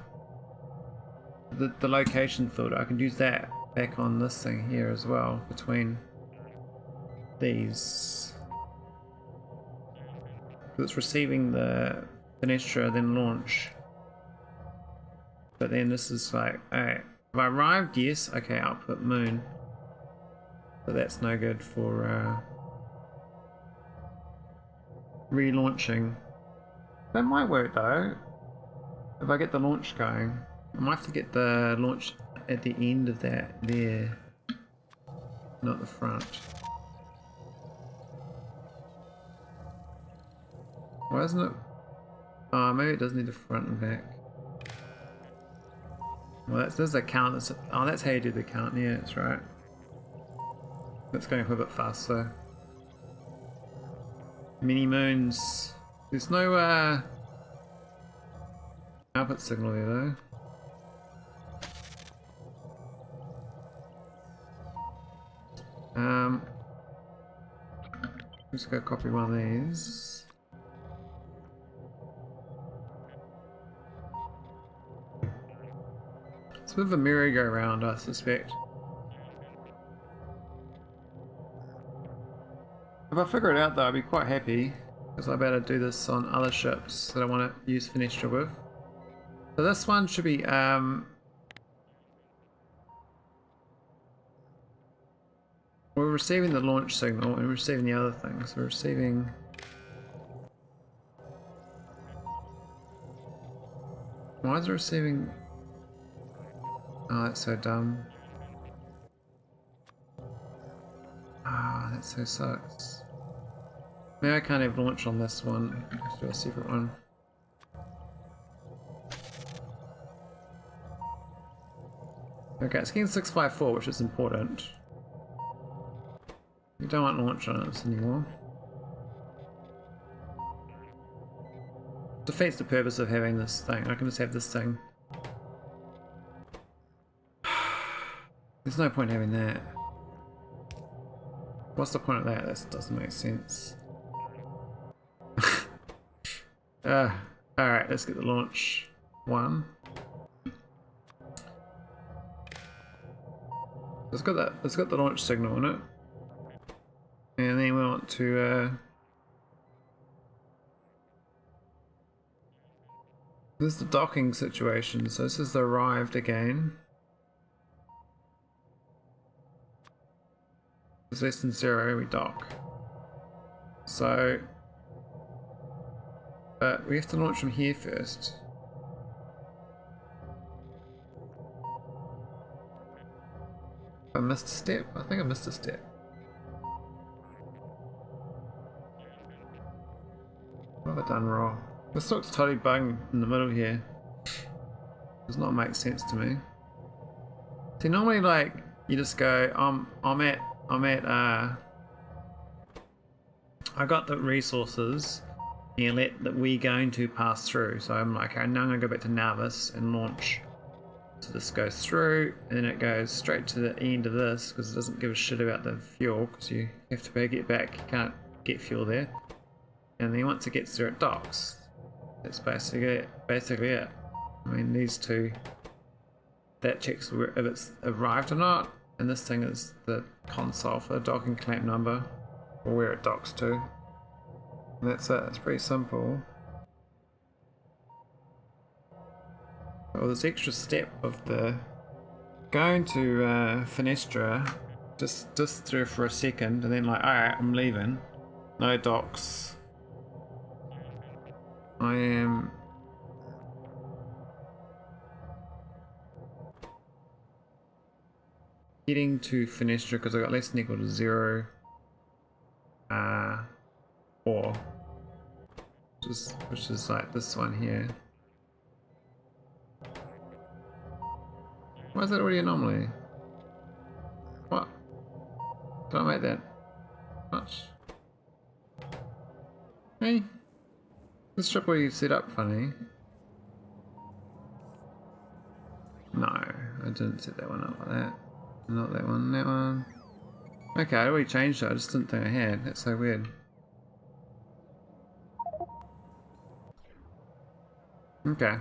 location filter. I can use that back on this thing here as well, between these. It's receiving the Foenestra, then launch. But then this is like, alright, have I arrived? Yes. Okay, output moon. But that's no good for relaunching. That might work though. If I get the launch going. I might have to get the launch at the end of that there, not the front. Why isn't it? Oh, maybe it does need the front and back. Well, there's a count. That's how you do the count. Yeah, that's right. That's going a bit faster. Mini moons. There's no output signal there though. Just go copy one of these. It's a bit of a merry-go-round, I suspect. If I figure it out though, I'd be quite happy, because I better do this on other ships that I want to use Foenestra with. So this one should be We're receiving the launch signal and we're receiving the other things. We're receiving... Why is it receiving... Oh, that's so dumb. Ah, that so sucks. Maybe I can't have launch on this one. Let's do a separate one. Okay, it's getting 654, which is important. We don't want launch on this anymore. Defeats the purpose of having this thing. I can just have this thing. There's no point having that. What's the point of that? That doesn't make sense. Alright, let's get the launch one. It's got the launch signal in it. And then we want to this is the docking situation, so this is the arrived again. It's less than 0, we dock. So we have to launch from here first. I missed a step? I think I missed a step. What have I done wrong? This looks totally bugged in the middle here. Does not make sense to me. See, normally like you just go, I got the resources and let that we're going to pass through. So I'm like, okay, now I'm gonna go back to Narvis and launch. So this goes through and then it goes straight to the end of this because it doesn't give a shit about the fuel because you have to get back, you can't get fuel there. And then once it gets there it docks. That's basically it. I mean these two, that checks if it's arrived or not, and this thing is the console for the docking clamp number or where it docks to. And that's it, it's pretty simple. Well, this extra step of the going to Foenestra just through for a second and then like, alright, I'm leaving. No docks. I am getting to Foenestra because I got less than equal to 0 4, which is like this one here. Why is that already anomaly? What? Did I make that much? Hey? This strip where you set up funny. No, I didn't set that one up like that. Not that one, that one. Okay, I already changed it, I just didn't think I had. That's so weird. Okay.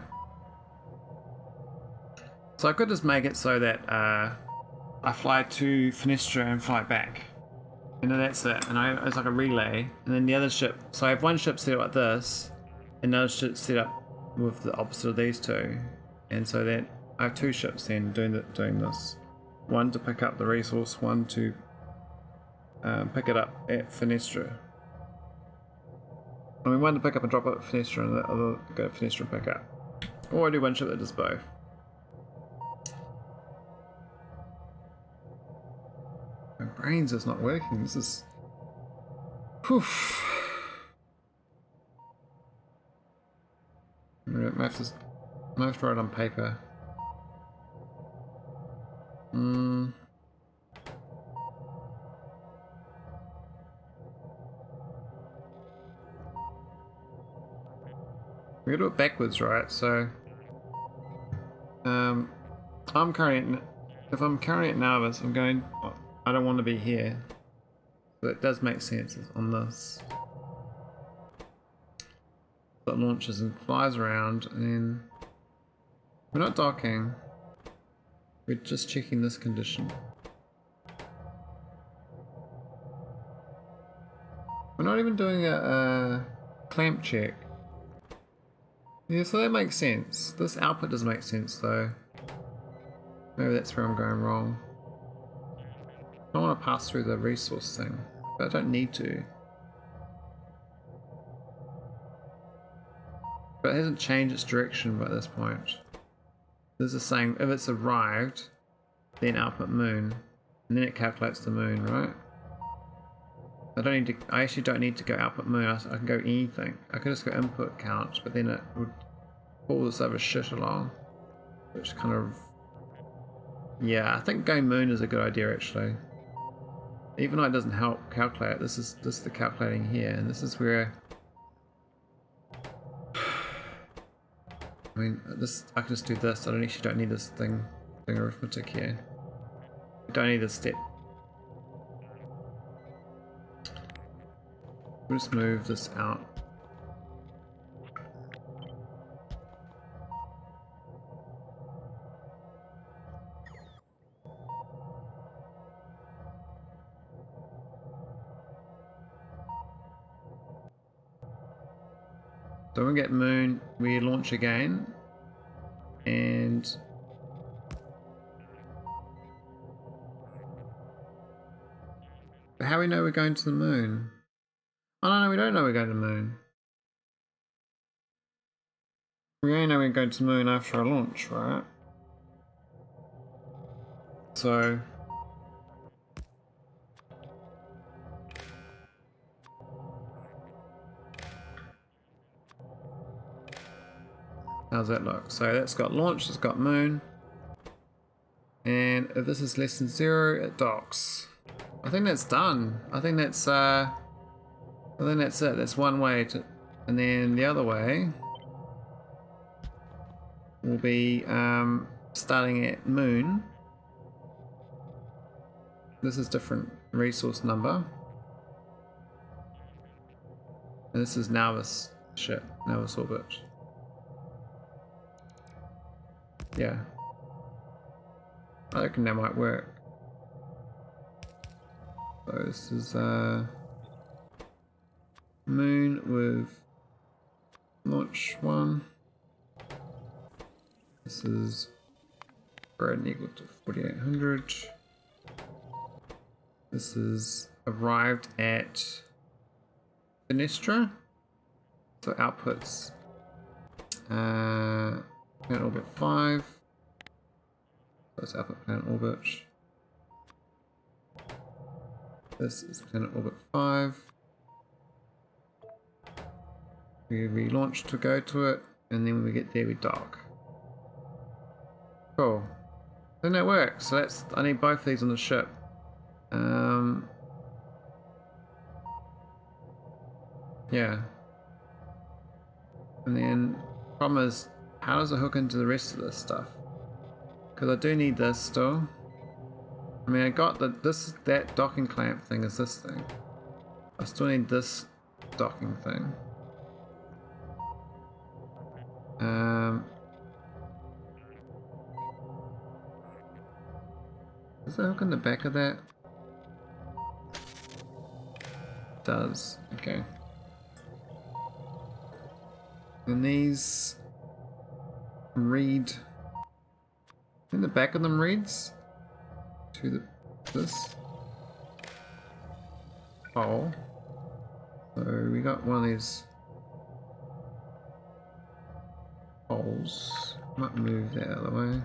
So I could just make it so that I fly to Foenestra and fly back. And then that's it. And it's like a relay. And then the other ship, so I have one ship set up like this, and another ship set up with the opposite of these two. And so that I have two ships then doing this. One to pick up the resource, one to pick it up at Foenestra. I mean, one to pick up and drop it at Foenestra, and the other to go to Foenestra and pick up. Or I do one ship that does both. My brains is not working. This is... Poof. I have to write it on paper. We gotta do it backwards, right? So, if I'm currently at Narvis, I'm going. I don't want to be here. But it does make sense on this. So it launches and flies around, and then we're not docking. We're just checking this condition. We're not even doing a clamp check. Yeah, so that makes sense. This output doesn't make sense though. Maybe that's where I'm going wrong. I want to pass through the resource thing, but I don't need to. But it hasn't changed its direction by this point. This is saying if it's arrived, then output moon, and then it calculates the moon, right? I don't need to. I actually don't need to go output moon. I can go anything. I could just go input count, but then it would pull this other shit along, which kind of. Yeah, I think going moon is a good idea actually. Even though it doesn't help calculate, this is the calculating here, and this is where. I mean, this I can just do this. I don't need this thing arithmetic here. I don't need this step. We'll just move this out. So when we get moon, we launch again, and but how do we know we're going to the moon? Oh no, we don't know we're going to the moon. We only know we're going to the moon after our launch, right? So how's that look? So that's got launch, it's got moon. And if this is less than 0, it docks. I think that's done. I think that's it. That's one way to, and then the other way will be starting at moon. This is different resource number. And this is Nauvis ship, Nauvis orbit. Yeah. I reckon that might work. So this is moon with launch 1. This is greater than equal to 4800. This is arrived at foenestra. So outputs planet orbit 5. So it's output planet orbit. This is planet orbit 5. We relaunch to go to it, and then when we get there we dock. Cool. Then that works. So that's, I need both of these on the ship. Yeah. And then problem is, how does it hook into the rest of this stuff? Because I do need this still. I mean, I got that docking clamp thing is this thing. I still need this docking thing. Does it hook in the back of that? It does. Okay. And these read. In the back of them reads to this hole. So we got one of these holes. Might move that out of the way.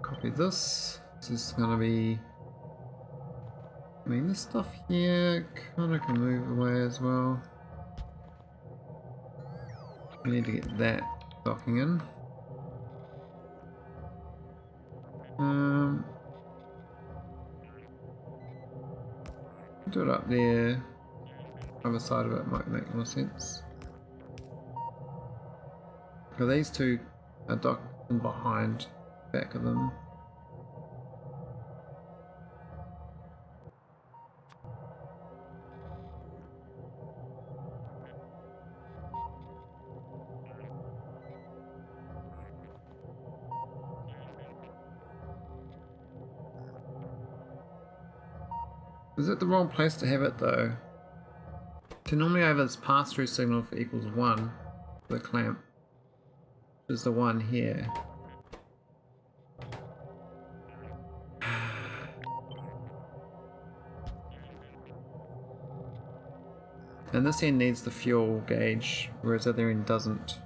Copy this. This is gonna be. I mean, this stuff here kind of can move away as well. We need to get that docking in. Do it up there. Other side of it might make more sense. So these two are docked in behind, back of them. Is it the wrong place to have it though? So normally I have this pass-through signal for equals 1 for the clamp, which is the one here. And this end needs the fuel gauge, whereas the other end doesn't.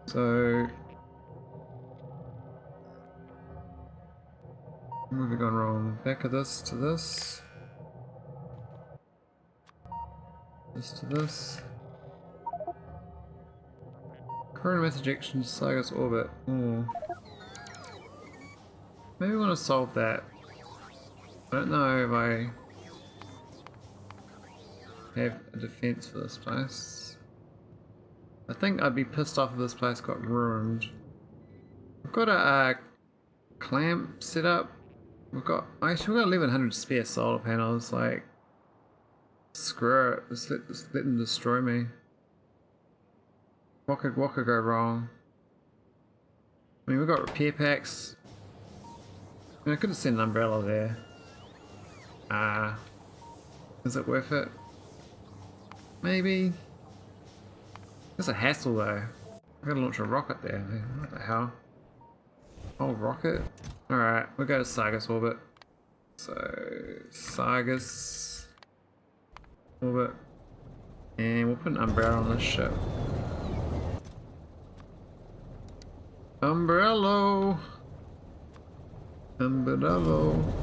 So, where have we gone wrong? Back of this to this. This to this. Current mass ejection to Cygnus orbit. Ooh. Maybe we want to solve that. I don't know if I have a defense for this place. I think I'd be pissed off if this place got ruined. We've got a clamp set up. Actually we've got 1100 spare solar panels. Like, screw it. Just let them destroy me. What could go wrong? I mean, we've got repair packs. I mean, I could have sent an umbrella there. Is it worth it? Maybe. It's a hassle though. I gotta launch a rocket there. What the hell? Oh, rocket? Alright, we'll go to Cygnus orbit. So, Cygnus orbit. And we'll put an umbrella on this ship. Umbrello! Umbrello!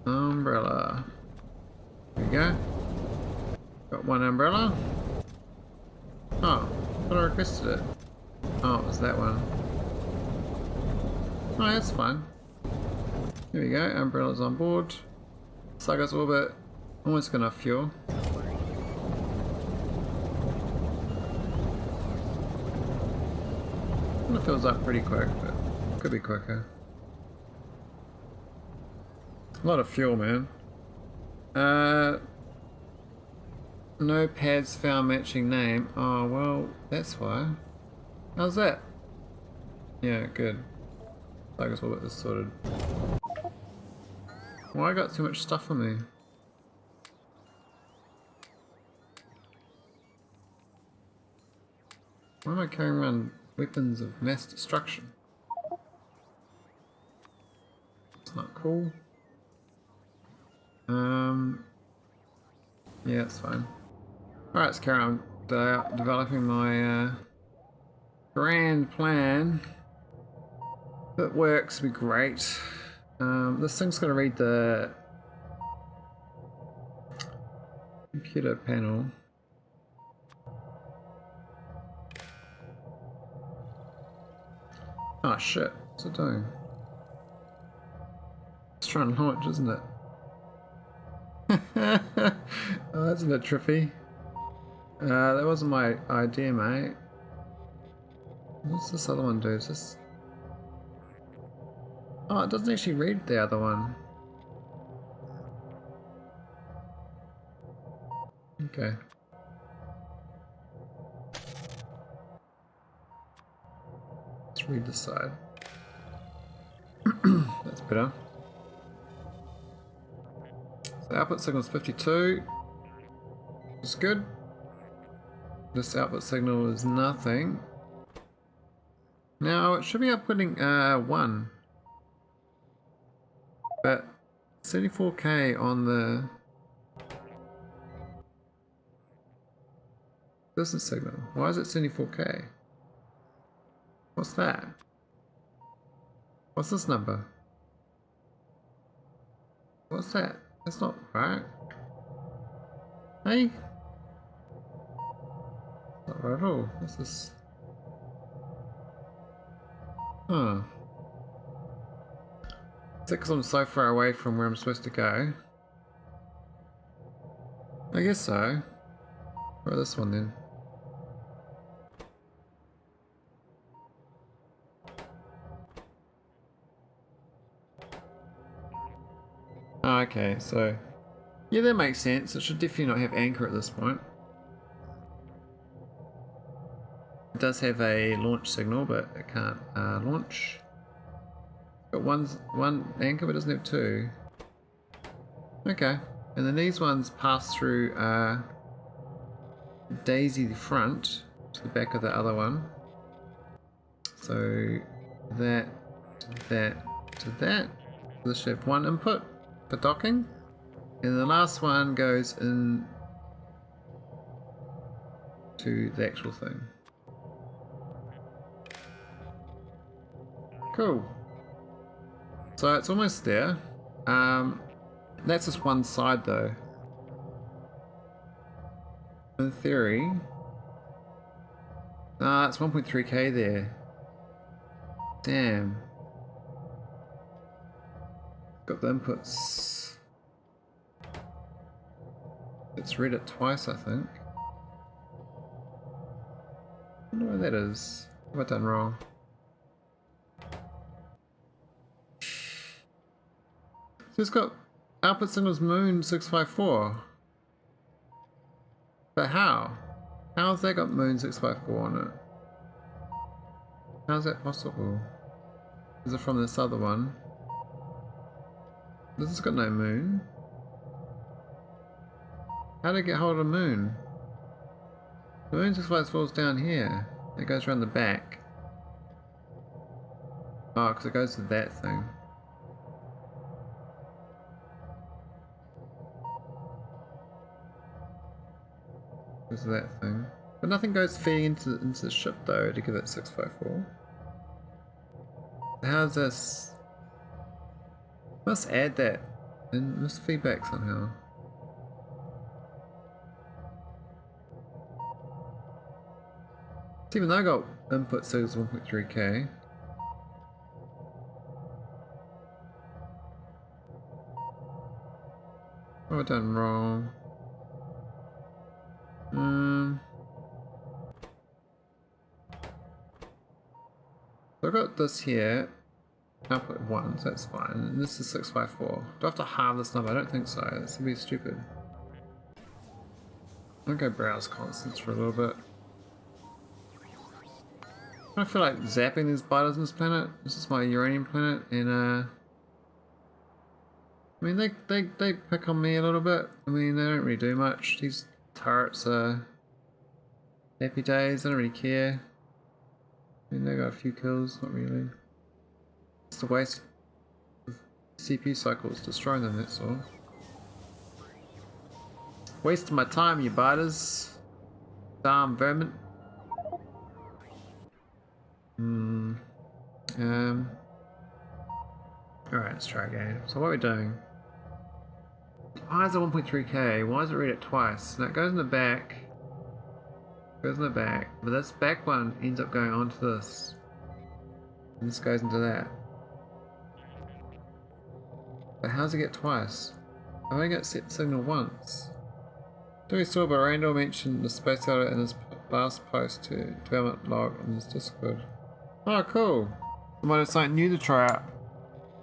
Umbrella. There we go. Got one umbrella. Oh, I thought I requested it. Oh, it was that one. Oh, that's fine. Here we go, umbrella's on board. Cygnus orbit. Almost got enough fuel. It fills up pretty quick, but could be quicker. A lot of fuel, man. No pads found matching name. Oh, well, that's why. How's that? Yeah, good. I guess we'll get this sorted. Why I got too much stuff on me? Why am I carrying around weapons of mass destruction? It's not cool. Yeah, it's fine. Alright, let's carry on developing my grand plan. If it works, it'd be great. This thing's going to read the computer panel. Oh shit, what's it doing? It's trying to launch, isn't it? Oh, that's a bit trippy. That wasn't my idea, mate. What's this other one do? Is this... Oh, it doesn't actually read the other one. Okay. Let's read this side. That's better. So output signal is 52. That's good. This output signal is nothing. Now it should be outputting 1. But 74k on the business signal. Why is it 74k? What's that? What's this number? What's that? That's not right. Hey? Not right at all. What's this? Huh. Is it because I'm so far away from where I'm supposed to go? I guess so. Or this one then. Oh, okay, so yeah, that makes sense. It should definitely not have anchor at this point. It does have a launch signal, but it can't launch. Got one anchor, but it doesn't have two. Okay, and then these ones pass through daisy the front to the back of the other one. So that to that. This should have one input for docking, and the last one goes in to the actual thing. Cool. So it's almost there. That's just one side though. In theory, it's 1.3k there. Damn. Got the inputs. It's read it twice, I think. I wonder where that is. What have I done wrong? So it's got output signals moon 654. But how? How's that got moon 654 on it? How's that possible? Is it from this other one? This has got no moon. How did it get hold of moon? The moon 654 is down here. It goes around the back. Oh, because it goes to that thing. Goes to that thing. But nothing goes feeding into the ship though to give it 654. How's this? Must add that and must feedback somehow. Even though I got input signals 1.3k. What have I done wrong? So I got this here. Output 1, so that's fine. And this is 654. Do I have to halve this number? I don't think so. This would be stupid. I'll go browse constants for a little bit. I feel like zapping these biters on this planet. This is my uranium planet, and I mean they pick on me a little bit. I mean they don't really do much. These turrets are happy days. I don't really care. I mean they got a few kills, not really. It's a waste of CPU cycles destroying them, that's all. Wasting my time, you biters. Damn vermin. Alright, let's try again. So what are we doing? Why is it 1.3k? Why does it read it twice? Now it goes in the back. Goes in the back. But this back one ends up going onto this. And this goes into that. But how does it get twice? I've only got set signal once. Doing saw by Randall mentioned the space outer in his last post to development log on his Discord. Oh, cool. Well, it's something new to try out.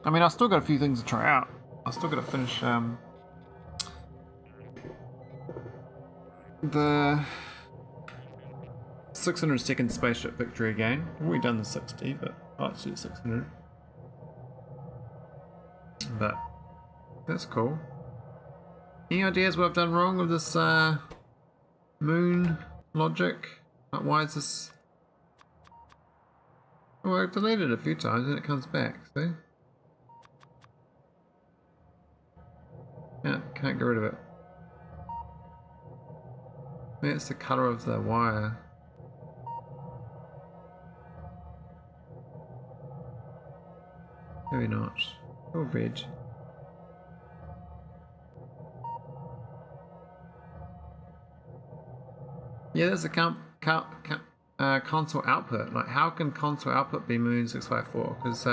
I mean, I've still got a few things to try out. I've still got to finish the 600-second spaceship victory again. I've already done the 60, but I'll do 600. But that's cool. Any ideas what I've done wrong with this moon logic? Like, why is this? Oh, I've deleted it a few times and it comes back. See? Yeah, can't get rid of it. Maybe it's the colour of the wire. Maybe not. Or red. Yeah, there's a console output. Like, how can console output be Moon 654? Because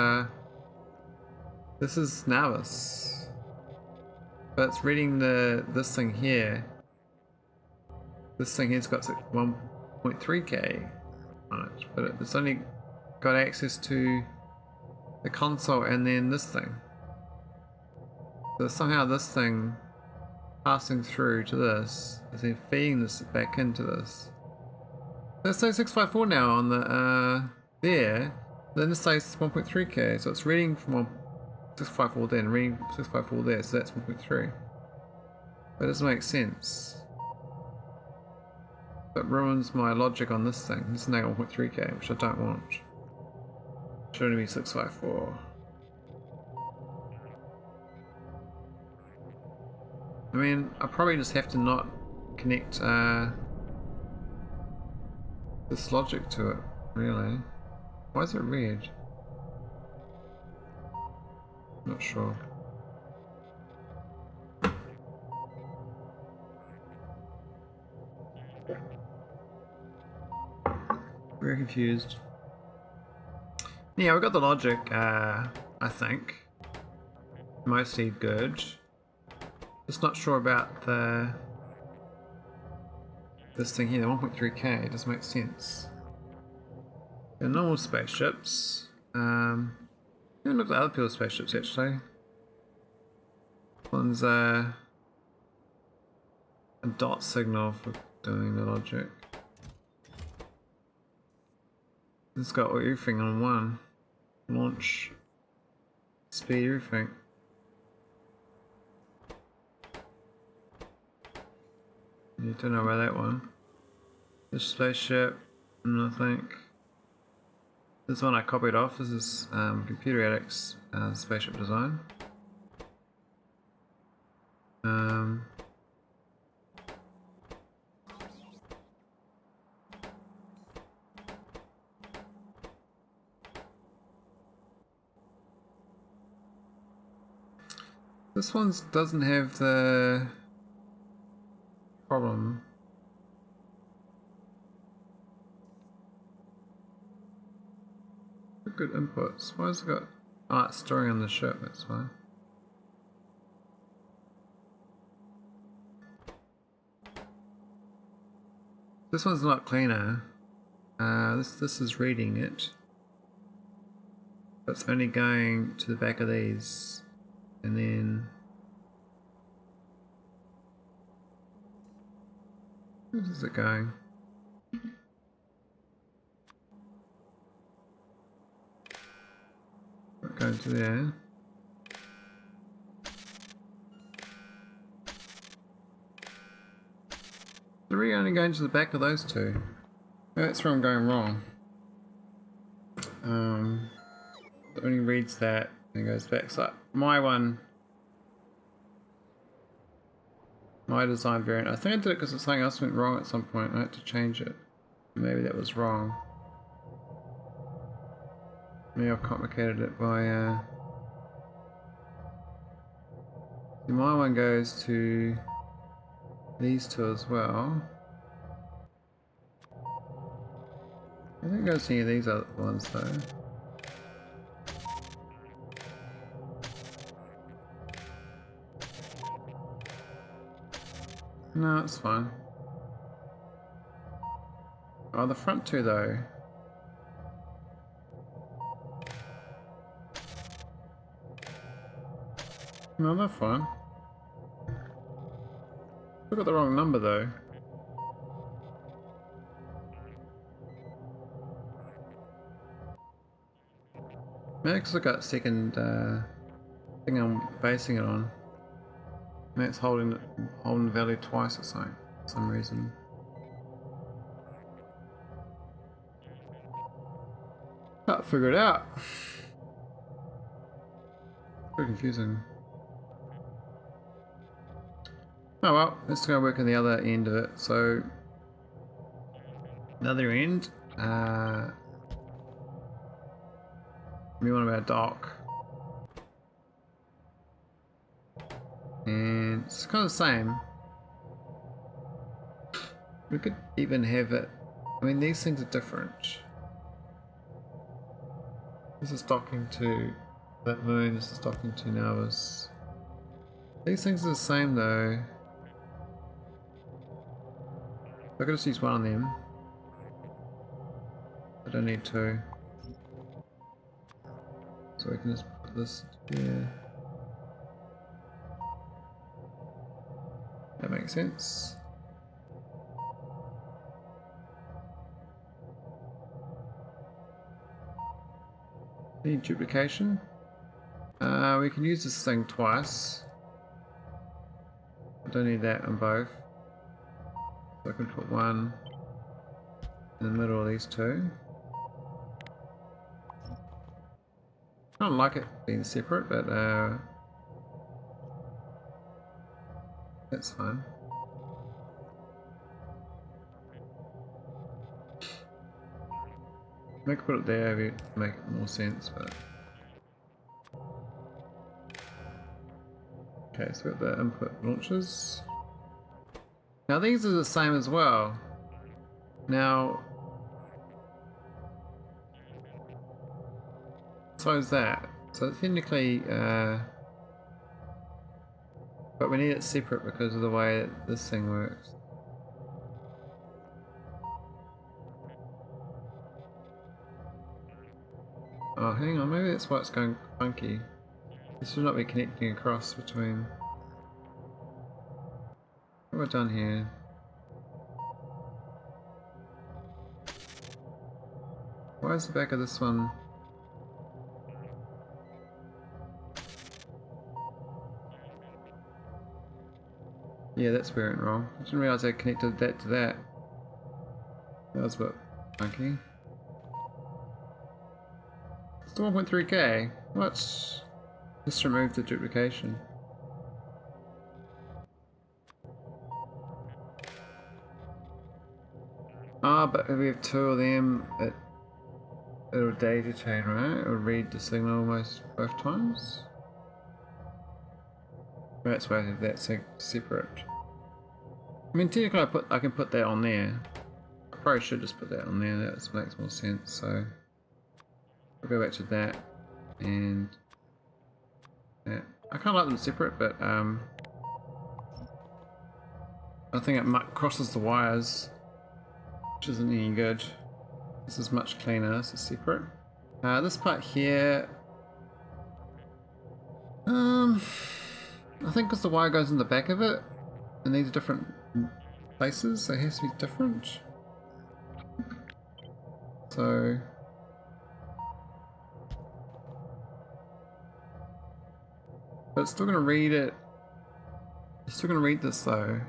this is Navis, but it's reading this thing here. This thing here's got 1.3k on it, but it's only got access to the console and then this thing. So somehow this thing passing through to this is then feeding this back into this. Let's say 654 now on the there. Then this says 1.3k, so it's reading from 654 there and reading 654 there, so that's 1.3. That doesn't make sense. That ruins my logic on this thing. This is now 1.3k, which I don't want. Should only be 654. I mean, I probably just have to not connect this logic to it, really. Why is it red? Not sure. Very confused. Yeah, we got the logic, I think. Mostly good. Just not sure about this thing here, the 1.3k. It doesn't make sense. The normal spaceships. Even look at other people's spaceships actually. One's a dot signal for doing the logic. It's got everything on one. Launch, speed, everything. You don't know about that one. This spaceship, nothing. This one I copied off. This is Computer Addict's spaceship design. This one doesn't have the problem. Good inputs. Why has it got... Oh, it's storing on the ship, that's fine. This one's not cleaner. This is reading it. But it's only going to the back of these. And then... Where is it going? Not going to there. They're really only going to the back of those two. Maybe that's where I'm going wrong. It only reads that and goes back. So my one, my design variant, I think I did it because something else went wrong at some point. I had to change it. Maybe that was wrong. Maybe I've complicated it by see, my one goes to these two as well. I think it goes to any of these other ones though. No, it's fine. Oh, the front two though. No, they're fine. I got the wrong number though. Maybe because I got second thing I'm basing it on. Maybe it's holding the value twice or something for some reason. Can't figure it out. Pretty confusing. Oh well, let's go work on the other end of it. So, the other end, we want about dock. And it's kind of the same. We could even have it, I mean these things are different. This is docking to that moon, this is docking to Novus. These things are the same though. I could just use one of them. I don't need two. So we can just put this here. make sense? Any duplication? We can use this thing twice. I don't need that on both. So I can put one in the middle of these two. I don't like it being separate, but that's fine. I could put it there to make more sense, but okay, so we've got the input launchers. Now these are the same as well. Now, so is that. So technically, but we need it separate because of the way that this thing works. Oh, hang on, maybe that's why it's going funky. This should not be connecting across between. What have I done here? Why is the back of this one? Yeah, that's where it went wrong. I didn't realise I connected that to that. That was a bit funky. Still 1.3k? What? Just remove the duplication. Ah, but if we have two of them, it'll data chain, right? It'll read the signal almost both times. That's why I have that separate. I mean, technically I can put that on there. I probably should just put that on there. That makes more sense. So I'll go back to that and that. I kind of like them separate, but I think it crosses the wires, which isn't any good. This is much cleaner. This is separate. This part here, I think because the wire goes in the back of it, and these are different places, so it has to be different. So but it's still going to read it. It's still going to read this though.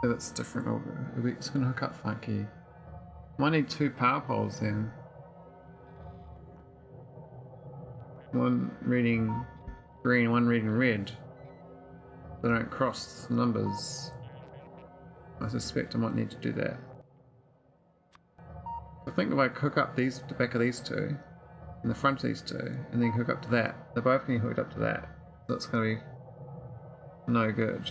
If it's different, it's going to hook up funky. Might need two power poles then. One reading green, one reading red. They don't cross the numbers. I suspect I might need to do that. I think if I hook up the back of these two, and the front of these two, and then hook up to that, they're both getting hooked up to that. So that's going to be no good.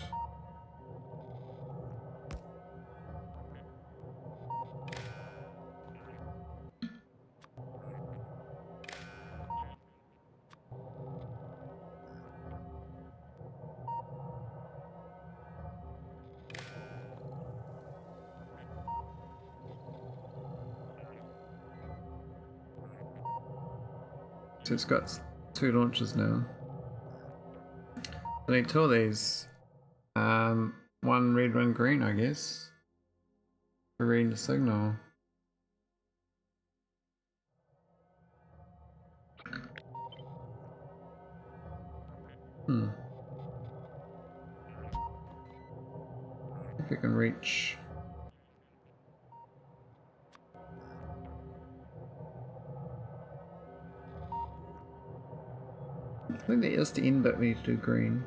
So it's got two launches now. I need two of these. One red, one green, I guess. For reading the signal. If you can reach. I think that is the end bit we need to do green.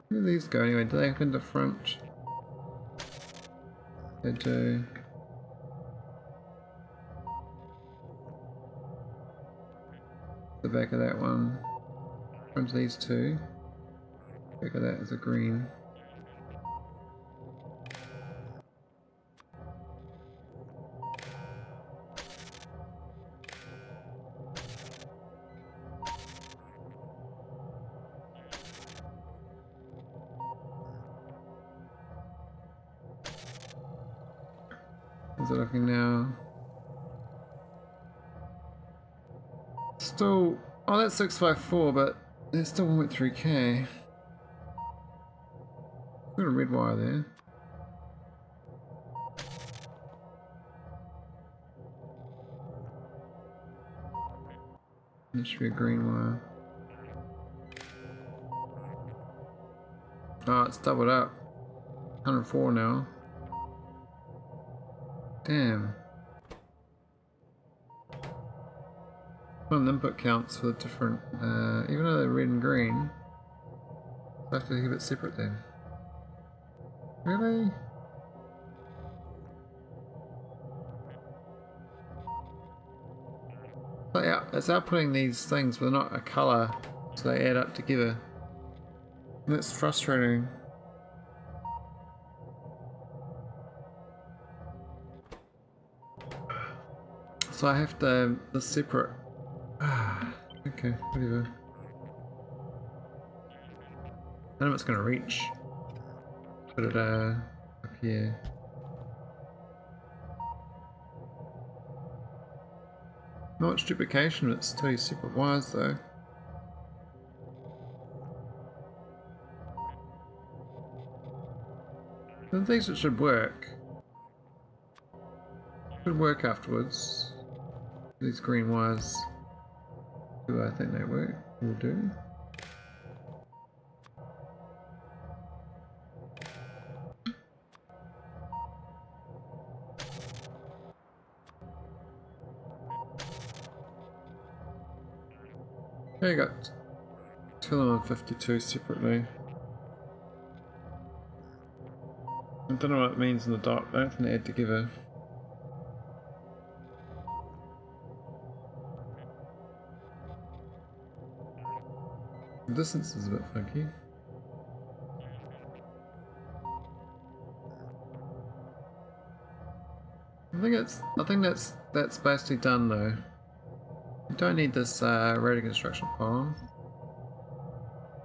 Where do these go anyway? Do they have in the front? They do. The back of that one. Front of these two. Back of that is a green. How's it looking now? Still, oh that's 654, but there's still 1.3k. Got a red wire there. There should be a green wire. Oh, it's doubled up. 104 now. Damn. One of the input counts for the different, even though they're red and green, I have to keep it separate then. Really? But yeah, it's outputting these things, but they're not a colour, so they add up together. And that's frustrating. So I have to the separate. Okay, whatever. I don't know if it's gonna reach. Put it up here. Not much duplication, but it's two separate wires though. I think it should work. Should work afterwards. These green wires. Do I think they work? Will do. Okay, I got 2 of them on 52 separately. I don't know what it means in the dot. I don't think they add together. The distance is a bit funky. I think that's basically done though. We don't need this radar construction pile.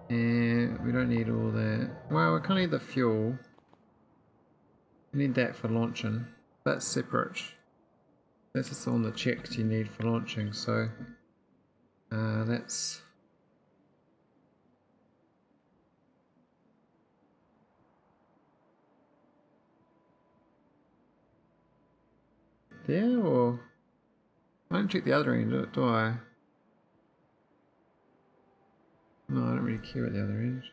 And we don't need all that. Well, we kind of need the fuel. We need that for launching. That's separate. That's just on the checks you need for launching, so that's there, or I don't check the other end, do I? No, I don't really care about the other end.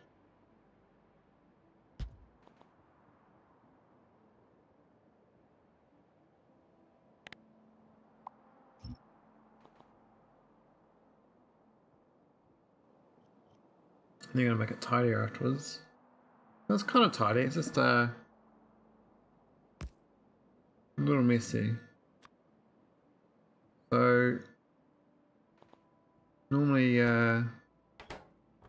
They're gonna make it tidier afterwards. It's kind of tidy, it's just a little messy. So normally the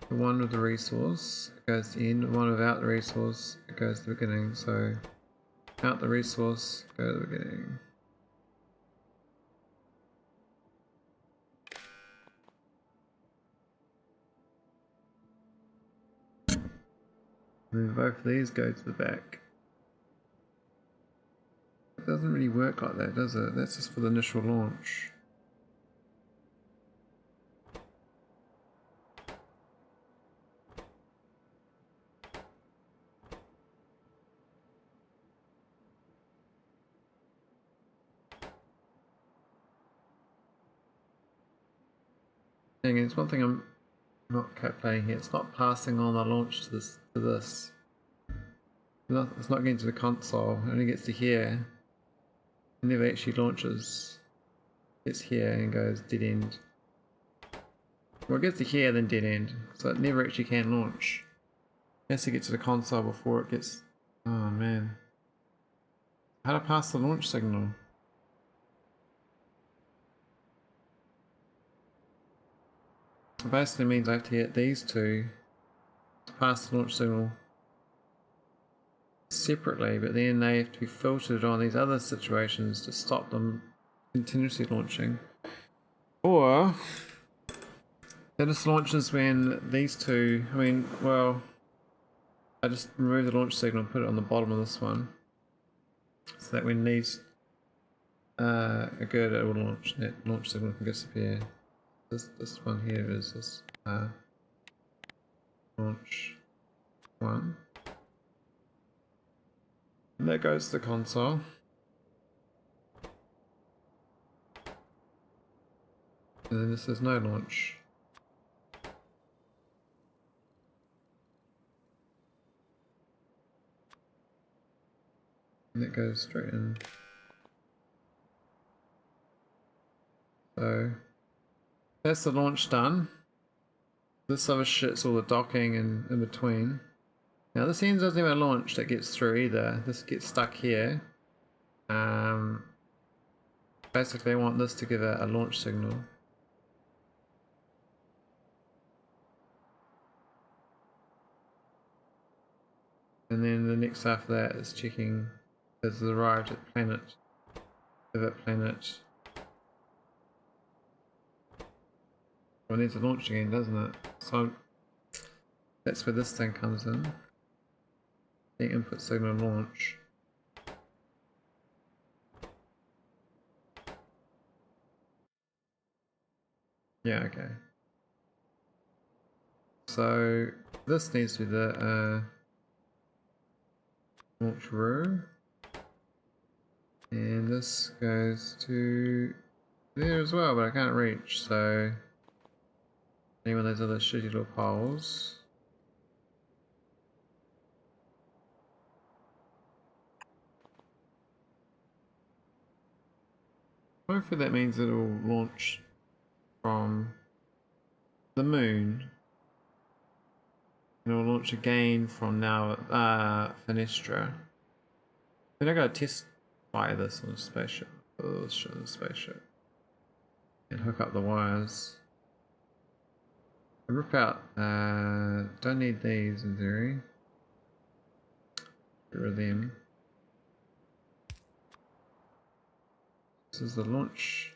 one with the resource goes to the end, the one without the resource it goes to the beginning. So out the resource, go to the beginning. And then both of these go to the back. It doesn't really work like that, does it? That's just for the initial launch. It's one thing I'm not calculating here. It's not passing on the launch to this. It's not getting to the console. It only gets to here. It never actually launches. It's here and goes dead end. Well, it gets to here, then dead end. So it never actually can launch. It has to get to the console before it gets. Oh man. How to pass the launch signal? It basically means I have to get these two to pass the launch signal separately, but then they have to be filtered on these other situations to stop them continuously launching. Or it just launches when these two, I mean, well, I just remove the launch signal and put it on the bottom of this one, so that when these a good it will launch. That launch signal can disappear. This one here is this launch one. And there goes the console. And then this is no launch. And it goes straight in. So that's the launch done. This other shit's all the docking and in between. Now this end doesn't even launch that gets through either. This gets stuck here. Basically I want this to give a launch signal. And then the next after that is checking has it arrived at planet. Pivot planet. Well, it needs to launch again, doesn't it? So that's where this thing comes in. The input signal launch. Yeah, okay. So this needs to be the launch room. And this goes to there as well, but I can't reach, so any one of those other shitty little poles. Hopefully that means it'll launch from the moon. And it'll launch again from now Foenestra. Then I gotta test fire this on a spaceship. Oh, this shit on a spaceship. And hook up the wires. And rip out, don't need these in theory. Get rid of them. This is the launch.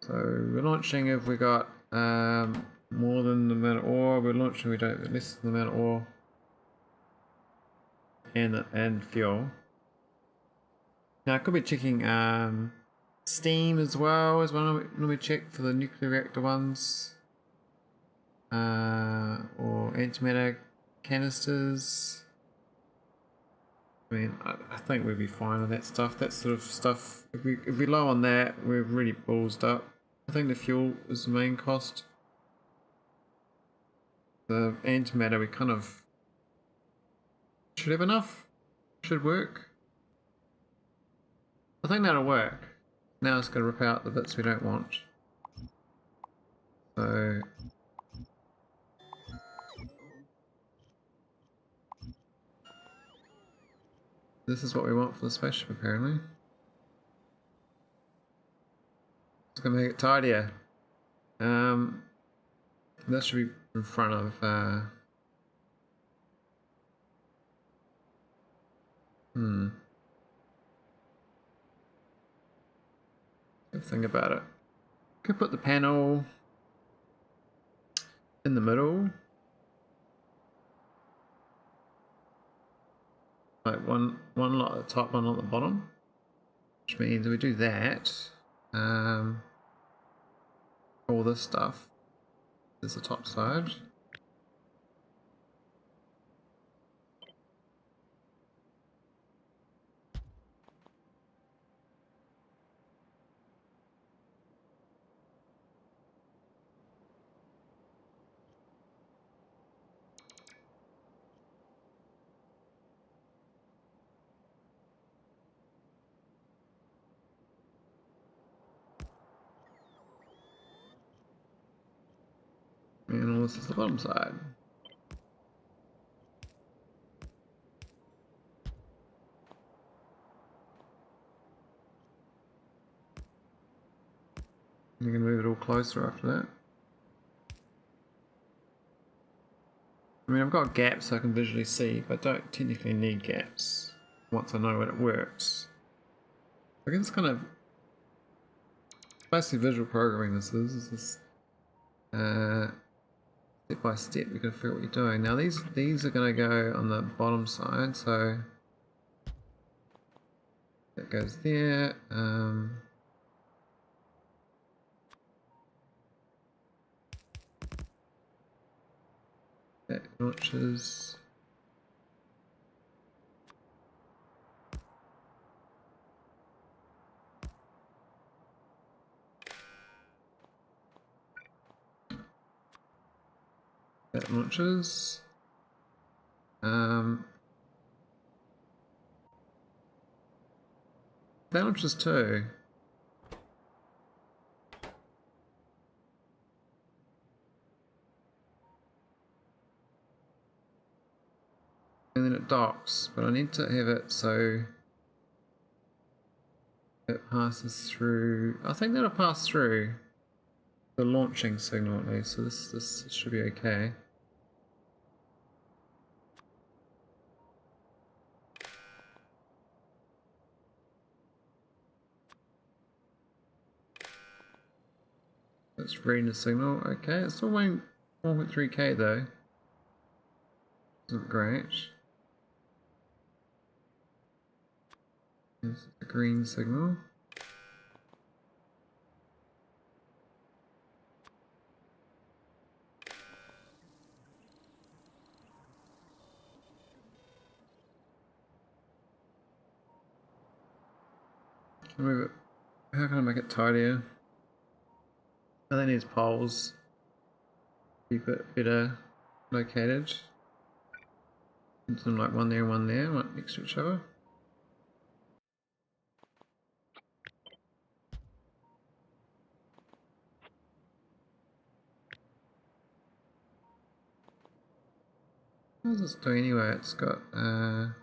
So we're launching if we got more than the amount of ore. We're launching we don't less than the amount of ore and fuel. Now I could be checking steam as well as one we check for the nuclear reactor ones, or antimatter canisters. I mean, I think we'd be fine with that stuff. That sort of stuff. If we're low on that, we're really ballsed up. I think the fuel is the main cost. The antimatter we kind of should have enough. Should work. I think that'll work. Now it's going to rip out the bits we don't want. So this is what we want for the spaceship apparently. It's going to make it tidier. That should be in front of Good thing about it. Could put the panel in the middle. Like one lot at the top, one at the bottom. Which means if we do that, all this stuff is the top side. And all this is the bottom side. You're going to move it all closer after that. I mean, I've got gaps so I can visually see, but I don't technically need gaps once I know when it works. I guess it's kind of basically visual programming. This is this step by step. You got to figure out what you're doing. Now these are going to go on the bottom side, so That goes there. That launches. That launches. That launches too. And then it docks, but I need to have it so it passes through. I think that'll pass through the launching signal at least, so this should be okay. It's reading the signal. Okay, it's still weighing 1.3k though. Isn't great. This is the green signal. Can I move it? How can I make it tidier? I think these poles keep it better located. Something like one there, one next to each other. What does this do anyway? It's got oh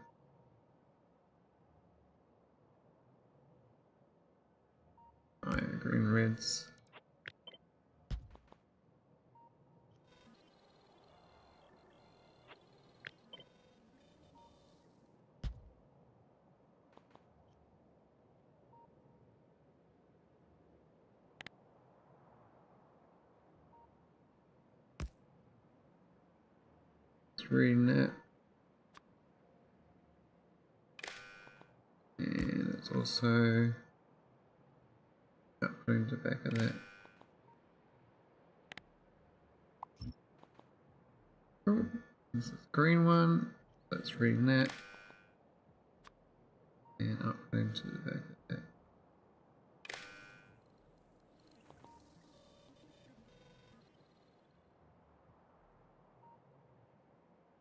yeah, green reds. It's reading that. And it's also putting the back of that. Oh, this is the green one. That's reading that. And uploading to the back of that.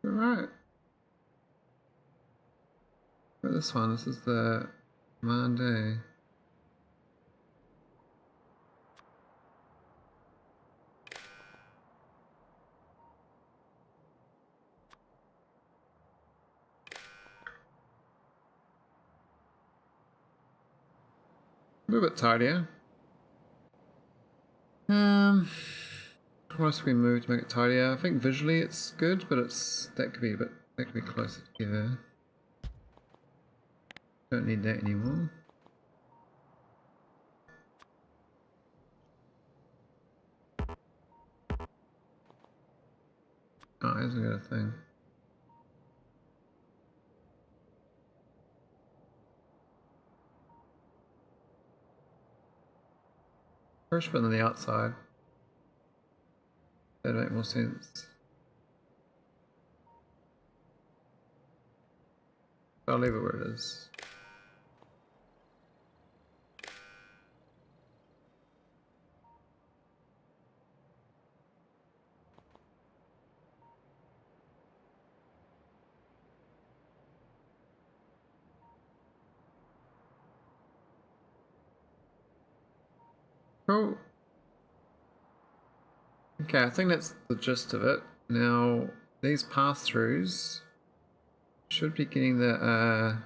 Alright. For this one, this is the Monday. A little bit tidier. What else we move to make it tidier? I think visually it's good, but that could be closer together. Don't need that anymore. Oh, it hasn't got a thing. First put on the outside. That'd make more sense. I'll leave it where it is. Cool. Okay, I think that's the gist of it. Now, these pass-throughs should be getting the,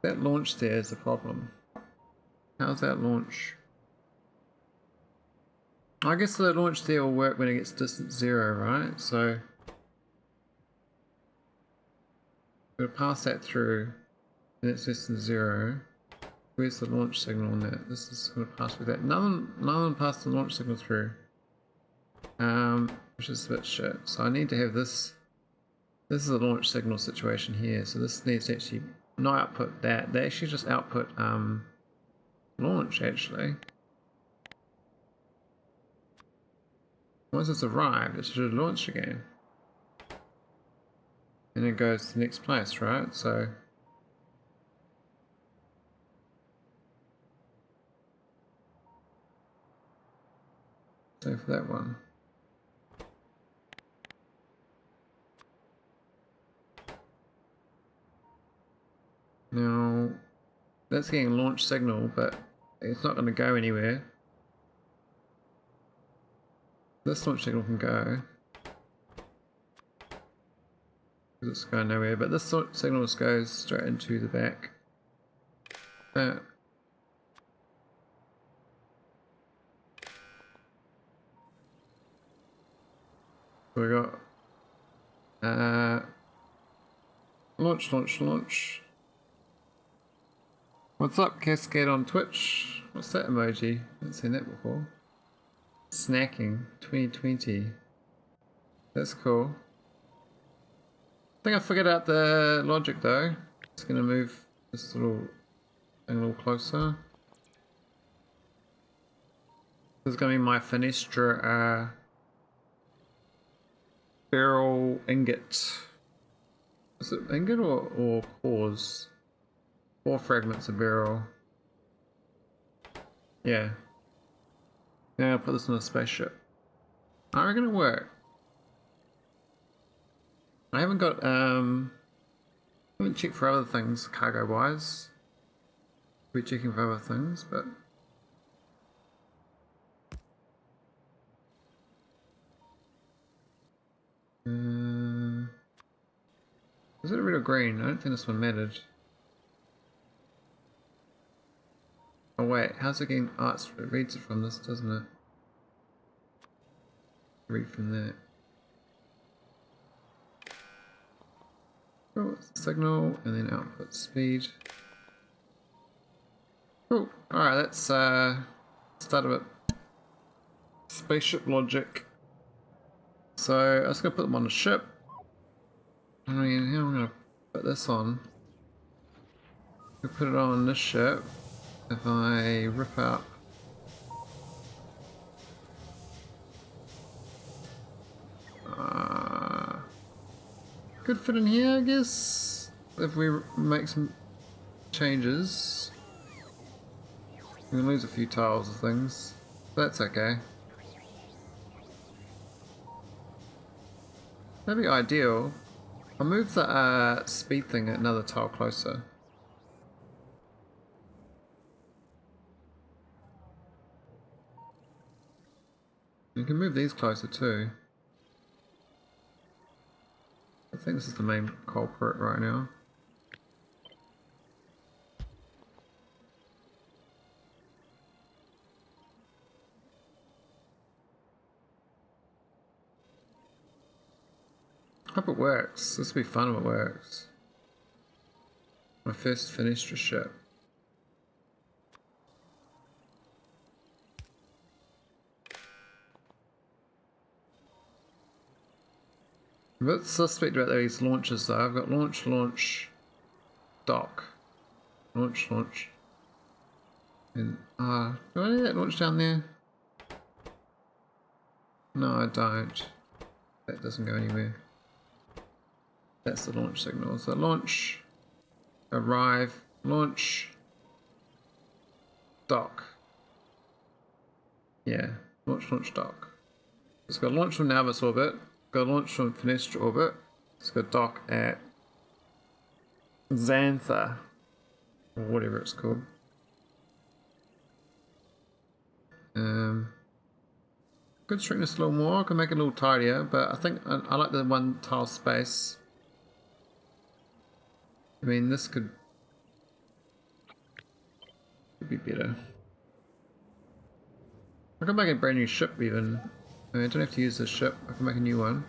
that launch there is the problem. How's that launch? I guess the launch there will work when it gets distance 0, right? So, we'll pass that through, and it's distance 0. Where's the launch signal on that? This is going to pass through that. None of them passed the launch signal through. Which is a bit shit. So I need to have this. This is a launch signal situation here. So this needs to actually not output that. They actually just output launch actually. Once it's arrived, it should launch again. And it goes to the next place, right? So for that one. Now that's getting launch signal, but it's not going to go anywhere. This launch signal can go. It's going nowhere, but this signal just goes straight into the back. So we got launch. What's up, Cascade on Twitch? What's that emoji? I haven't seen that before. Snacking 2020. That's cool. I think I figured out the logic though. Just gonna move this little thing a little closer. This is gonna be my foenestra beryl ingot. Is it ingot or cores? 4 fragments of beryl. Yeah. Now I'll put this on a spaceship. I reckon it'll work. I haven't got haven't checked for other things cargo wise. We're checking for other things, but is it red or green? I don't think this one mattered. Oh wait, how's it getting? Oh, it reads it from this, doesn't it? Read from that. Oh, signal and then output speed. Cool. Alright, let's start a bit. Spaceship logic. So I was gonna put them on a ship. I mean, how am I gonna put this on? We put it on this ship. If I rip out could fit in here, I guess, if we make some changes. We're gonna lose a few tiles of things. That's okay. That'd be ideal. I'll move the speed thing another tile closer. You can move these closer too. I think this is the main culprit right now. Hope it works. This will be fun if it works. My first foenestra ship. I'm a bit suspect about these launches though. I've got launch, dock. Launch. And, do I need that launch down there? No, I don't. That doesn't go anywhere. That's the launch signal. So launch, arrive, launch, dock. Yeah, launch, dock. It's got launch from Navis orbit. Got launch from Foenestra orbit. It's got dock at Xantha, or whatever it's called. Could shrink this a little more. I can make it a little tidier, but I think I like the one tile space. I mean, this could be better. I can make a brand new ship even. I mean, I don't have to use this ship. I can make a new one.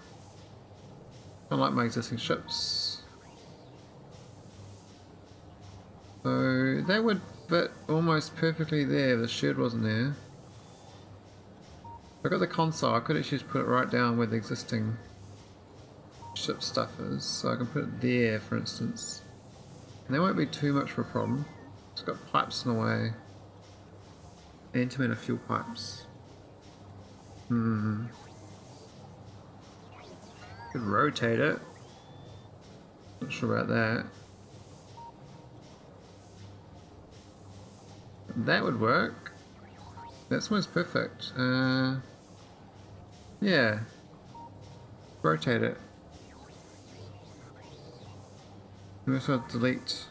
I like my existing ships. So that would fit almost perfectly there if the shed wasn't there. If I got the console, I could actually just put it right down where the existing ship stuff is. So I can put it there, for instance. And there won't be too much of a problem. It's got pipes in the way. And too many fuel pipes. Could rotate it. Not sure about that. That would work. That's almost perfect. Yeah. Rotate it. We also have to delete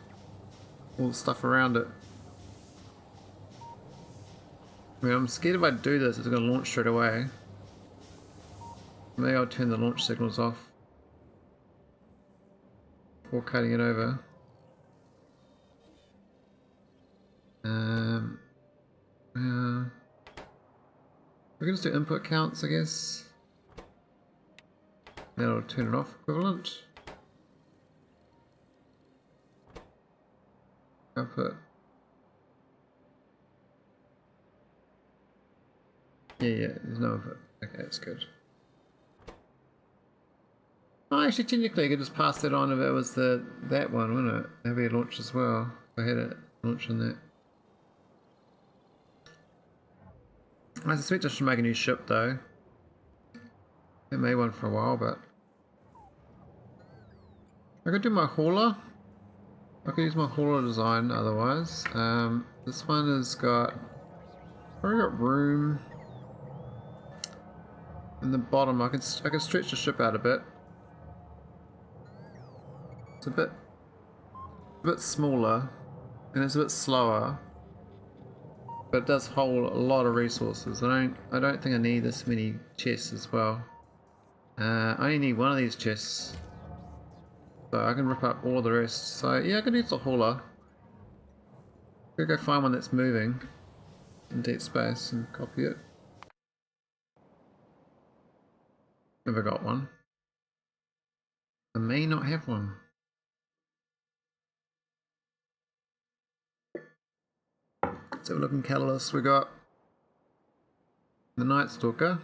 all the stuff around it. I mean, I'm scared if I do this, it's going to launch straight away. Maybe I'll turn the launch signals off before cutting it over. We can just do input counts, I guess. That'll turn it off equivalent. Output. Yeah, there's no input. Okay, that's good. Oh, actually, technically, I could just pass that on if it was that one, wouldn't it? That'd be a launch as well. If I had it launch on that. I suspect I should make a new ship though. I made one for a while, but I could do my hauler. I could use my hauler design otherwise. This one has got room in the bottom. I can stretch the ship out a bit. It's a bit smaller and it's a bit slower. But it does hold a lot of resources. I don't think I need this many chests as well. I only need one of these chests. So I can rip up all the rest. So yeah, I can use the hauler. Could go find one that's moving in deep space and copy it. Never got one. I may not have one. Let's have a look in Catalyst. We got the Night Stalker,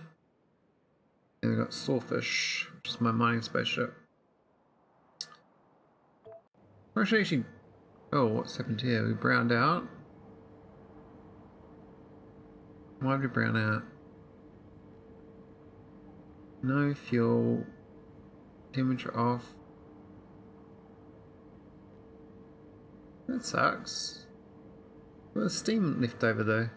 and we got Sawfish, which is my mining spaceship. We're actually. Oh, what's happened here? We browned out. Why did we brown out? No fuel. Temperature off. That sucks. There's steam left over though.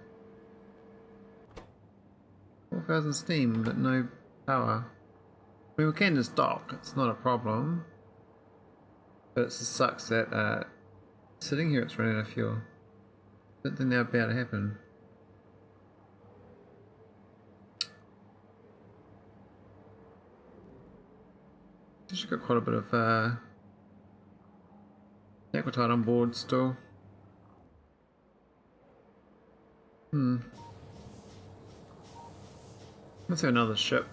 4,000 steam, but no power. I mean, we can just dock, it's not a problem. But it just sucks that sitting here it's running out of fuel. I don't think that would be able to happen. Just got quite a bit of aquatite on board still. Let's do another ship.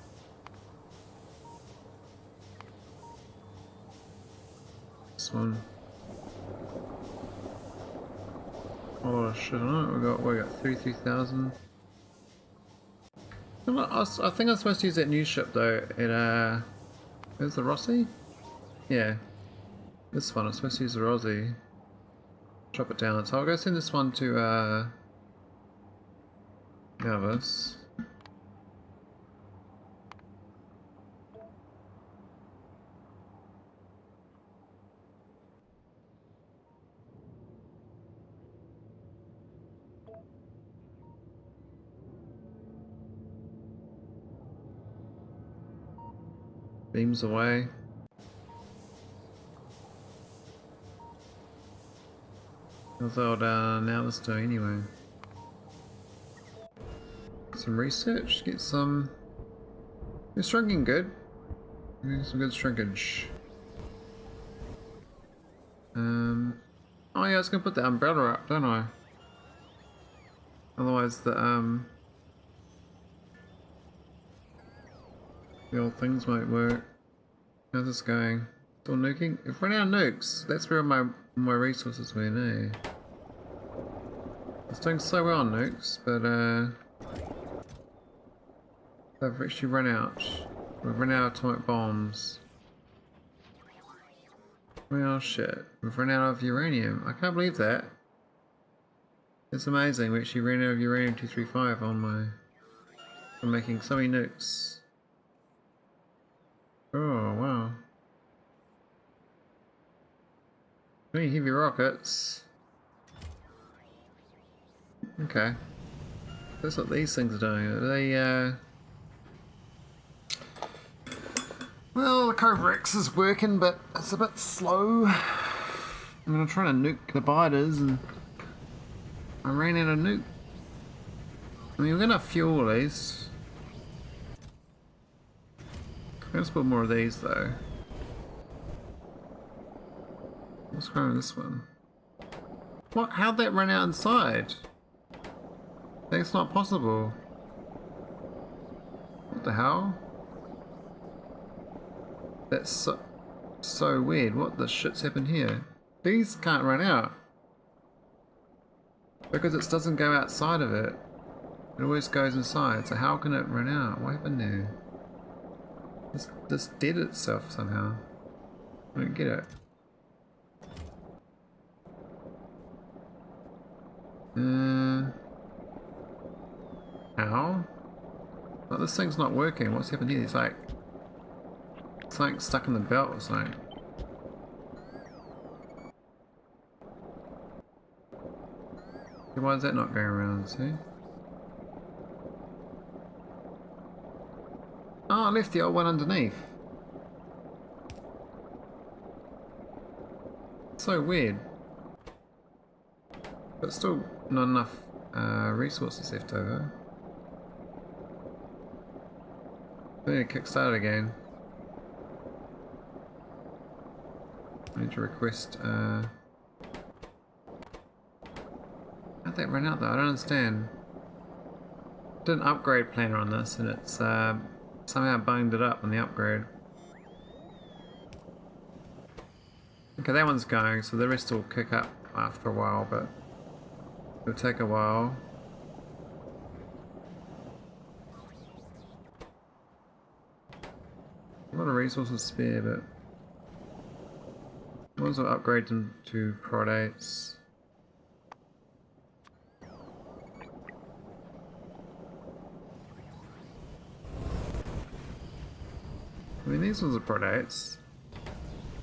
This one. Oh shit, I don't know. We got 33,000. I think I'm supposed to use that new ship though. Where's the Rossi? Yeah. This one, I'm supposed to use the Rossi. Drop it down. So I'll go send this one to Galvis. Beams away. How's old now let's do anyway. Some research, get some. It's shrinking good. Get some good shrinkage. Oh yeah, I was gonna put the umbrella up, don't I? Otherwise the old things won't work. How's this going? Still nuking? If we're out of nukes, that's where my resources went, eh? It's doing so well on nukes, but they've actually run out. We've run out of atomic bombs. Well, shit. We've run out of uranium. I can't believe that. It's amazing. We actually ran out of uranium-235 on my... I'm making so many nukes. Oh, wow. Many heavy rockets. Okay. That's what these things are doing. Are they, Well, the Cobra X is working, but it's a bit slow. I mean, I'm trying to nuke the biters and I ran out of nuke. I mean, we're gonna fuel these. Let's put more of these though. What's going on with this one? What? How'd that run out inside? That's not possible. What the hell? That's so weird. What the shit's happened here? These can't run out. Because it doesn't go outside of it. It always goes inside. So how can it run out? What happened there? This did itself somehow. I don't get it. How? Oh, this thing's not working. What's happened here? It's like stuck in the belt or something. Why is that not going around? See? Oh, I left the old one underneath. So weird. But still not enough resources left over. I need to kickstart again. I need to request how'd that run out though? I don't understand. Did an upgrade planner on this and it's somehow bunged it up on the upgrade. Okay, that one's going, so the rest will kick up after a while, but it'll take a while. A lot of resources spare, but ones will upgrade them to prodates. I mean, these ones are prodates.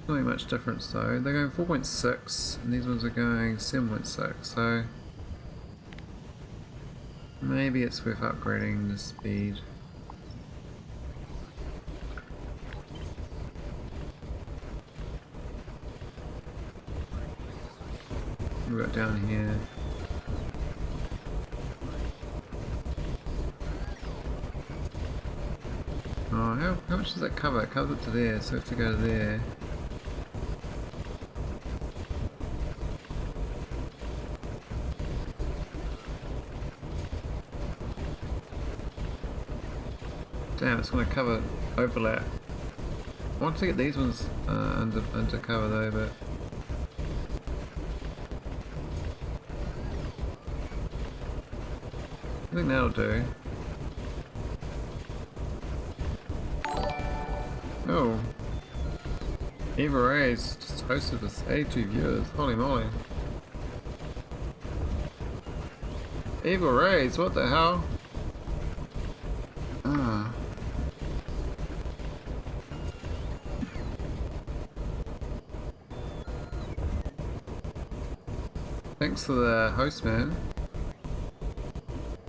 Not really much difference though. They're going 4.6 and these ones are going 7.6, so maybe it's worth upgrading the speed. We've got down here. Oh, how much does that cover? It covers it to there, so we have to go to there. Damn, it's going to cover overlap. I want to get these ones under cover though, but I think that'll do. Oh, Eva Ray's just hosted us 82 viewers. Holy moly! Eva Ray's, what the hell? Ah. Thanks for the host, man.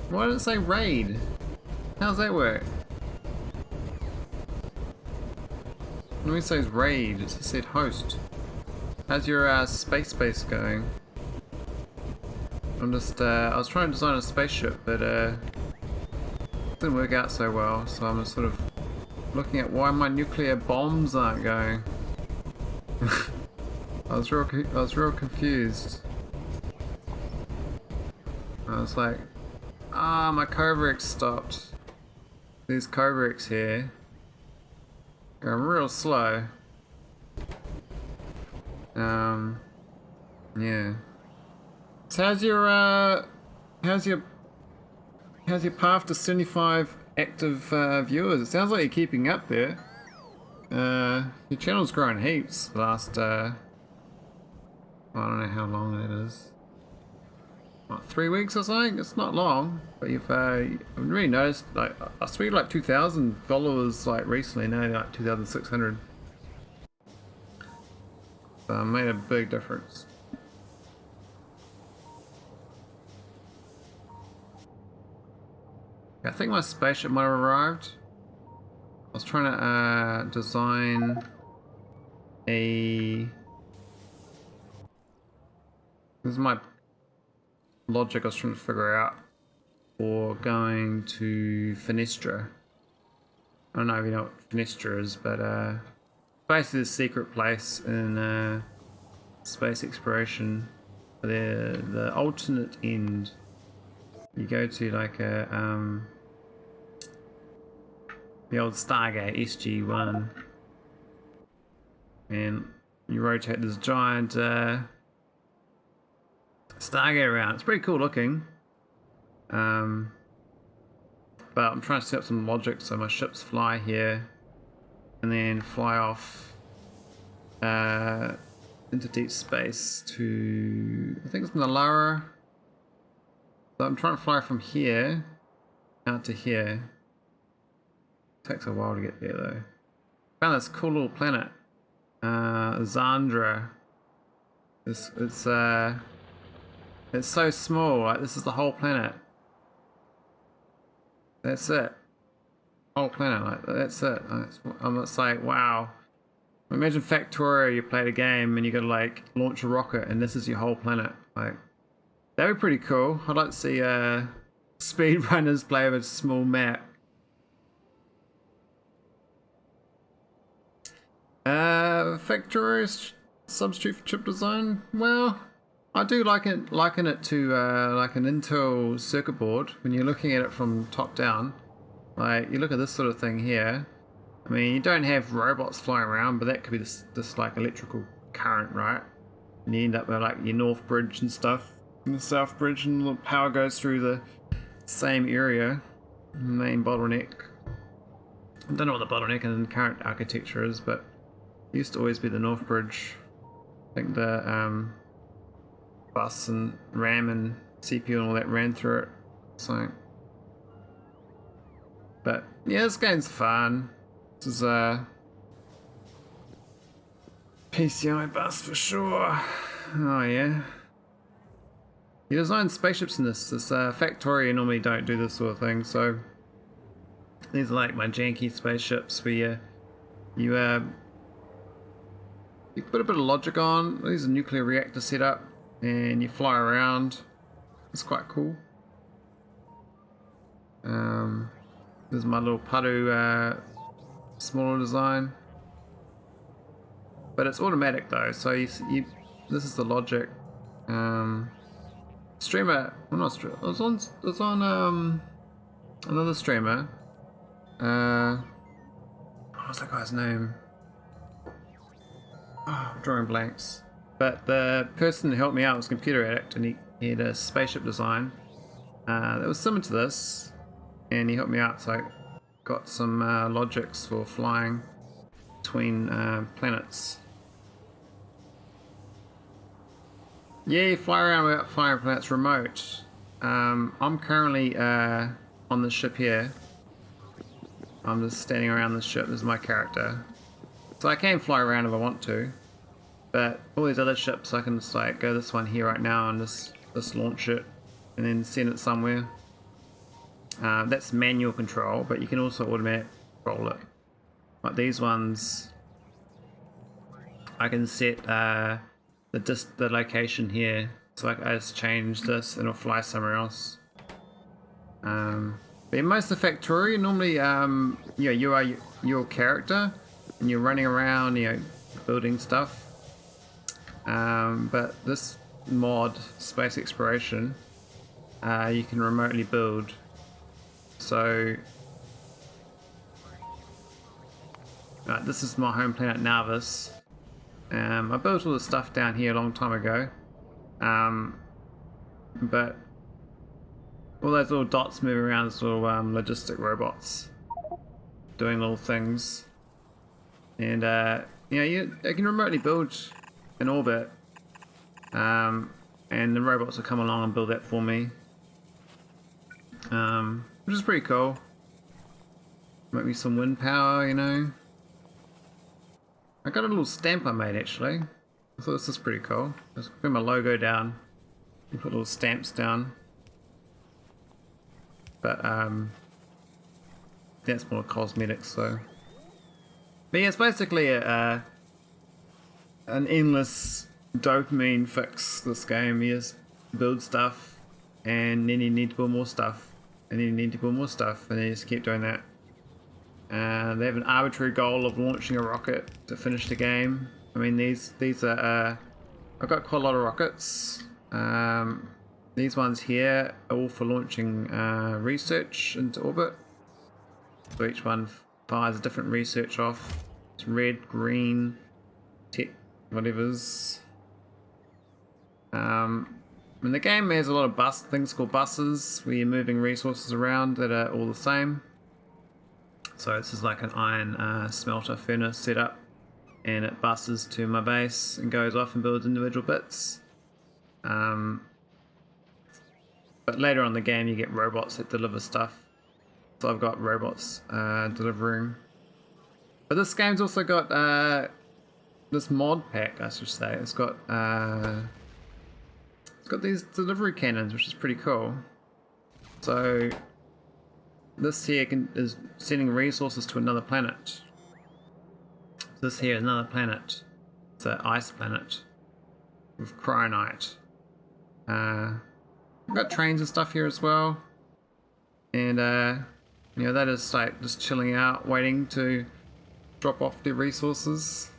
Why did it say raid? How's that work? When it says raid, it said host. How's your space base going? I'm just, I was trying to design a spaceship, but it didn't work out so well, so I'm just sort of looking at why my nuclear bombs aren't going. I was real confused. I was like, my Cobra X stopped. These Cobra X here. Going real slow. Yeah. So how's your path to 75 active viewers? It sounds like you're keeping up there. Your channel's grown heaps the last I don't know how long it is. What, 3 weeks or something? It's not long, but you've I've really noticed, like, I speak like 2,000 followers like recently, now like 2,600. So it made a big difference. I think my spaceship might have arrived. I was trying to design a... This is my logic I was trying to figure out for going to Foenestra. I don't know if you know what Foenestra is, but basically a secret place in space exploration. The alternate end. You go to like a the old Stargate SG-1, and you rotate this giant Stargate around. It's pretty cool looking. But I'm trying to set up some logic so my ships fly here and then fly off into deep space to, I think it's Nalara. So I'm trying to fly from here out to here. Takes a while to get there though. Found this cool little planet, Zandra. It's so small. Like, this is the whole planet. That's it. Whole planet. Like, that's it. It's like, wow. Imagine Factorio. You played a game and you got to like launch a rocket, and this is your whole planet. Like, that'd be pretty cool. I'd like to see speedrunners play with a small map. Factorio substitute for chip design. Well, I do liken it to like an Intel circuit board when you're looking at it from top down. Like, you look at this sort of thing here. I mean, you don't have robots flying around, but that could be this like electrical current, right? And you end up with like your north bridge and stuff, and the south bridge, and the power goes through the same area. Main bottleneck. I don't know what the bottleneck in current architecture is, but it used to always be the north bridge. I think the bus and RAM and CPU and all that ran through it. So, but yeah, this game's fun. This is a PCI bus for sure. Oh yeah. You design spaceships in this. Factorio normally don't do this sort of thing. So these are like my janky spaceships where you put a bit of logic on. These are nuclear reactor setup, and you fly around. It's quite cool. This is my little Padu smaller design, but it's automatic though. So you this is the logic. Streamer, well, not streamer. It was on another streamer. What's that guy's name? Oh, I'm drawing blanks. But the person who helped me out was a computer addict, and he had a spaceship design that was similar to this, and he helped me out, so I got some logics for flying between planets. Yeah, you fly around without flying planets remote. I'm currently on the ship here. I'm just standing around the ship. This is my character. So I can fly around if I want to, but all these other ships I can just like go this one here right now and just launch it and then send it somewhere. That's manual control, but you can also automatic control it. Like these ones, I can set the location here, so like I just change this and it'll fly somewhere else. But in most of Factorio, normally you are your character and you're running around, building stuff. But this mod, Space Exploration, you can remotely build. So this is my home planet Narvis. I built all the stuff down here a long time ago, but all those little dots moving around, those little logistic robots doing little things, and you can remotely build an orbit. And the robots will come along and build that for me, which is pretty cool. Make me some wind power, you know. I got a little stamp I made actually. I thought this was pretty cool. Just put my logo down and put little stamps down. But that's more cosmetics, so. But yeah, it's basically an endless dopamine fix, this game. You just build stuff and then you need to build more stuff and then you need to build more stuff and then you just keep doing that. They have an arbitrary goal of launching a rocket to finish the game. I mean, these are I've got quite a lot of rockets. These ones here are all for launching research into orbit. So each one fires a different research off. It's red, green, tech, whatever's. And the game has a lot of things called buses where you're moving resources around that are all the same. So this is like an iron smelter furnace setup, and it buses to my base and goes off and builds individual bits. But later on in the game you get robots that deliver stuff. So I've got robots delivering. But this game's also got this mod pack, I should say. It's got these delivery cannons, which is pretty cool. So this here is sending resources to another planet. This here is another planet. It's an ice planet with cryonite. I've got trains and stuff here as well. And you know, that is like just chilling out, waiting to drop off their resources.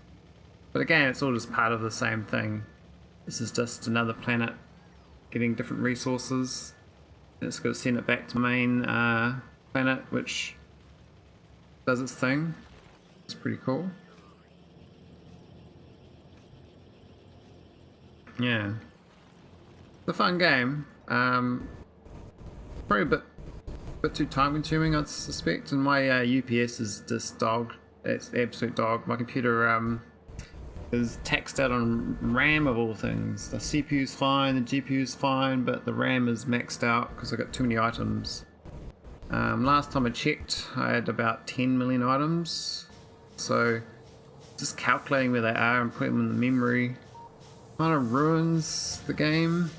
But again, it's all just part of the same thing. This is just another planet getting different resources. And it's going to send it back to main planet, which does its thing. It's pretty cool. Yeah, it's a fun game. Probably a bit too time consuming, I'd suspect, and my UPS is just dog. It's absolute dog. My computer is taxed out on RAM of all things. The CPU's fine, the GPU's fine, but the RAM is maxed out because I got too many items. Last time I checked, I had about 10 million items, so just calculating where they are and putting them in the memory kind of ruins the game.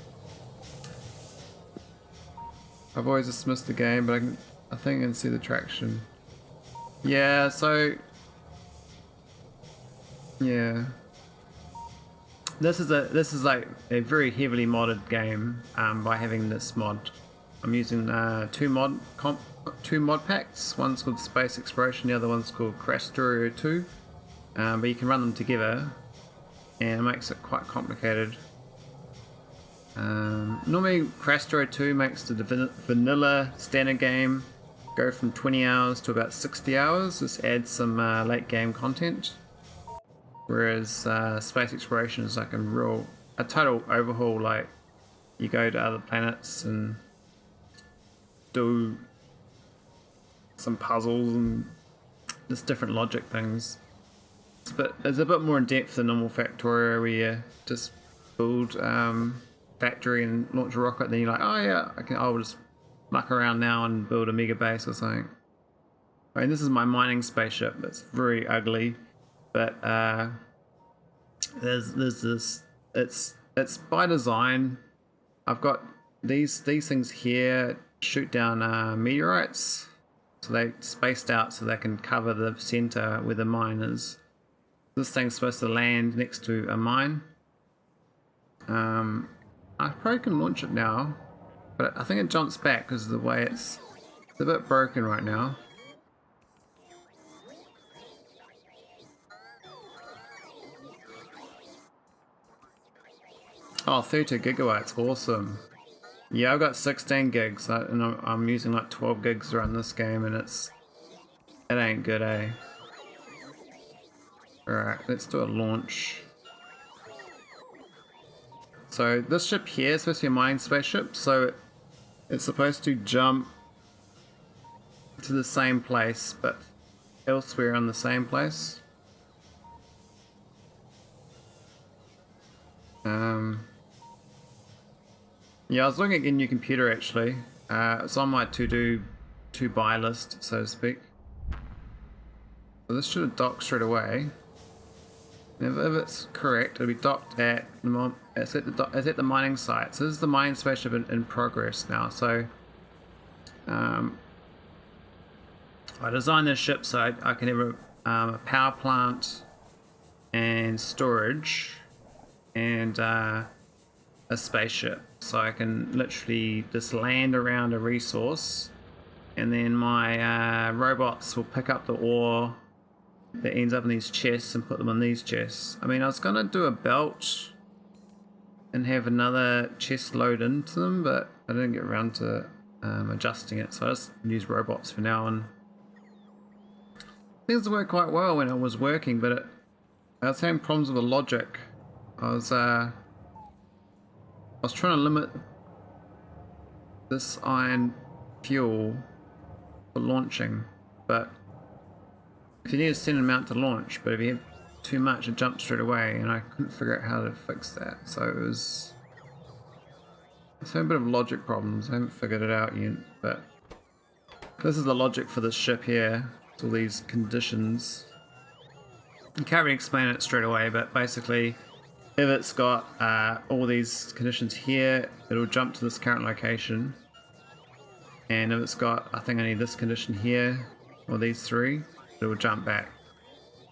I've always dismissed the game, but I think I can see the traction. Yeah, so yeah, this is like a very heavily modded game by having this mod. I'm using two mod packs. One's called Space Exploration, the other one's called Krastorio 2. But you can run them together, and it makes it quite complicated. Normally Krastorio 2 makes the vanilla standard game go from 20 hours to about 60 hours. This adds some late game content. Whereas Space Exploration is like a total overhaul. Like, you go to other planets and do some puzzles and just different logic things. It's a bit more in depth than normal Factorio, where you just build factory and launch a rocket, then you're like, oh yeah, I'll just muck around now and build a mega base or something. I mean, this is my mining spaceship. It's very ugly, but there's this. It's by design. I've got these things here shoot down meteorites, so they spaced out so they can cover the center where the mine is. This thing's supposed to land next to a mine. I probably can launch it now, but I think it jumps back because of the way it's a bit broken right now. Oh, 32 gigabytes, awesome. Yeah, I've got 16 gigs, and I'm using like 12 gigs to run this game, and it ain't good, eh? Alright, let's do a launch. So this ship here is supposed to be a mining spaceship, so it's supposed to jump to the same place, but elsewhere on the same place. Yeah, I was looking at a new computer actually. It's on my to buy list, so to speak. So this should have docked straight away. If it's correct, it'll be docked at it's at the mining site. So this is the mining spaceship in progress now. So I designed this ship so I can have a power plant and storage and a spaceship. So I can literally just land around a resource, and then my robots will pick up the ore that ends up in these chests and put them on these chests. I mean, I was gonna do a belt and have another chest load into them, but I didn't get around to adjusting it, so I just use robots for now. And things worked quite well when it was working, but I was having problems with the logic. I was trying to limit this iron fuel for launching, but if you need a certain amount to launch, but if you have too much, it jumps straight away, and I couldn't figure out how to fix that. So I was having a bit of logic problems. I haven't figured it out yet, but this is the logic for this ship here. It's all these conditions. I can't really explain it straight away, but basically, if it's got all these conditions here, it'll jump to this current location. And if it's got, I think I need this condition here, or these three, it will jump back.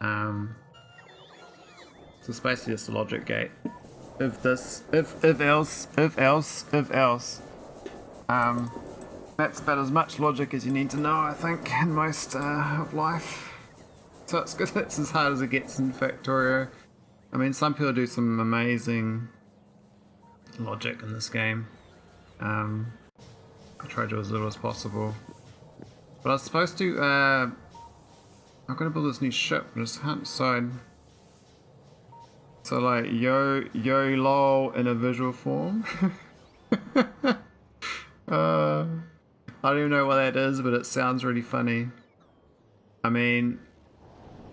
So it's basically just a logic gate. If this, if else, if else, if else. That's about as much logic as you need to know, I think, in most of life. So it's good. It's as hard as it gets in Factorio. I mean, some people do some amazing logic in this game. I try to do as little as possible. But I was supposed to. I'm gonna build this new ship, but I just can't decide. So like yo lol in a visual form. I don't even know what that is, but it sounds really funny. I mean,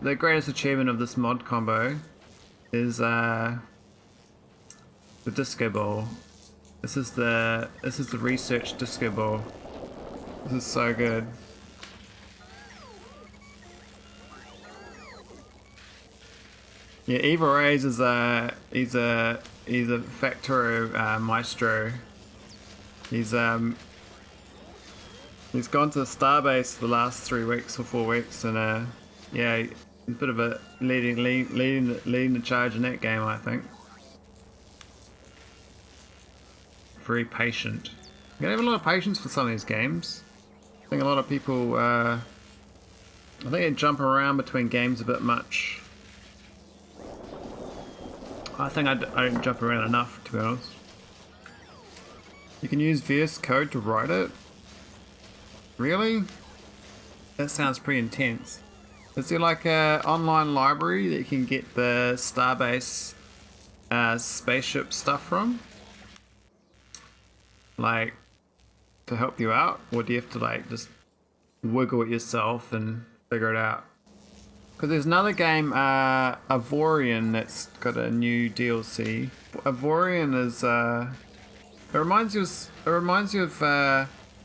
the greatest achievement of this mod combo is the disco ball. This is the research disco ball. This is so good. Yeah, Eva Reyes is he's a Factorio maestro. He's gone to the starbase the last 3 weeks or 4 weeks, and yeah, he's a bit of a leading the charge in that game, I think. Very patient. You gotta have a lot of patience for some of these games. I think a lot of people I think they jump around between games a bit much. I think I don't jump around enough, to be honest. You can use VS Code to write it? Really? That sounds pretty intense. Is there like a online library that you can get the Starbase spaceship stuff from? Like, to help you out? Or do you have to like just wiggle it yourself and figure it out? Because there's another game, Avorion, that's got a new DLC. Avorion is, it reminds you of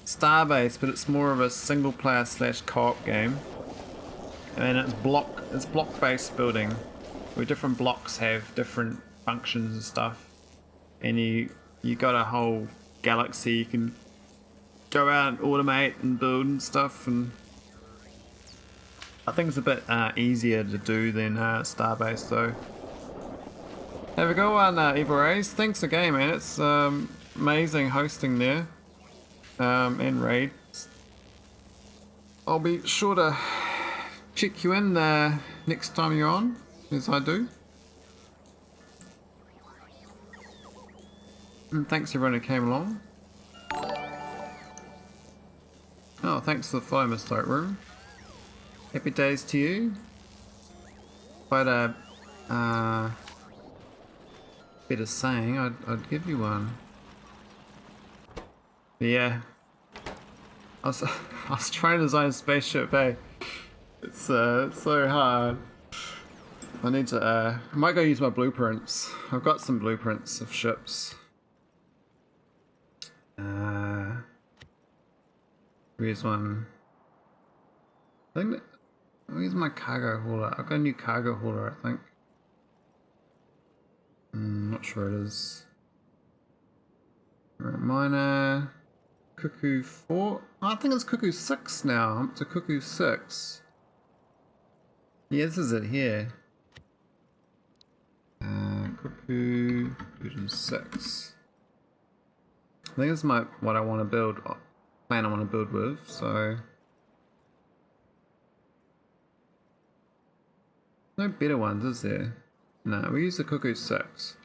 Starbase, but it's more of a single player / co-op game. And it's block based building, where different blocks have different functions and stuff. And you got a whole galaxy you can go out and automate and build and stuff, and I think it's a bit easier to do than Starbase though. Have a go on Eva Reyes. Thanks again, man. It's amazing hosting there. And raid. I'll be sure to check you in next time you're on, as I do. And thanks everyone who came along. Oh, thanks for the follow, Mr. Lightroom. Happy days to you. Quite a bit of saying, I'd give you one. But yeah, I was trying to design a spaceship. Hey, it's so hard. I need to. I might go use my blueprints. I've got some blueprints of ships. Where's one? I think that, where's my cargo hauler? I've got a new cargo hauler, I think. Not sure it is. Alright, miner. Cuckoo 4. Oh, I think it's Cuckoo 6 now. I'm up to Cuckoo 6. Yeah, this is it here. Cuckoo version 6. I think it's what I want to build, plan I want to build with, so. No better ones, is there? No, we use the Cuckoo 6.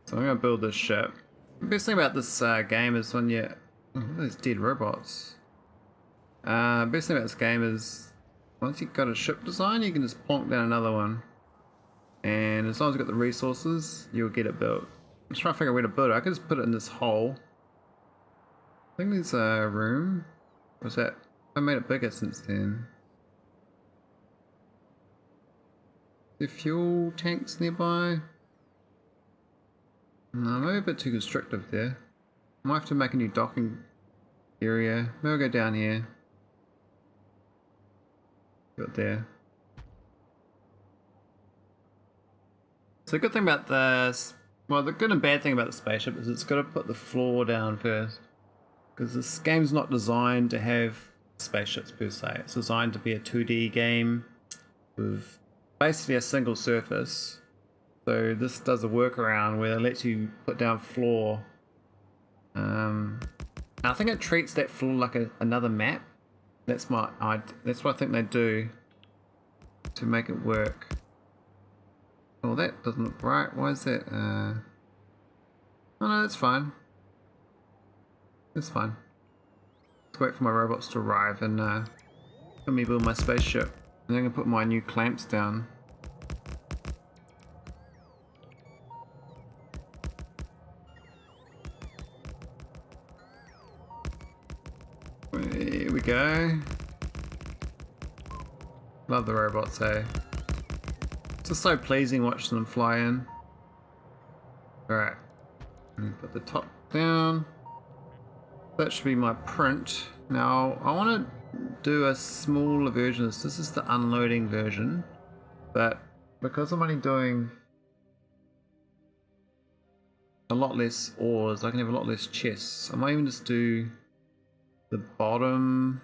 So I'm going to build this ship. The best thing about this game is when you... Oh, those dead robots. Best thing about this game is once you've got a ship design, you can just plonk down another one. And as long as you've got the resources, you'll get it built. I'm just trying to figure out where to build it. I could just put it in this hole. I think there's a room. What's that? I made it bigger since then. The fuel tanks nearby? No, maybe a bit too constrictive there. I might have to make a new docking area. Maybe I'll go down here. Got there. So the good thing about this, well, the good and bad thing about the spaceship is it's got to put the floor down first. Because this game's not designed to have spaceships per se. It's designed to be a 2D game with basically a single surface. So this does a workaround where it lets you put down floor. I think it treats that floor like another map. That's what I think they do to make it work. Oh, that doesn't look right. Why is that? Oh no, that's fine. That's fine. Let's wait for my robots to arrive and let me build my spaceship. And then I'm gonna put my new clamps down. Here we go. Love the robots, eh? It's just so pleasing watching them fly in. Alright. Put the top down. That should be my print. Now, I want to do a smaller version of this. This is the unloading version. But because I'm only doing a lot less ores, I can have a lot less chests. I might even just do the bottom,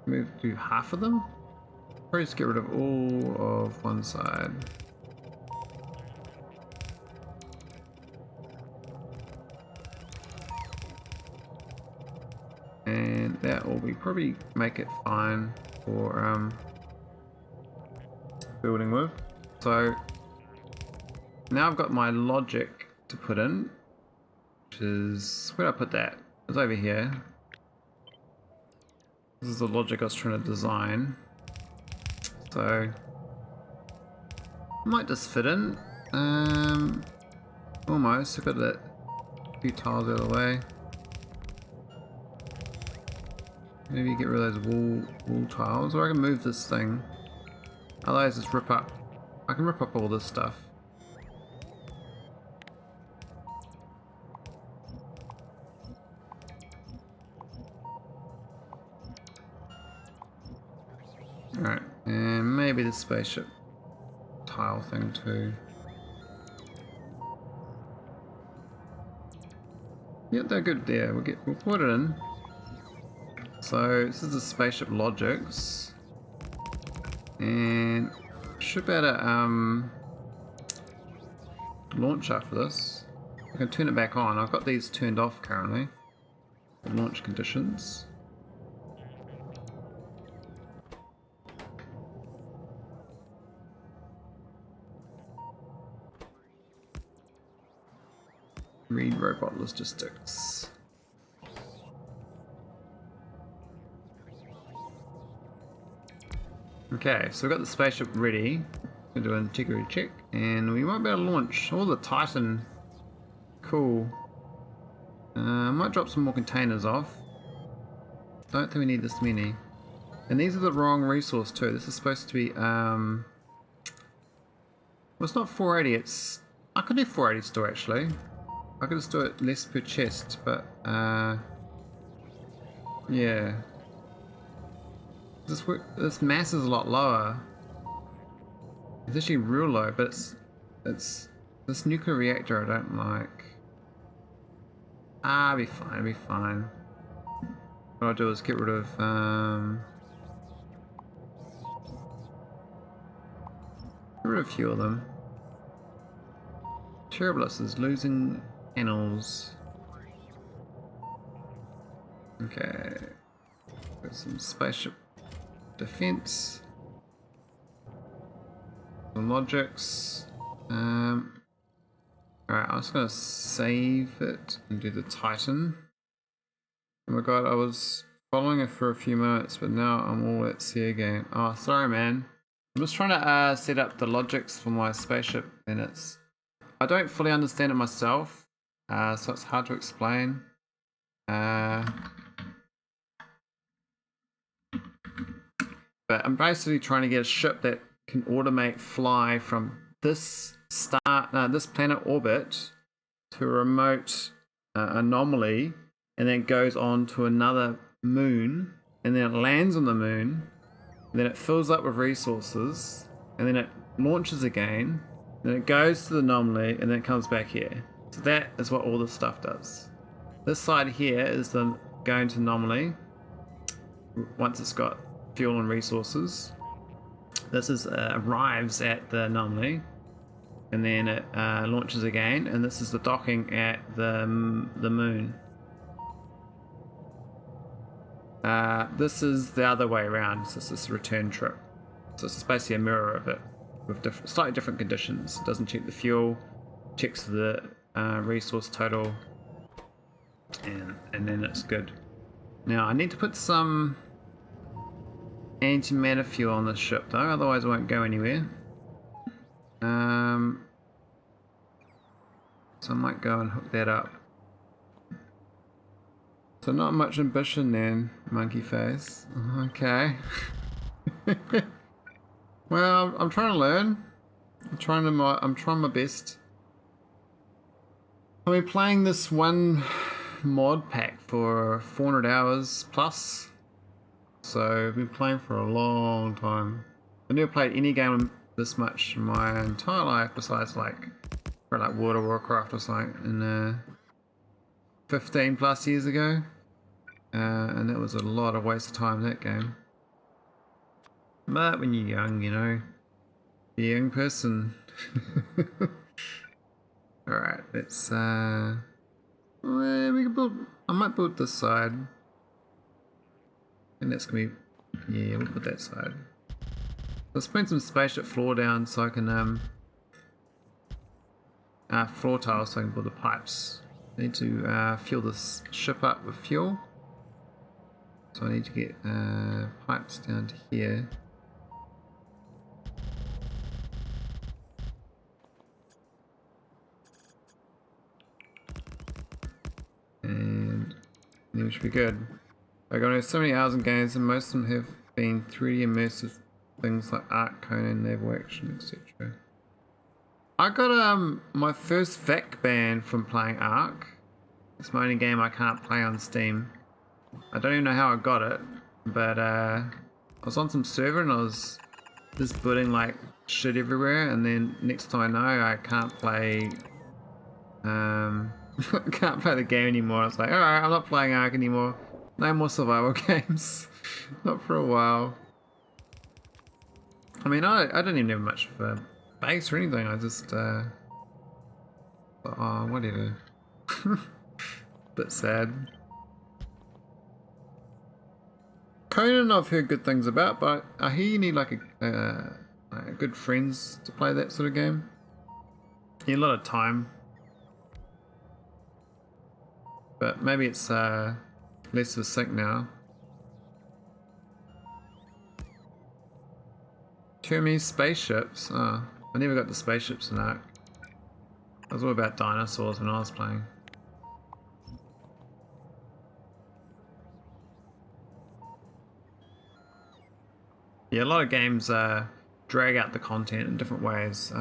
move to half of them. Probably just get rid of all of one side. And that will probably make it fine for building with. So now I've got my logic to put in. Is where did I put that? It's over here. This is the logic I was trying to design. So I might just fit in. Almost. I've got that few tiles out of the way. Maybe get rid of those wall tiles, or I can move this thing. Otherwise, just rip up. I can rip up all this stuff. Alright, and maybe the spaceship tile thing too. Yep, they're good there. We'll put it in. So this is the spaceship logics, and should be able to launch after this. I can turn it back on. I've got these turned off currently. The launch conditions. Read robot logistics. Okay, so we've got the spaceship ready. We're going to do an integrity check, and we might be able to launch all the Titan. Cool. I might drop some more containers off. Don't think we need this many. And these are the wrong resource too. This is supposed to be, well, it's not 480, it's, I could do 480 still actually. I I could just do it less per chest, but yeah. This mass is a lot lower. It's actually real low, but it's this nuclear reactor I don't like. I'll be fine, I'll be fine. What I'll do is get rid of a few of them. Terribilis is losing panels. Okay. Got some spaceship defense. Some logics. Alright, I was gonna save it and do the Titan. Oh my god, I was following it for a few minutes, but now I'm all at sea again. Oh, sorry man. I'm just trying to set up the logics for my spaceship, and I don't fully understand it myself, so it's hard to explain. But I'm basically trying to get a ship that can automate fly from this planet orbit to a remote anomaly, and then it goes on to another moon, and then it lands on the moon, and then it fills up with resources, and then it launches again, then it goes to the anomaly, and then it comes back here. So that is what all this stuff does. This side here is the going to anomaly once it's got fuel and resources. This is arrives at the anomaly, and then it launches again, and this is the docking at the moon. This is the other way around. So this is a return trip. So it's basically a mirror of it with slightly different conditions. It doesn't check the fuel, checks the resource total, and then it's good. Now I need to put some antimatter fuel on this ship though, otherwise it won't go anywhere. So I might go and hook that up. So not much ambition then, monkey face. Okay. Well, I'm trying to learn. I'm trying my best. I've been playing this one mod pack for 400 hours plus. So I've been playing for a long time. I've never played any game this much in my entire life besides like World of Warcraft or something in 15 plus years ago. And it was a lot of waste of time, that game. But when you're young, you know, you're a young person. Alright, let's well, we can build, I might build this side. And that's gonna be, yeah, we'll put that side. Let's put some spaceship floor down so I can floor tiles so I can build the pipes. I need to fuel this ship up with fuel. So I need to get pipes down to here. And then we should be good. I've got so many hours in games, and most of them have been 3D immersive things like Arc, Conan, Naval Action, etc. I got my first VAC ban from playing Arc. It's my only game I can't play on Steam. I don't even know how I got it, but I was on some server and I was just putting like shit everywhere, and then next time I know I can't play can't play the game anymore. I was like, alright, I'm not playing Arc anymore. No more survival games. Not for a while. I mean, I don't even have much of a base or anything. I just oh, whatever. Bit sad. Conan I've heard good things about, but I hear you need like a good friends to play that sort of game. You need a lot of time. But maybe it's less of a sync now. Too many spaceships. Oh, I never got the spaceships in that. I was all about dinosaurs when I was playing. Yeah, a lot of games drag out the content in different ways.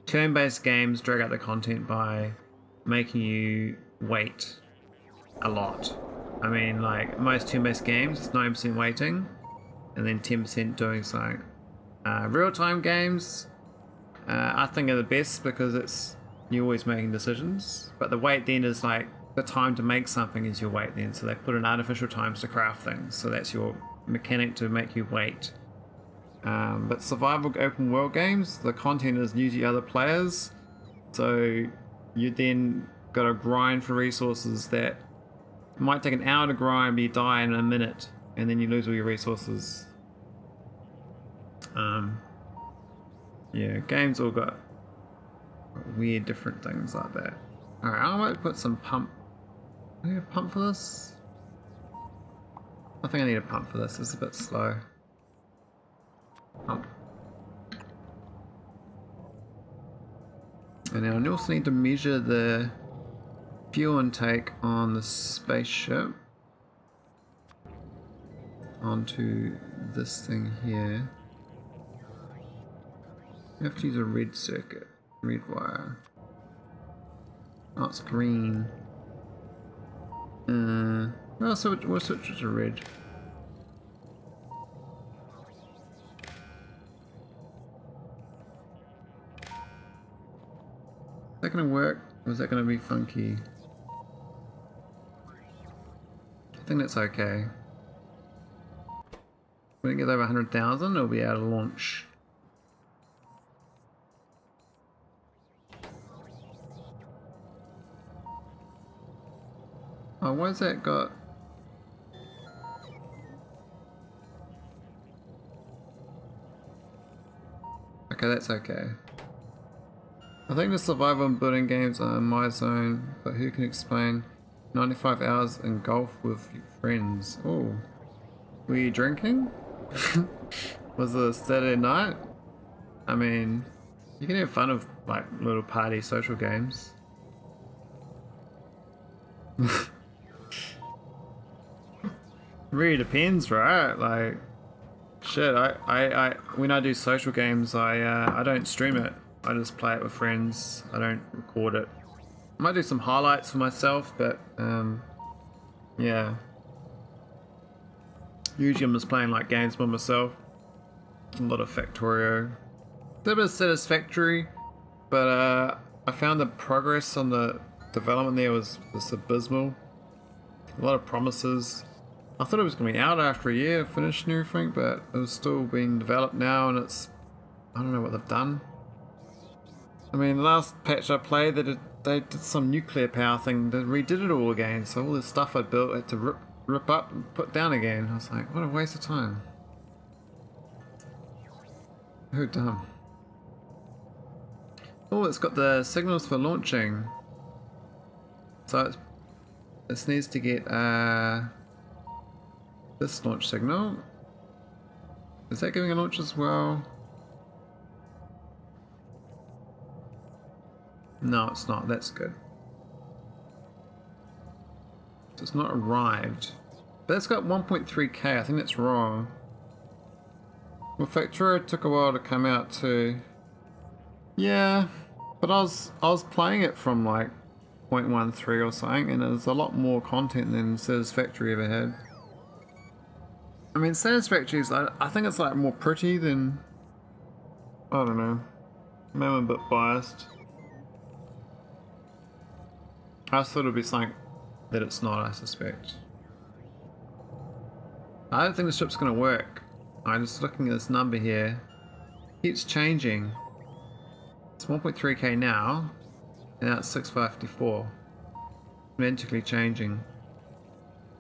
Turn-based games drag out the content by making you wait a lot. I mean, like most turn-based games, it's 9% waiting, and then 10% doing something. Real-time games, I think are the best because you're always making decisions. But the wait then is like the time to make something is your wait then. So they put in artificial times to craft things. So that's your mechanic to make you wait. But survival open world games, the content is usually other players. So you then got to grind for resources that might take an hour to grind, but you die in a minute, and then you lose all your resources. Yeah, games all got weird different things like that. Alright, I might put some pump. Do I need a pump for this? I think I need a pump for this. It's a bit slow. Pump. And now I also need to measure the fuel intake on the spaceship onto this thing here. You have to use a red circuit, red wire. Oh, it's green. Well, so we'll switch it to red. Is that gonna work, or is that gonna be funky? I think that's okay. When it gets over 100,000, it'll be able to launch. Oh, why's that got... Okay, that's okay. I think the survival and building games are in my zone, but who can explain 95 hours in golf with friends? Oh, were you drinking? Was it a Saturday night? I mean, you can have fun with like little party social games. Really depends, right? Like, shit. I when I do social games, I don't stream it. I just play it with friends. I don't record it. I might do some highlights for myself, but yeah. Usually I'm just playing like games by myself. A lot of Factorio. A bit of Satisfactory, but I found the progress on the development there was abysmal. A lot of promises. I thought it was going to be out after a year, finished and everything, but it was still being developed now, and it's... I don't know what they've done. I mean, the last patch I played, they did some nuclear power thing, they redid it all again, so all the stuff I built I had to rip up and put down again. I was like, what a waste of time. Who dumb. Oh, it's got the signals for launching. So this needs to get this launch signal. Is that giving a launch as well? No, it's not. That's good. So it's not arrived. But it's got 1.3k. I think that's wrong. Well, Factorio took a while to come out too. Yeah, but I was playing it from like 0.13 or something, and there's a lot more content than Satisfactory ever had. I mean, Satisfactory is, I think it's like more pretty than, I don't know. Maybe I'm a bit biased. I thought it'd be something that it's not, I suspect. I don't think the ship's gonna work. I'm just looking at this number here. It keeps changing. It's 1.3k now, and now it's 654. Magically changing.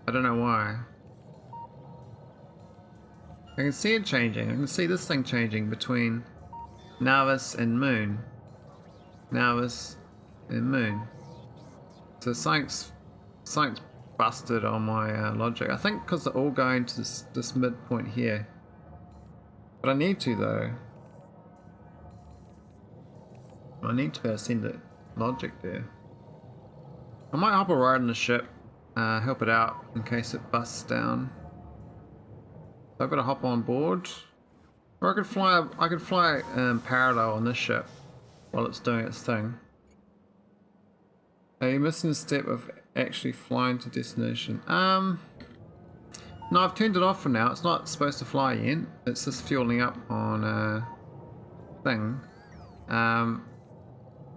I don't know why. I can see it changing. I can see this thing changing between Navis and Moon. Navis and Moon. So something's busted on my logic. I think because they're all going to this midpoint here. But I need to though. I need to be able to send the logic there. I might hop a ride on the ship, help it out in case it busts down. So I've got to hop on board, or I could fly parallel on this ship while it's doing its thing. Are you missing a step of actually flying to destination? No, I've turned it off for now. It's not supposed to fly yet. It's just fueling up on a thing.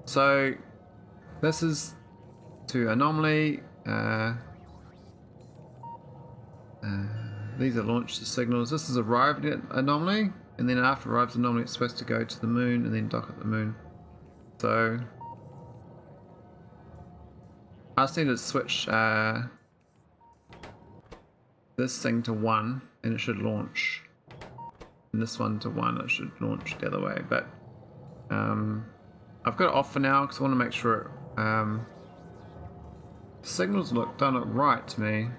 So this is to anomaly. These are launched signals. This is arrived at anomaly, and then after arrives anomaly, it's supposed to go to the moon and then dock at the moon. So I just need to switch this thing to 1, and it should launch. And this one to 1, it should launch the other way. But I've got it off for now because I want to make sure signals don't look right to me.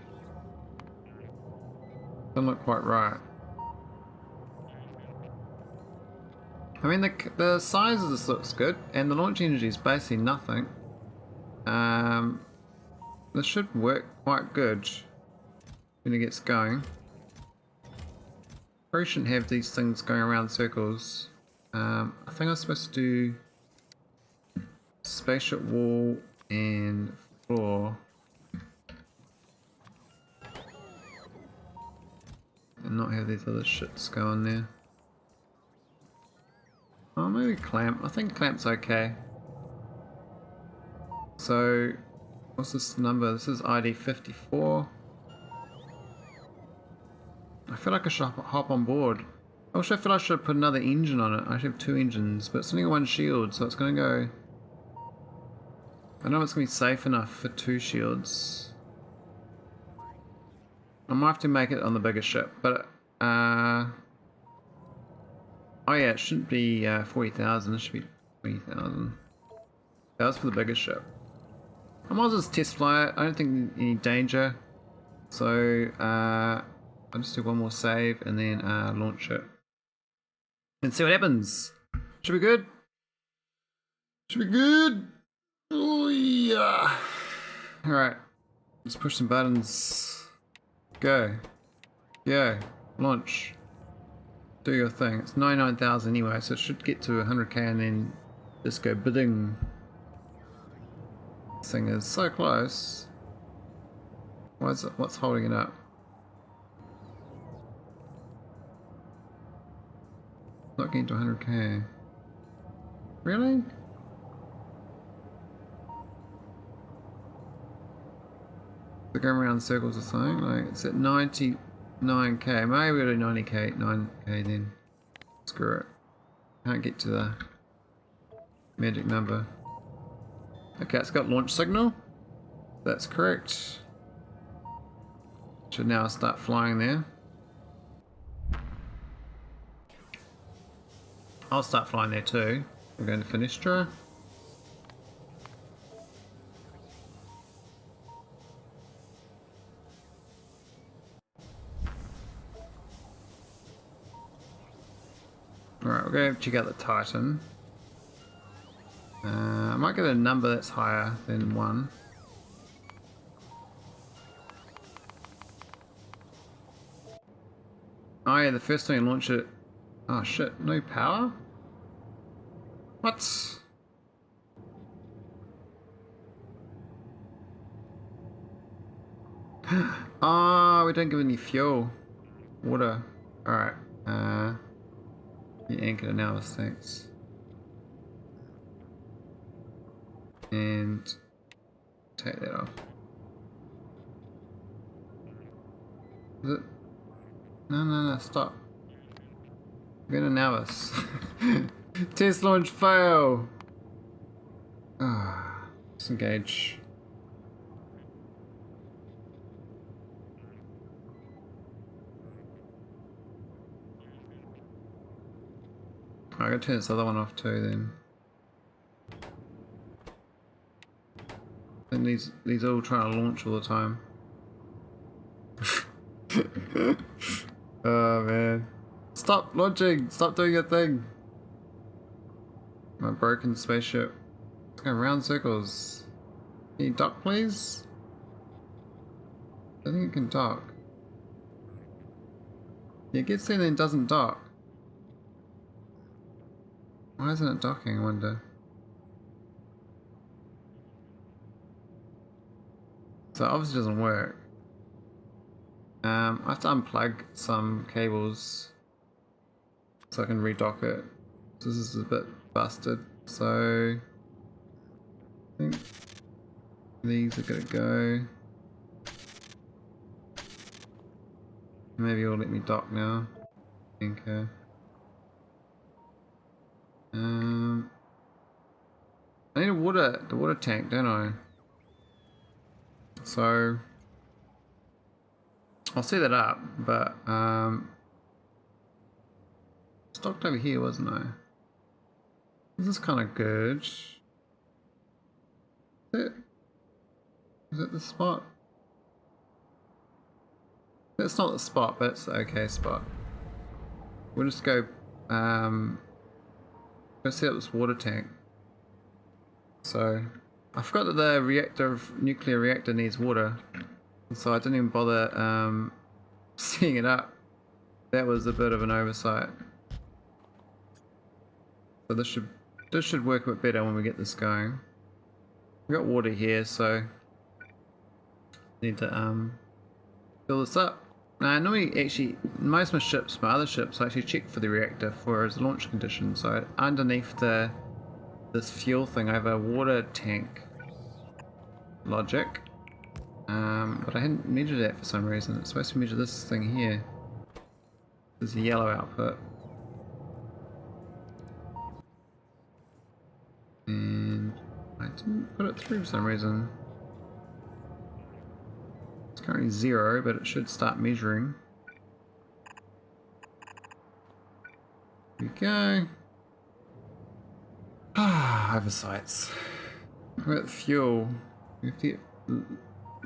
Don't look quite right. I mean, the size of this looks good, and the launch energy is basically nothing. This should work quite good when it gets going. Probably shouldn't have these things going around circles. I think I'm supposed to do spaceship wall and floor. And not have these other shits go on there. Oh, maybe clamp. I think clamp's okay. So, what's this number? This is ID 54. I feel like I should hop on board. Also, I feel like I should put another engine on it. I should have 2 engines, but it's only 1 shield, so it's going to go... I don't know if it's going to be safe enough for 2 shields. I might have to make it on the bigger ship, but oh yeah, it shouldn't be 40,000, it should be 20,000. That was for the bigger ship. I might as well just test fly it. I don't think any danger, so I'll just do 1 more save and then launch it and see what happens. Should be good. Should be good. Oh yeah. All right, let's push some buttons. Go. Yeah. Launch. Do your thing. It's 99,000 anyway, so it should get to 100k and then just go bidding. This thing is so close. Why is it? What's holding it up? Not getting to 100k. Really? They're going around in circles or something. Like it's at 99k. Maybe we'll do 90k, 9k then. Screw it. Can't get to the magic number. Okay, it's got launch signal. That's correct. Should now start flying there. I'll start flying there too. We're going to foenestra. Alright, we'll go check out the Titan. I might get a number that's higher than 1. Oh yeah, the first time you launch it... Oh shit, no power? What? Ah, we don't give any fuel. Water. Alright. You anchor now, thanks. And take that off. Is it? No, stop. I'm gonna nervous. Test launch fail. Ah, disengage. I gotta turn this other one off too then. And these are all trying to launch all the time. Oh man. Stop launching! Stop doing your thing! My broken spaceship. It's going round circles. Can you dock please? I think it can dock. Yeah, it gets there and then doesn't dock. Why isn't it docking, I wonder? So it obviously doesn't work. I have to unplug some cables so I can redock it. So this is a bit busted. So I think these are gonna go. Maybe it'll let me dock now. Okay. I need the water tank, don't I? So I'll set that up, but stocked over here, wasn't I? This is kind of good. Is it the spot? It's not the spot, but it's the okay spot. We'll just go set up this water tank. So I forgot that the nuclear reactor needs water, so I didn't even bother setting it up. That was a bit of an oversight. So this should work a bit better when we get this going. We got water here, so need to fill this up. Now normally actually most of my other ships I actually check for the reactor for as a launch condition. So underneath this fuel thing I have a water tank logic. But I hadn't measured that for some reason. It's supposed to measure this thing here. There's a yellow output. And I didn't put it through for some reason. It's currently 0, but it should start measuring. Here we go. Oversights. What about the fuel? We have to get a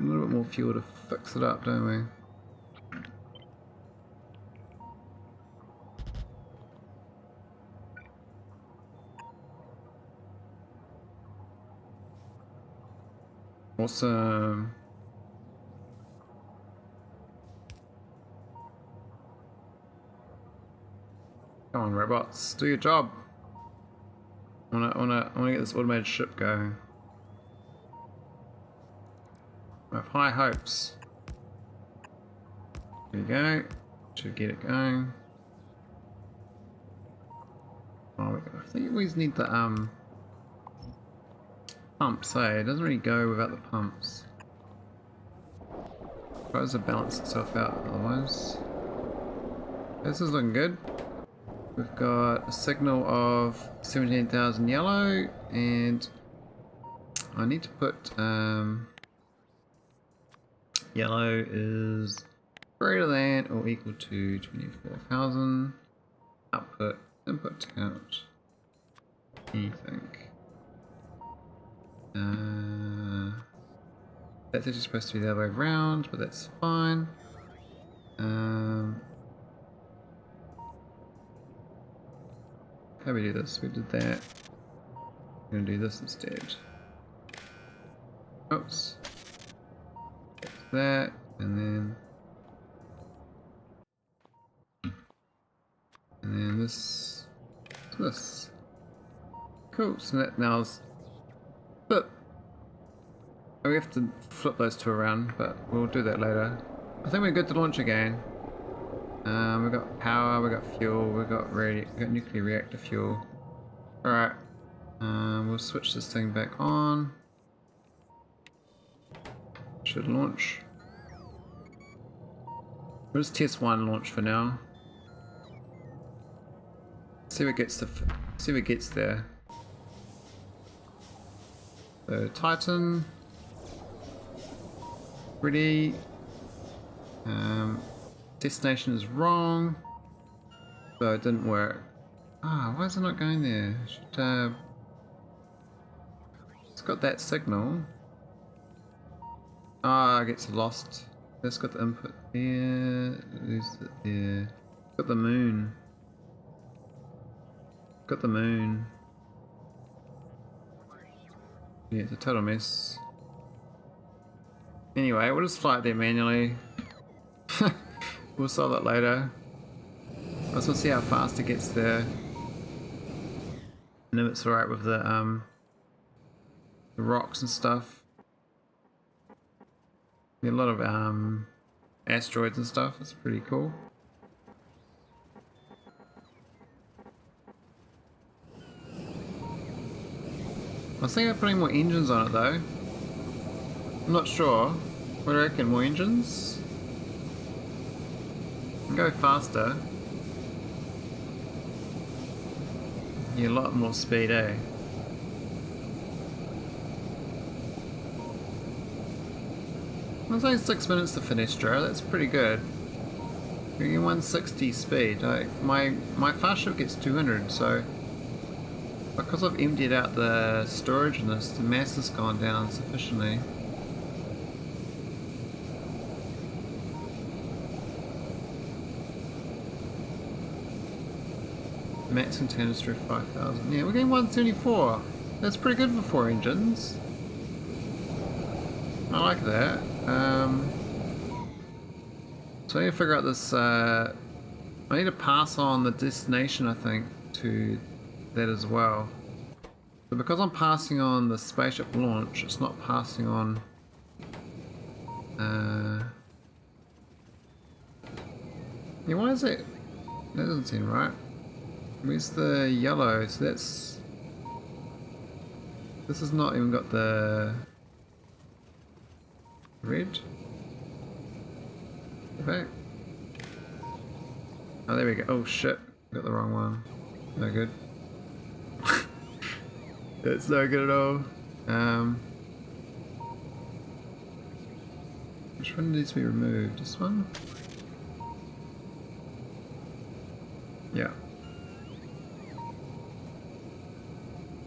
little bit more fuel to fix it up, don't we? Awesome. Come on, robots, do your job. I wanna get this automated ship going. I have high hopes. There we go. Should get it going. Oh, I think we just need the pumps, eh? It doesn't really go without the pumps. Tries to balance itself out otherwise. This is looking good. We've got a signal of 17,000 yellow, and I need to put yellow is greater than or equal to 24,000. Output, input count, anything. That's actually supposed to be the other way around, but that's fine. How do we do this? We did that. We're gonna do this instead. Oops. That's that, and then this. Cool. So that now is flip. We have to flip those two around, but we'll do that later. I think we're good to launch again. We've got power, we've got fuel, we've got nuclear reactor fuel. Alright. We'll switch this thing back on. Should launch. We'll just test one launch for now. See what gets there. So Titan. Ready. Destination is wrong, so it didn't work. Why is it not going there? It's got that signal. It gets lost. That's got the input there. Lose it there. Got the moon. Got the moon. Yeah, it's a total mess. Anyway, we'll just fly it there manually. We'll solve that later. I just want to see how fast it gets there. And if it's alright with the rocks and stuff. A lot of asteroids and stuff. It's pretty cool. I was thinking of putting more engines on it though. I'm not sure. What do you reckon? More engines? Go faster. Yeah, a lot more speed, eh? It's only 6 minutes to Foenestra, that's pretty good. You're getting 160 speed. My fast ship gets 200, so because I've emptied out the storage in this, the mass has gone down sufficiently. Max container through 5,000. Yeah, we're getting 174. That's pretty good for 4 engines. I like that. So I need to figure out this. I need to pass on the destination, I think, to that as well. But because I'm passing on the spaceship launch, it's not passing on. Yeah, why is it? That doesn't seem right. Where's the yellow? So that's. This has not even got the red. Go back. Oh, there we go. Oh shit, got the wrong one. No good. It's no good at all. Which one needs to be removed? This one? Yeah.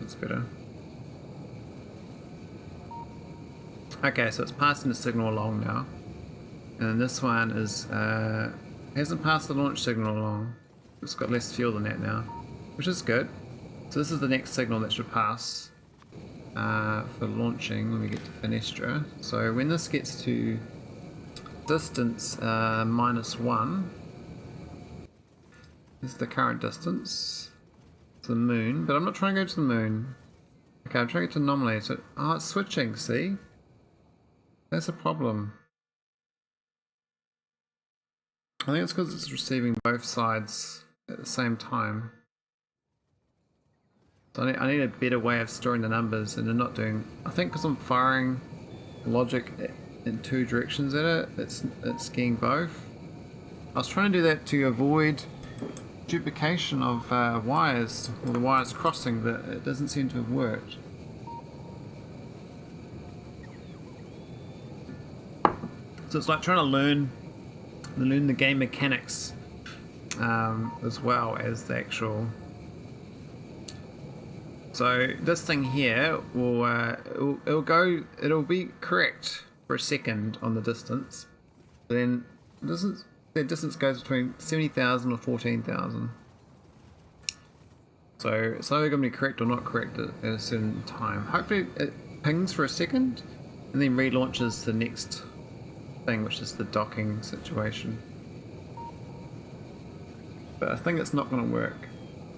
That's better. Okay, so it's passing the signal along now. And this one is hasn't passed the launch signal along. It's got less fuel than that now, which is good. So this is the next signal that should pass for launching when we get to Foenestra. So when this gets to distance -1, this is the current distance to the moon, but I'm not trying to go to the moon. Okay, I'm trying to get to anomaly. So, oh, it's switching, see? That's a problem. I think it's because it's receiving both sides at the same time. So I need a better way of storing the numbers, and they're not doing. I think because I'm firing logic in 2 directions at it, it's getting both. I was trying to do that to avoid duplication of wires, or the wires crossing, but it doesn't seem to have worked. So it's like trying to learn the game mechanics as well as the actual. So this thing here will it'll be correct for a second on the distance, but then the distance goes between 70,000 or 14,000. So it's either going to be correct or not correct at a certain time. Hopefully it pings for a second and then relaunches the next thing, which is the docking situation. But I think it's not going to work.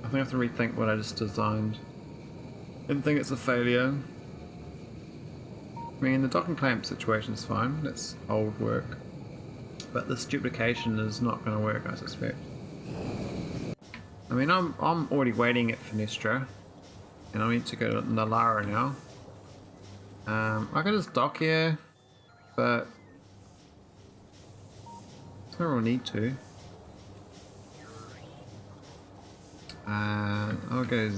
I think I have to rethink what I just designed. I think it's a failure. I mean, the docking clamp situation is fine. That's old work. But this duplication is not going to work, I suspect. I mean, I'm already waiting at Foenestra, and I need to go to Nalara now. I could just dock here, but I don't really need to. I'll go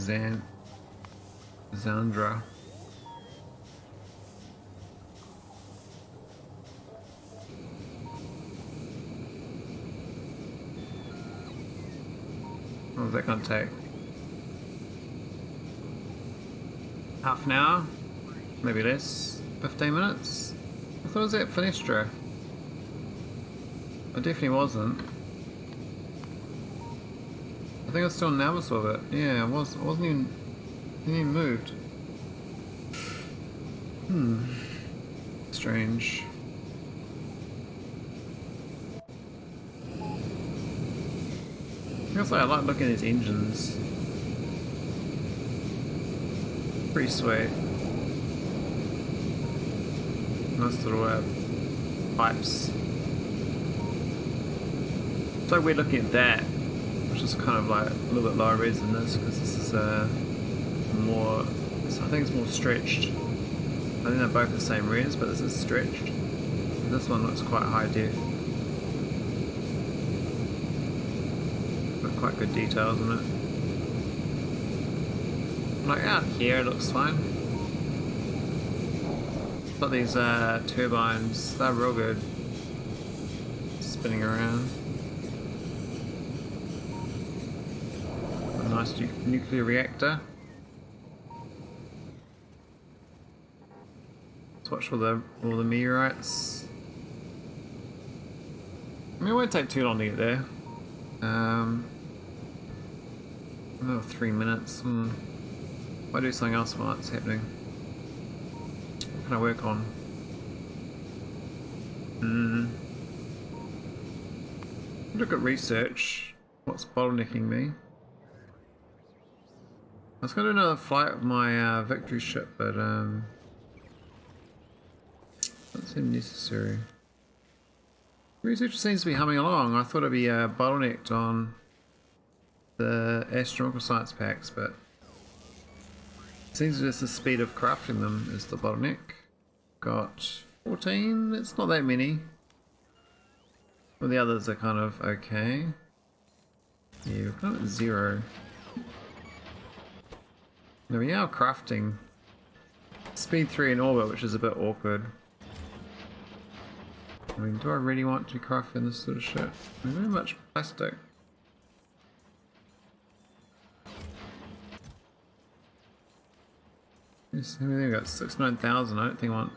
Zandra. What was that going to take? Half an hour? Maybe less? 15 minutes? I thought it was at Foenestra. I definitely wasn't. I think I was still in Navis with it. Yeah, I wasn't even. It even moved. Strange. I like looking at these engines. Pretty sweet. Nice little pipes. So we're looking at that, which is kind of like a little bit lower res than this, because this is more, so I think it's more stretched. I think they're both the same res, but this is stretched. This one looks quite high def. Got quite good details in it. Like out here it looks fine. Got these turbines, they're real good. Spinning around. A nice nuclear reactor. Let's watch all the meteorites. I mean, it won't take too long to get there. Another 3 minutes. If I do something else while it's happening. What can I work on? Look at research. What's bottlenecking me? I was going to do another flight with my Victory ship, but doesn't seem necessary. Research seems to be humming along. I thought it'd be bottlenecked on the astronomical science packs, but it seems just the speed of crafting them is the bottleneck. Got 14. It's not that many. Well, the others are kind of okay. Yeah, we're kind of at 0. Now we are crafting speed 3 in orbit, which is a bit awkward. I mean, do I really want to be crafting this sort of shit? There's very much plastic. Yes, we got 69,000. I don't think I want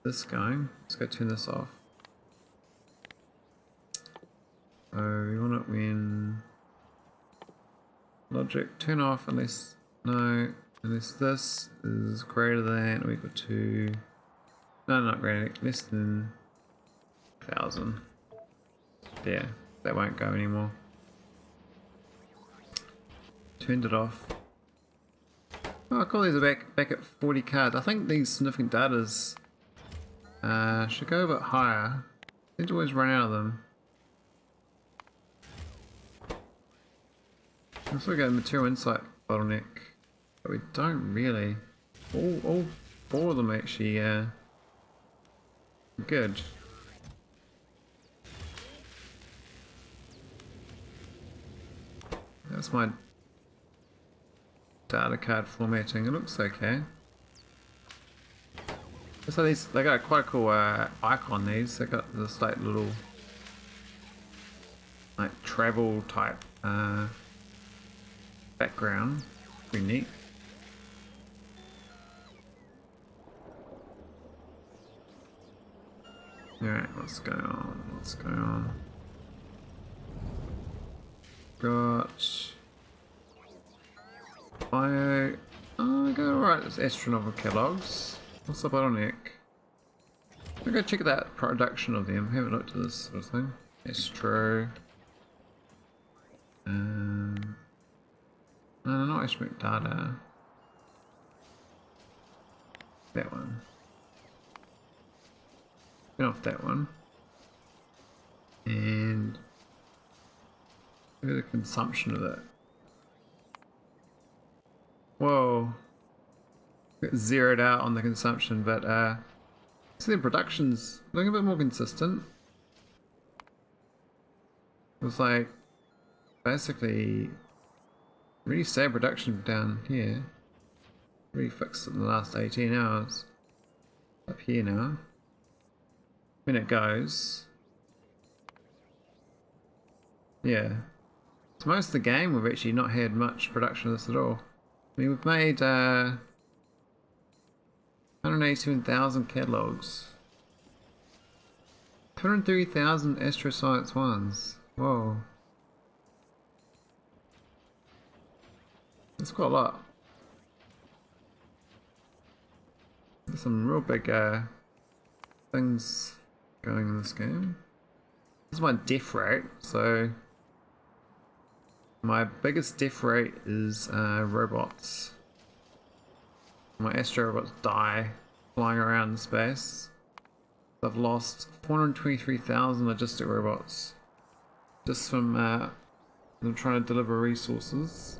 this going. Let's go turn this off. So we want it when logic turn off unless this is greater than or equal to, no, not greater, less than 1,000. Yeah, that won't go anymore. Turned it off. Oh, cool, these are back at 40 cards. I think these significant datas should go a bit higher. I seem to always run out of them. Let's look at material insight bottleneck, but we don't really. All 4 of them actually good. That's my data card formatting. It looks okay. So these, they got quite a cool icon. These they got this like little like travel type background. Pretty neat. Alright, what's going on? What's going on? Got bio. Oh, I got alright, it's astronomical catalogs. What's the bottleneck? I'll go check that production of them. Haven't looked at this sort of thing. Astro. No, not astronomic data. That one. Get off that one. And look at the consumption of it. Whoa. Got zeroed out on the consumption, but so the production's looking a bit more consistent. It was like basically really stable production down here. Really fixed it in the last 18 hours. Up here now. When it goes. Yeah. So most of the game we've actually not had much production of this at all. I mean, we've made 187,000 catalogs. 230,000 astroscience ones. Whoa. That's quite a lot. There's some real big things going in this game. This is my death rate, so my biggest death rate is robots. My astro robots die flying around in space. I've lost 423,000 logistic robots just from them trying to deliver resources.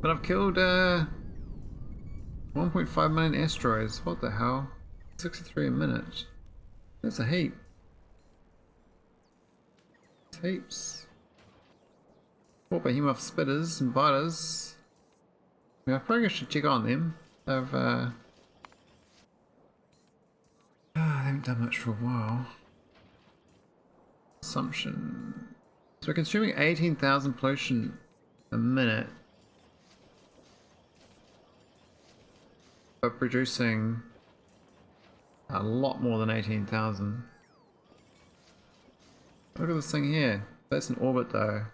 But I've killed 1.5 million asteroids. What the hell? 63 a minute. That's a heap. That's heaps. 4 behemoth spitters and biters. I mean, I probably should check on them. They've they haven't done much for a while. Assumption. So we're consuming 18,000 pollution a minute, but producing a lot more than 18,000. Look at this thing here. That's an orbit though.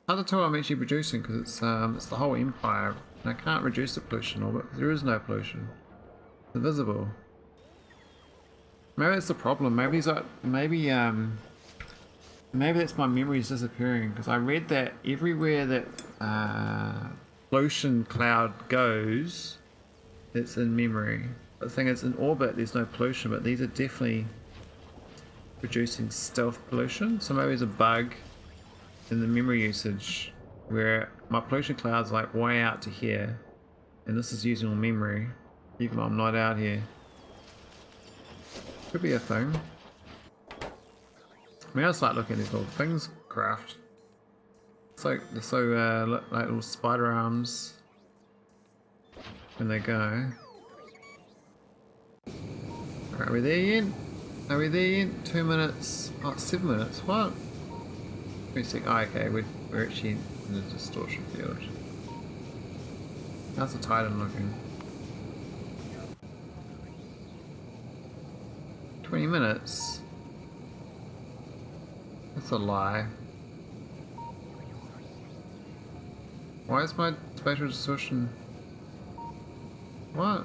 Hard to tell what I'm actually producing because it's the whole empire, and I can't reduce the pollution orbit because there is no pollution. It's invisible. Maybe that's the problem. Maybe it's like, maybe that's my memories disappearing, because I read that everywhere that pollution cloud goes, it's in memory. But the thing is, in orbit there's no pollution, but these are definitely producing stealth pollution. So maybe there's a bug in the memory usage where my pollution cloud's like way out to here, and this is using all memory, even though I'm not out here. Could be a thing. I mean, I start looking at these little things craft. It's like they're so like little spider arms when they go. Alright, are we there yet? Are we there yet? 2 minutes. Oh, 7 minutes. What? Oh, okay, we're actually in the distortion field. How's the Titan looking? 20 minutes? That's a lie. Why is my spatial distortion... What?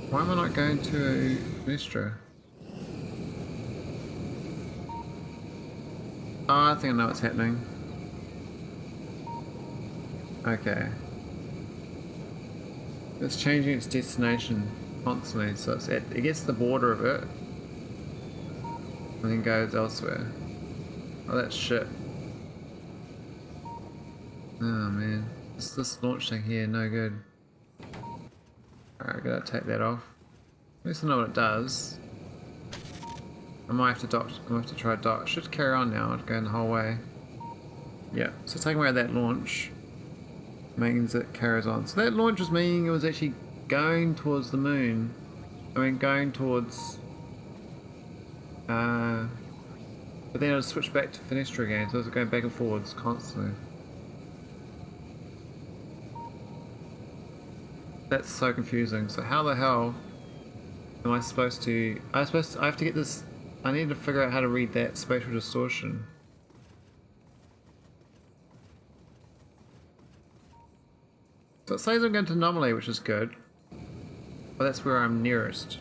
Why am I not going to foenestra? Oh, I think I know what's happening. Okay. It's changing its destination constantly, so it gets the border of it and then goes elsewhere. Oh, that's shit. Oh man, this launch thing here, no good. Alright, gotta take that off. At least I know what it does. I might have to dock. I might have to try a dock. I should carry on now. I'd go in the whole way. Yeah. So taking away that launch means it carries on. So that launch was meaning it was actually going towards the moon. I mean, going towards. But then it'll switch back to foenestra again. So it's going back and forwards constantly. That's so confusing. So how the hell am I supposed to? I have to get this. I need to figure out how to read that spatial distortion. So it says I'm going to anomaly, which is good. But that's where I'm nearest.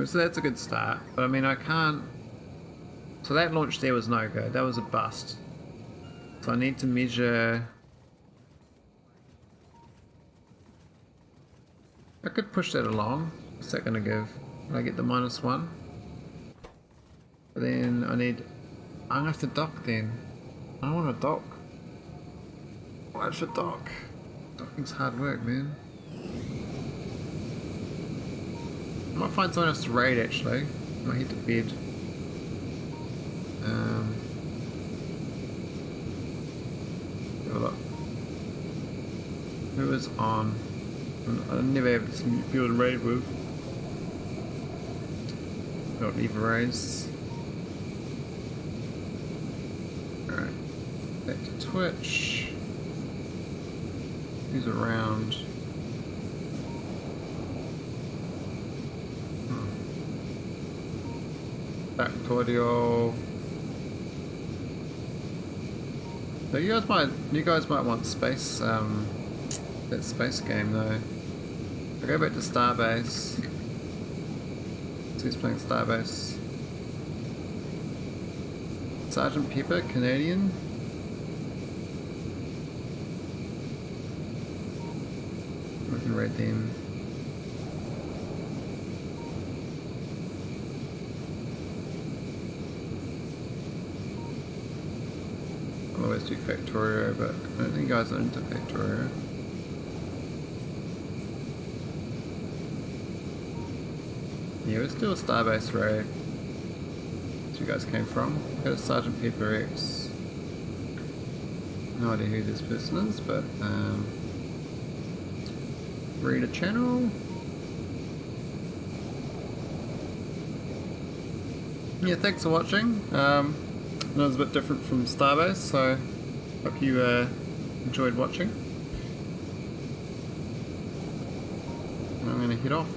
So that's a good start. But I mean, I can't... So that launch there was no good. That was a bust. So I need to measure... I could push that along. What's that going to give? Will I get the -1? But then I need... I'm going to have to dock then. I don't want to dock. Why should I dock? Docking's hard work, man. I might find someone else to raid actually. I might head to bed. Have a look. Who is on? I never have this people to raid with. Got Eva raise. Alright. Back to Twitch. Who's around? Factorio. So you guys might want space, that space game though. I'll go back to Starbase. So he's playing Starbase. Sergeant Pepper, Canadian. can read them. I'll always do Factorio, but I don't think you guys are into Factorio. Yeah, let's do a Starbase raid. That's where you guys came from. Go to Sergeant Pepper X. No idea who this person is, but read a channel. Yeah, thanks for watching. It was a bit different from Starbase, so hope you enjoyed watching. And I'm going to head off.